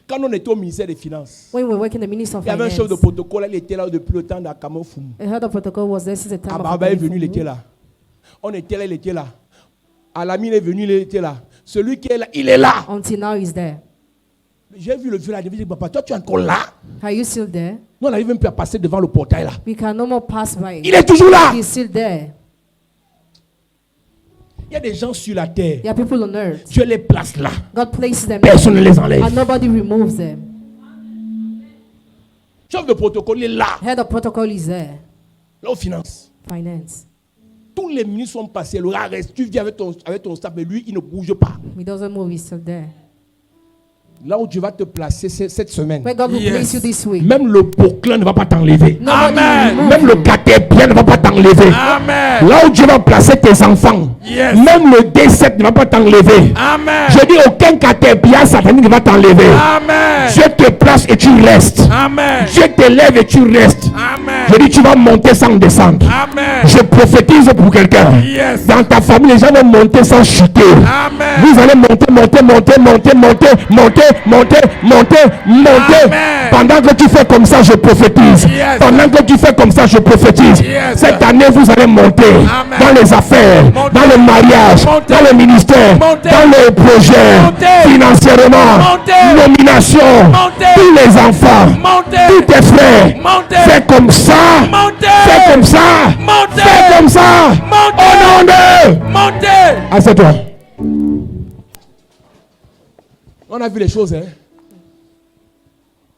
Speaker 1: Quand on était au ministère des Finances,
Speaker 3: When we were working the minister of
Speaker 1: il y avait un chef de
Speaker 3: finance,
Speaker 1: protocole, il était là depuis le temps d'Akamo Foum.
Speaker 3: a head of protocol was there since the time of
Speaker 1: Ababa est venu, il
Speaker 3: Akane
Speaker 1: était
Speaker 3: Fumu.
Speaker 1: là. On était là, il était là. Alamine est venu, il était là. Celui qui est là, il est là.
Speaker 3: Until now he's there.
Speaker 1: J'ai vu le vieux là, j'ai dit, papa, toi tu es encore là.
Speaker 3: Are you still there?
Speaker 1: Nous on n'arrive même plus à passer devant le portail là.
Speaker 3: We can no more pass by.
Speaker 1: Il est toujours là.
Speaker 3: He's still there.
Speaker 1: Il y a des gens sur la terre.
Speaker 3: There are people on earth.
Speaker 1: Dieu les place là.
Speaker 3: God places them
Speaker 1: Personne ne
Speaker 3: there,
Speaker 1: les enlève.
Speaker 3: and nobody removes them.
Speaker 1: Chef de protocole, il est là.
Speaker 3: Head of protocol is there.
Speaker 1: Là aux finances.
Speaker 3: Finance.
Speaker 1: Tous les ministres sont passés. Le gars reste. Tu viens avec ton staff, mais lui, il ne bouge pas.
Speaker 3: He doesn't move. He's still there.
Speaker 1: Là où Dieu va te placer cette semaine,
Speaker 3: Where God will
Speaker 4: Yes.
Speaker 3: place you this week.
Speaker 1: même le bouclin ne va pas t'enlever.
Speaker 3: Nobody
Speaker 4: Amen.
Speaker 3: will remove
Speaker 1: Même le
Speaker 3: you.
Speaker 1: caterpillar ne va pas t'enlever.
Speaker 4: Amen.
Speaker 1: Là où Dieu va placer tes enfants,
Speaker 4: Yes.
Speaker 5: Même le D7 ne va pas t'enlever.
Speaker 4: Amen.
Speaker 5: Je dis aucun caterpillar satanique ne va t'enlever.
Speaker 4: Amen.
Speaker 5: Dieu te place et tu restes.
Speaker 4: Amen.
Speaker 5: Dieu t'élève et tu restes.
Speaker 4: Amen.
Speaker 5: Je dis tu vas monter sans descendre.
Speaker 4: Amen.
Speaker 5: Je prophétise pour quelqu'un.
Speaker 4: Yes.
Speaker 5: Dans ta famille, les gens vont monter sans chuter.
Speaker 4: Amen.
Speaker 5: Vous allez monter.
Speaker 4: Amen.
Speaker 5: Pendant que tu fais comme ça, je prophétise.
Speaker 4: Yes.
Speaker 5: Pendant que tu fais comme ça, je prophétise.
Speaker 4: Yes.
Speaker 5: Cette année, vous allez monter.
Speaker 4: Amen.
Speaker 5: Dans les affaires,
Speaker 4: Monter.
Speaker 5: dans le mariage,
Speaker 4: Monter.
Speaker 5: dans le ministère,
Speaker 4: Monter.
Speaker 5: dans les projets,
Speaker 4: Monter.
Speaker 5: financièrement,
Speaker 4: Monter.
Speaker 5: nomination,
Speaker 4: Monter.
Speaker 5: tous les enfants,
Speaker 4: Monter.
Speaker 5: tous tes frères.
Speaker 4: Monter.
Speaker 5: Fais comme ça.
Speaker 4: Monter.
Speaker 5: Fais comme ça.
Speaker 4: Monter.
Speaker 5: Fais comme ça.
Speaker 4: Monter.
Speaker 5: Au nom de...
Speaker 4: Montez.
Speaker 5: Assieds-toi.
Speaker 1: On a vu les choses, hein.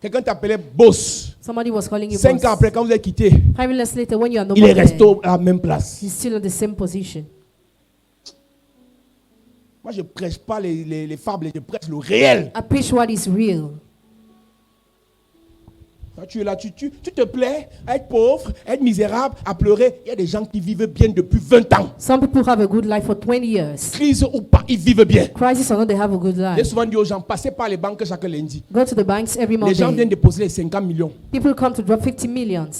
Speaker 1: Quelqu'un t'appelait boss.
Speaker 3: Somebody was calling you
Speaker 1: 5
Speaker 3: boss.
Speaker 1: ans après, quand vous avez quitté,
Speaker 3: 5 years later, when you are no
Speaker 1: il
Speaker 3: more
Speaker 1: est resté
Speaker 3: there,
Speaker 1: à la même place.
Speaker 3: he's still in the same position.
Speaker 1: Moi, je ne prêche pas les fables, je prêche le réel.
Speaker 3: I preach what is real.
Speaker 1: Quand tu es là, tu te plais à être pauvre, à être misérable, à pleurer. Il y a des gens qui vivent bien depuis 20 ans.
Speaker 3: Some people have a good life for 20 years.
Speaker 1: Crise ou pas, ils vivent bien.
Speaker 3: Crisis or not, they have a good
Speaker 1: J'ai
Speaker 3: life.
Speaker 1: souvent dit aux gens, passez par les banques chaque lundi.
Speaker 3: Go to the banks every
Speaker 1: Les gens viennent
Speaker 3: Monday.
Speaker 1: déposer les 50 millions.
Speaker 3: People come to drop 50 millions.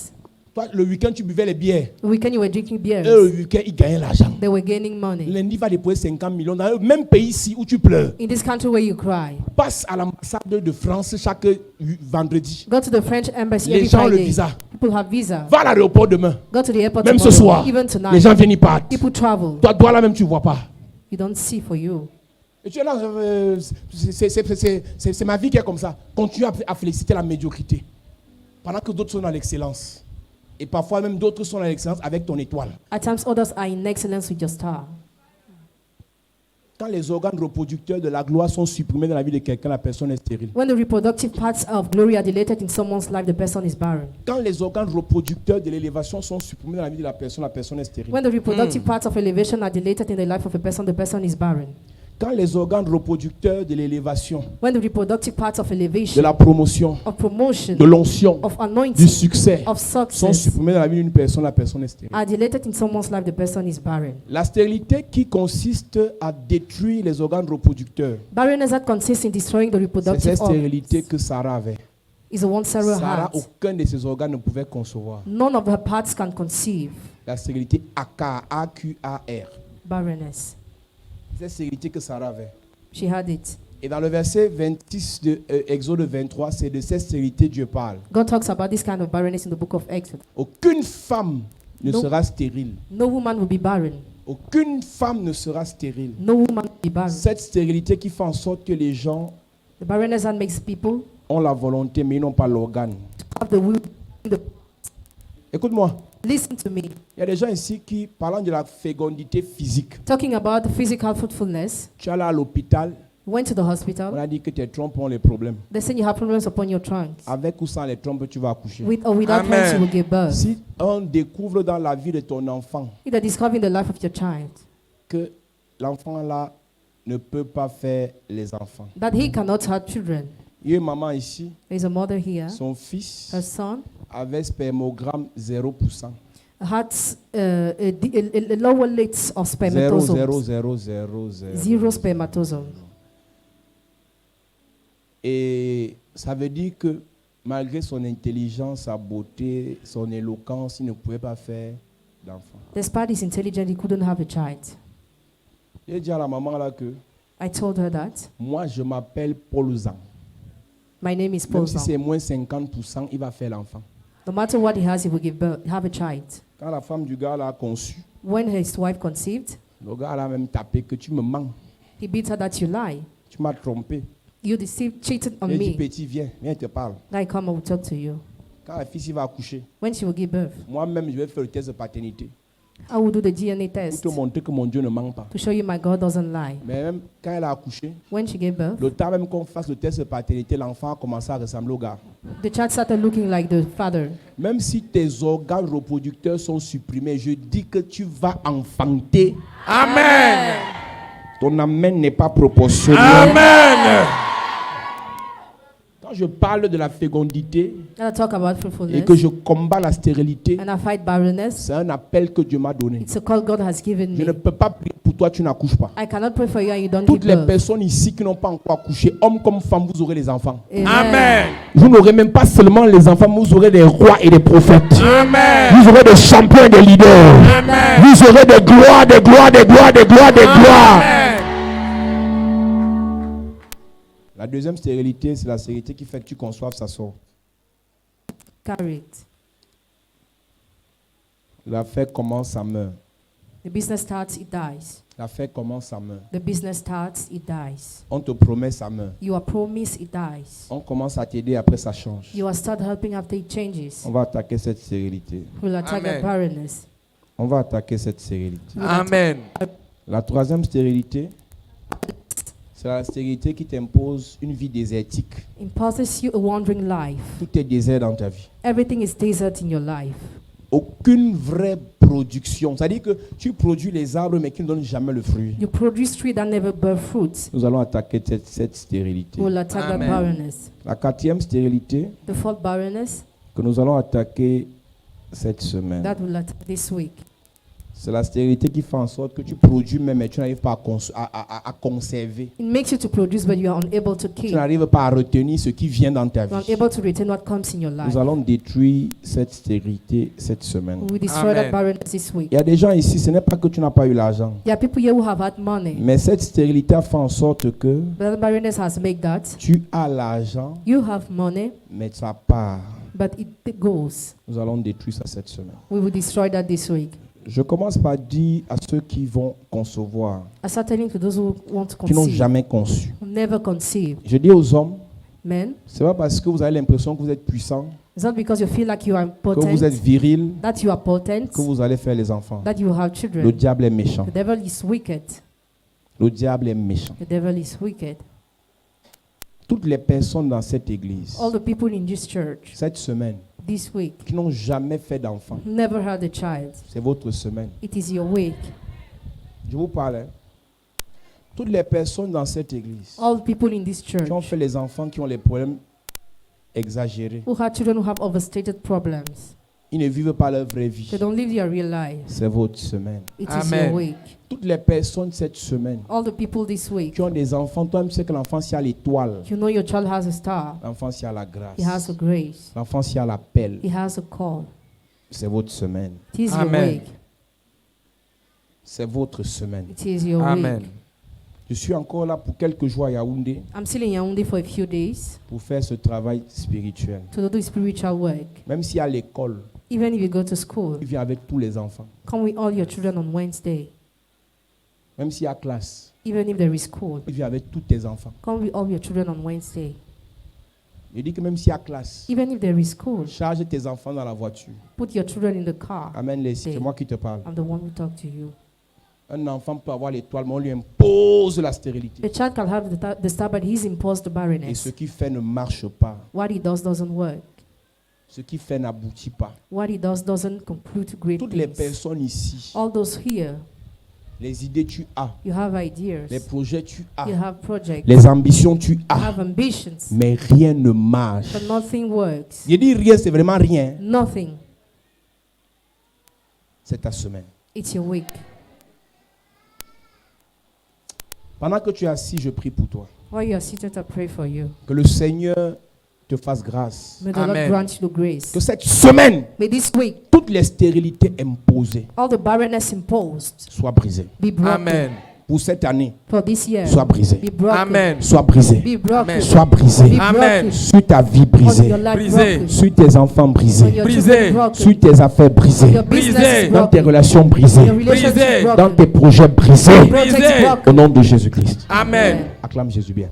Speaker 1: Toi, le week-end, tu buvais les bières.
Speaker 3: The weekend you were drinking
Speaker 1: Et le
Speaker 3: beers.
Speaker 1: week-end, ils gagnaient l'argent.
Speaker 3: They were gaining money.
Speaker 1: Lundi va déposer 50 millions dans le même pays ici où tu pleures.
Speaker 3: In this country where you cry,
Speaker 1: Passe à l'ambassade de France chaque vendredi.
Speaker 3: go to the French embassy
Speaker 1: Les
Speaker 3: every
Speaker 1: gens ont le
Speaker 3: Friday.
Speaker 1: visa.
Speaker 3: People have visa.
Speaker 1: Va à l'aéroport demain.
Speaker 3: Go to the airport
Speaker 1: Même ce
Speaker 3: tomorrow,
Speaker 1: soir.
Speaker 3: even
Speaker 1: Les
Speaker 3: tonight.
Speaker 1: gens viennent y partent.
Speaker 3: People travel.
Speaker 1: Toi là-même, tu ne vois pas.
Speaker 3: You don't see for you.
Speaker 1: Et tu es là, c'est ma vie qui est comme ça. Continue à féliciter la médiocrité. Pendant que d'autres sont dans l'excellence. Et parfois même d'autres sont dans l'excellence avec ton étoile.
Speaker 3: At times, others are in excellence with your star.
Speaker 1: Quand les organes reproducteurs de la gloire sont supprimés dans la vie de quelqu'un, la personne est stérile.
Speaker 3: When the reproductive parts of glory are deleted in someone's life, the person is barren.
Speaker 1: Quand les organes reproducteurs de l'élévation sont supprimés dans la vie de la personne est stérile.
Speaker 3: When the reproductive parts of elevation are deleted in the life of a person, the person is barren.
Speaker 1: Quand les organes reproducteurs de l'élévation,
Speaker 3: When the reproductive parts of
Speaker 1: de
Speaker 3: elevation,
Speaker 1: la promotion,
Speaker 3: of promotion,
Speaker 1: de l'onction,
Speaker 3: of
Speaker 1: du
Speaker 3: anointing,
Speaker 1: succès
Speaker 3: of
Speaker 1: sont
Speaker 3: success
Speaker 1: supprimés dans la vie d'une personne, la personne est stérile.
Speaker 3: are deleted in someone's life, the person is barren.
Speaker 1: La stérilité qui consiste à détruire les organes reproducteurs,
Speaker 3: Barrenness that consists in destroying the
Speaker 1: c'est
Speaker 3: reproductive
Speaker 1: cette stérilité
Speaker 3: organs
Speaker 1: que Sarah avait.
Speaker 3: is the one Sarah
Speaker 1: Sarah,
Speaker 3: had.
Speaker 1: aucun de ses organes ne pouvait concevoir.
Speaker 3: None of her parts can conceive
Speaker 1: La stérilité A-Q-A-R.
Speaker 3: barrenness.
Speaker 1: C'est cette stérilité que Sarah avait.
Speaker 3: She had it.
Speaker 1: Et dans le verset 26 de Exode 23, c'est de cette stérilité Dieu parle.
Speaker 3: God talks about this kind of barrenness in the book of Exodus.
Speaker 1: Aucune femme ne
Speaker 3: No.
Speaker 1: sera stérile.
Speaker 3: No woman will be barren.
Speaker 1: Aucune femme ne sera stérile.
Speaker 3: No woman will be barren.
Speaker 1: Cette stérilité qui fait en sorte que les gens
Speaker 3: The barrenness that makes people
Speaker 1: ont la volonté mais ils n'ont pas l'organe.
Speaker 3: have the will.
Speaker 1: Écoute-moi,
Speaker 3: Listen to me.
Speaker 1: il y a des gens ici qui, parlant de la fécondité physique,
Speaker 3: Talking about the physical fruitfulness,
Speaker 1: tu es allé à l'hôpital,
Speaker 3: went to the
Speaker 1: on
Speaker 3: hospital.
Speaker 1: a dit que tes trompes ont les problèmes.
Speaker 3: They say you have problems upon your trunk.
Speaker 1: Avec ou sans les trompes, tu vas accoucher.
Speaker 3: With or without
Speaker 4: Amen.
Speaker 3: hands, you will give birth.
Speaker 1: Si on découvre dans la vie de ton enfant
Speaker 3: If they discover in the life of your child
Speaker 1: que l'enfant là ne peut pas faire les enfants.
Speaker 3: that he cannot have children,
Speaker 1: Il y a une maman ici,
Speaker 3: there is a mother here.
Speaker 1: son fils
Speaker 3: Her son
Speaker 1: avait spermogramme 0%.
Speaker 3: had a lower rates of
Speaker 1: 0, 0,
Speaker 3: spermatozones.
Speaker 1: 0, 0, 0.
Speaker 3: Zero spermatozones.
Speaker 1: Et ça veut dire que malgré son intelligence, sa beauté, son éloquence, il ne pouvait pas faire d'enfant.
Speaker 3: Despite his intelligence, he couldn't have a child.
Speaker 1: J'ai dit à la maman là que
Speaker 3: I told her that.
Speaker 1: moi je m'appelle Paul Zan.
Speaker 3: My name is
Speaker 1: Même
Speaker 3: Paul
Speaker 1: si
Speaker 3: Zhang.
Speaker 1: c'est moins 50%, il va faire l'enfant.
Speaker 3: No matter what he has, he will give birth, have a child.
Speaker 1: Quand la femme du gars l'a conçu,
Speaker 3: When his wife conceived,
Speaker 1: le gars a même tapé que tu me mens,
Speaker 3: he beat her that you lie.
Speaker 1: tu m'as trompé.
Speaker 3: You deceived, cheated on
Speaker 1: Il dit
Speaker 3: me.
Speaker 1: petit, viens, viens, te parle.
Speaker 3: Now I come, I will talk to you.
Speaker 1: Quand la fille va accoucher,
Speaker 3: When she will give birth,
Speaker 1: moi-même je vais faire le test de paternité
Speaker 3: I will do the DNA
Speaker 1: pour
Speaker 3: test
Speaker 1: te montrer que mon Dieu ne ment pas.
Speaker 3: to show you my God doesn't lie.
Speaker 1: Mais même quand elle a accouché,
Speaker 3: When she gave birth,
Speaker 1: le temps même qu'on fasse le test de paternité, l'enfant a commencé à ressembler au gars.
Speaker 3: the child started looking like the father.
Speaker 1: Même si tes organes reproducteurs sont supprimés, je dis que tu vas enfanter.
Speaker 4: Amen.
Speaker 1: Ton amen n'est pas proportionnel.
Speaker 4: Amen.
Speaker 1: Quand je parle de la fécondité
Speaker 3: And I talk about
Speaker 1: et
Speaker 3: fruitfulness
Speaker 1: que je combats la stérilité,
Speaker 3: and I fight barrenness.
Speaker 1: c'est un appel que Dieu m'a donné.
Speaker 3: It's a call God has given
Speaker 1: Je ne
Speaker 3: me.
Speaker 1: peux pas prier pour toi, tu n'accouches pas.
Speaker 3: I cannot pray for you and you don't
Speaker 1: Toutes
Speaker 3: give
Speaker 1: les
Speaker 3: birth.
Speaker 1: personnes ici qui n'ont pas encore accouché, hommes comme femmes, vous aurez les enfants.
Speaker 4: Amen.
Speaker 1: Vous n'aurez même pas seulement les enfants, mais vous aurez des rois et des prophètes.
Speaker 4: Amen.
Speaker 5: Vous aurez des champions et des leaders.
Speaker 4: Amen.
Speaker 5: Vous aurez des gloires, des gloires, des gloires, des gloires, des gloires.
Speaker 4: Amen.
Speaker 1: La deuxième stérilité, c'est la stérilité qui fait que tu conçoives, ça sort.
Speaker 3: Carry it.
Speaker 1: L'affaire commence, ça meurt.
Speaker 3: The business starts, it dies.
Speaker 1: L'affaire commence, ça meurt.
Speaker 3: The business starts, it dies.
Speaker 1: On te promet, ça meurt.
Speaker 3: You are promised, it dies.
Speaker 1: On commence à t'aider, après ça change.
Speaker 3: You are start helping after it changes.
Speaker 1: On va attaquer cette stérilité.
Speaker 3: We'll attack
Speaker 4: Amen.
Speaker 3: the barrenness.
Speaker 1: On va attaquer cette stérilité.
Speaker 4: Amen.
Speaker 1: La troisième stérilité, c'est la stérilité qui t'impose une vie désertique.
Speaker 3: Imposes you a wandering life.
Speaker 1: Tout est désert dans ta vie.
Speaker 3: Everything is desert in your life.
Speaker 1: Aucune vraie production. C'est-à-dire que tu produis les arbres mais qui ne donnent jamais le fruit.
Speaker 3: You produce tree that never bear fruits.
Speaker 1: Nous allons attaquer cette stérilité.
Speaker 3: We'll attack
Speaker 4: Amen.
Speaker 3: the barrenness.
Speaker 1: La quatrième stérilité
Speaker 3: The fourth barrenness
Speaker 1: que nous allons attaquer cette semaine,
Speaker 3: that will attack this week.
Speaker 1: c'est la stérilité qui fait en sorte que tu produis même mais tu n'arrives pas à conserver.
Speaker 3: It makes you to produce, but you are unable to
Speaker 1: Tu
Speaker 3: keep.
Speaker 1: n'arrives pas à retenir ce qui vient dans ta
Speaker 3: You are
Speaker 1: vie.
Speaker 3: unable to retain what comes in your life.
Speaker 1: Nous allons détruire cette stérilité cette semaine.
Speaker 3: We will destroy
Speaker 4: Amen.
Speaker 3: that barrenness this week.
Speaker 1: Il y a des gens ici, ce n'est pas que tu n'as pas eu l'argent.
Speaker 3: There are people here who have had money,
Speaker 1: Mais cette stérilité a fait en sorte que
Speaker 3: but that barrenness has made that.
Speaker 1: tu as l'argent,
Speaker 3: You have money,
Speaker 1: mais ça part.
Speaker 3: but it goes.
Speaker 1: Nous allons détruire ça cette semaine.
Speaker 3: We will destroy that this week.
Speaker 1: Je commence par dire à ceux qui vont concevoir,
Speaker 3: I start telling to those who want to
Speaker 1: qui n'ont
Speaker 3: conceive,
Speaker 1: jamais conçu.
Speaker 3: who never conceive.
Speaker 1: Je dis aux hommes,
Speaker 3: Men,
Speaker 1: c'est pas parce que vous avez l'impression que vous êtes puissant,
Speaker 3: it's not because you feel like you are
Speaker 1: que vous êtes
Speaker 3: potent,
Speaker 1: viril,
Speaker 3: that you are potent,
Speaker 1: que vous allez faire les enfants.
Speaker 3: that you have
Speaker 1: Le
Speaker 3: children.
Speaker 1: diable est méchant.
Speaker 3: The devil is wicked.
Speaker 1: Le diable est méchant.
Speaker 3: The devil is wicked.
Speaker 1: Toutes les personnes dans cette église,
Speaker 3: All the people in this church
Speaker 1: cette semaine,
Speaker 3: this week
Speaker 1: qui n'ont jamais fait d'enfant,
Speaker 3: never had a child.
Speaker 1: c'est votre semaine.
Speaker 3: It is your week.
Speaker 1: Je vous parle. Hein. Toutes les personnes dans cette église
Speaker 3: All the people in this church
Speaker 1: qui ont fait les enfants qui ont les problèmes exagérés,
Speaker 3: who have children who have overstated problems,
Speaker 1: ils ne vivent pas leur vraie vie.
Speaker 3: they don't live their real life.
Speaker 1: C'est votre semaine.
Speaker 3: It is
Speaker 4: Amen.
Speaker 3: your week.
Speaker 1: Toutes les personnes cette semaine
Speaker 3: All the people this week,
Speaker 1: qui ont des enfants, toi-même tu sais que l'enfant s'il a l'étoile,
Speaker 3: you know your child has a star.
Speaker 1: l'enfant s'il a la
Speaker 3: He has a
Speaker 1: grâce,
Speaker 3: grace.
Speaker 1: l'enfant s'il a l'appel,
Speaker 3: He has a call.
Speaker 1: c'est votre semaine.
Speaker 3: It is your
Speaker 4: Amen.
Speaker 3: week.
Speaker 1: C'est votre semaine.
Speaker 3: It is your
Speaker 4: Amen.
Speaker 3: week.
Speaker 1: Je suis encore là pour quelques jours à Yaoundé
Speaker 3: I'm still in Yaoundé for a few days
Speaker 1: pour faire ce travail spirituel.
Speaker 3: to do spiritual work.
Speaker 1: Même si à l'école,
Speaker 3: Even if you go to school,
Speaker 1: il vient avec tous les enfants.
Speaker 3: come with all your children on Wednesday.
Speaker 1: Même si à classe,
Speaker 3: Even if there is school,
Speaker 1: il vient avec tous tes enfants.
Speaker 3: come with all your children on Wednesday.
Speaker 1: Je dis que même si à classe,
Speaker 3: Even if there is school,
Speaker 1: charge tes enfants dans la voiture.
Speaker 3: put your children in the car.
Speaker 1: Amène-les ici, c'est moi qui te parle.
Speaker 3: I'm the one who talk to you.
Speaker 1: Un enfant peut avoir l'étoile, mais on lui impose la stérilité.
Speaker 3: A child can have the star, but he's imposed the
Speaker 1: Et
Speaker 3: barrenness.
Speaker 1: ce qu'il fait ne marche pas.
Speaker 3: What he does doesn't work.
Speaker 1: Ce qu'il fait n'aboutit pas.
Speaker 3: What he does doesn't conclude great
Speaker 1: Toutes les
Speaker 3: things.
Speaker 1: personnes ici,
Speaker 3: All those here,
Speaker 1: les idées tu as,
Speaker 3: you have ideas,
Speaker 1: les projets tu as,
Speaker 3: you have projects,
Speaker 1: les ambitions tu
Speaker 3: you
Speaker 1: as,
Speaker 3: have ambitions,
Speaker 1: mais rien ne marche.
Speaker 3: but nothing works.
Speaker 1: Je dis rien, c'est vraiment rien.
Speaker 3: Nothing.
Speaker 1: C'est ta semaine.
Speaker 3: It's your week.
Speaker 1: Pendant que tu es assis, je prie pour toi.
Speaker 3: While you are seated, I pray for you.
Speaker 1: Que le Seigneur te fasse grâce.
Speaker 3: May the Lord
Speaker 4: Amen.
Speaker 3: grant you the grace.
Speaker 1: Que cette semaine,
Speaker 3: May this week,
Speaker 1: toutes les stérilités imposées
Speaker 3: all the barrenness imposed
Speaker 1: soient brisées.
Speaker 3: be broken.
Speaker 4: Amen.
Speaker 1: Pour cette année,
Speaker 3: For this year,
Speaker 1: soient brisées.
Speaker 3: be broken.
Speaker 4: Amen.
Speaker 1: Soient brisées.
Speaker 3: Be broken.
Speaker 4: Amen.
Speaker 1: Soient brisées.
Speaker 3: Be
Speaker 4: Amen.
Speaker 3: broken.
Speaker 1: Sur ta vie
Speaker 3: On
Speaker 1: brisée.
Speaker 3: your life
Speaker 4: Brisé.
Speaker 3: broken.
Speaker 1: Sur tes enfants
Speaker 3: On
Speaker 1: brisés.
Speaker 3: your
Speaker 4: Brisé.
Speaker 3: children broken.
Speaker 1: Sur tes affaires brisées.
Speaker 3: Your business
Speaker 4: Brisé.
Speaker 3: is
Speaker 1: Dans tes
Speaker 3: broken.
Speaker 1: relations
Speaker 3: Your
Speaker 1: brisées.
Speaker 3: relationship
Speaker 4: Brisé.
Speaker 3: is
Speaker 1: Dans
Speaker 3: broken.
Speaker 1: tes projets brisés.
Speaker 3: Project is
Speaker 4: Brisé.
Speaker 3: broken.
Speaker 1: Au nom de Jésus-Christ.
Speaker 4: Amen.
Speaker 1: Acclame Jésus bien.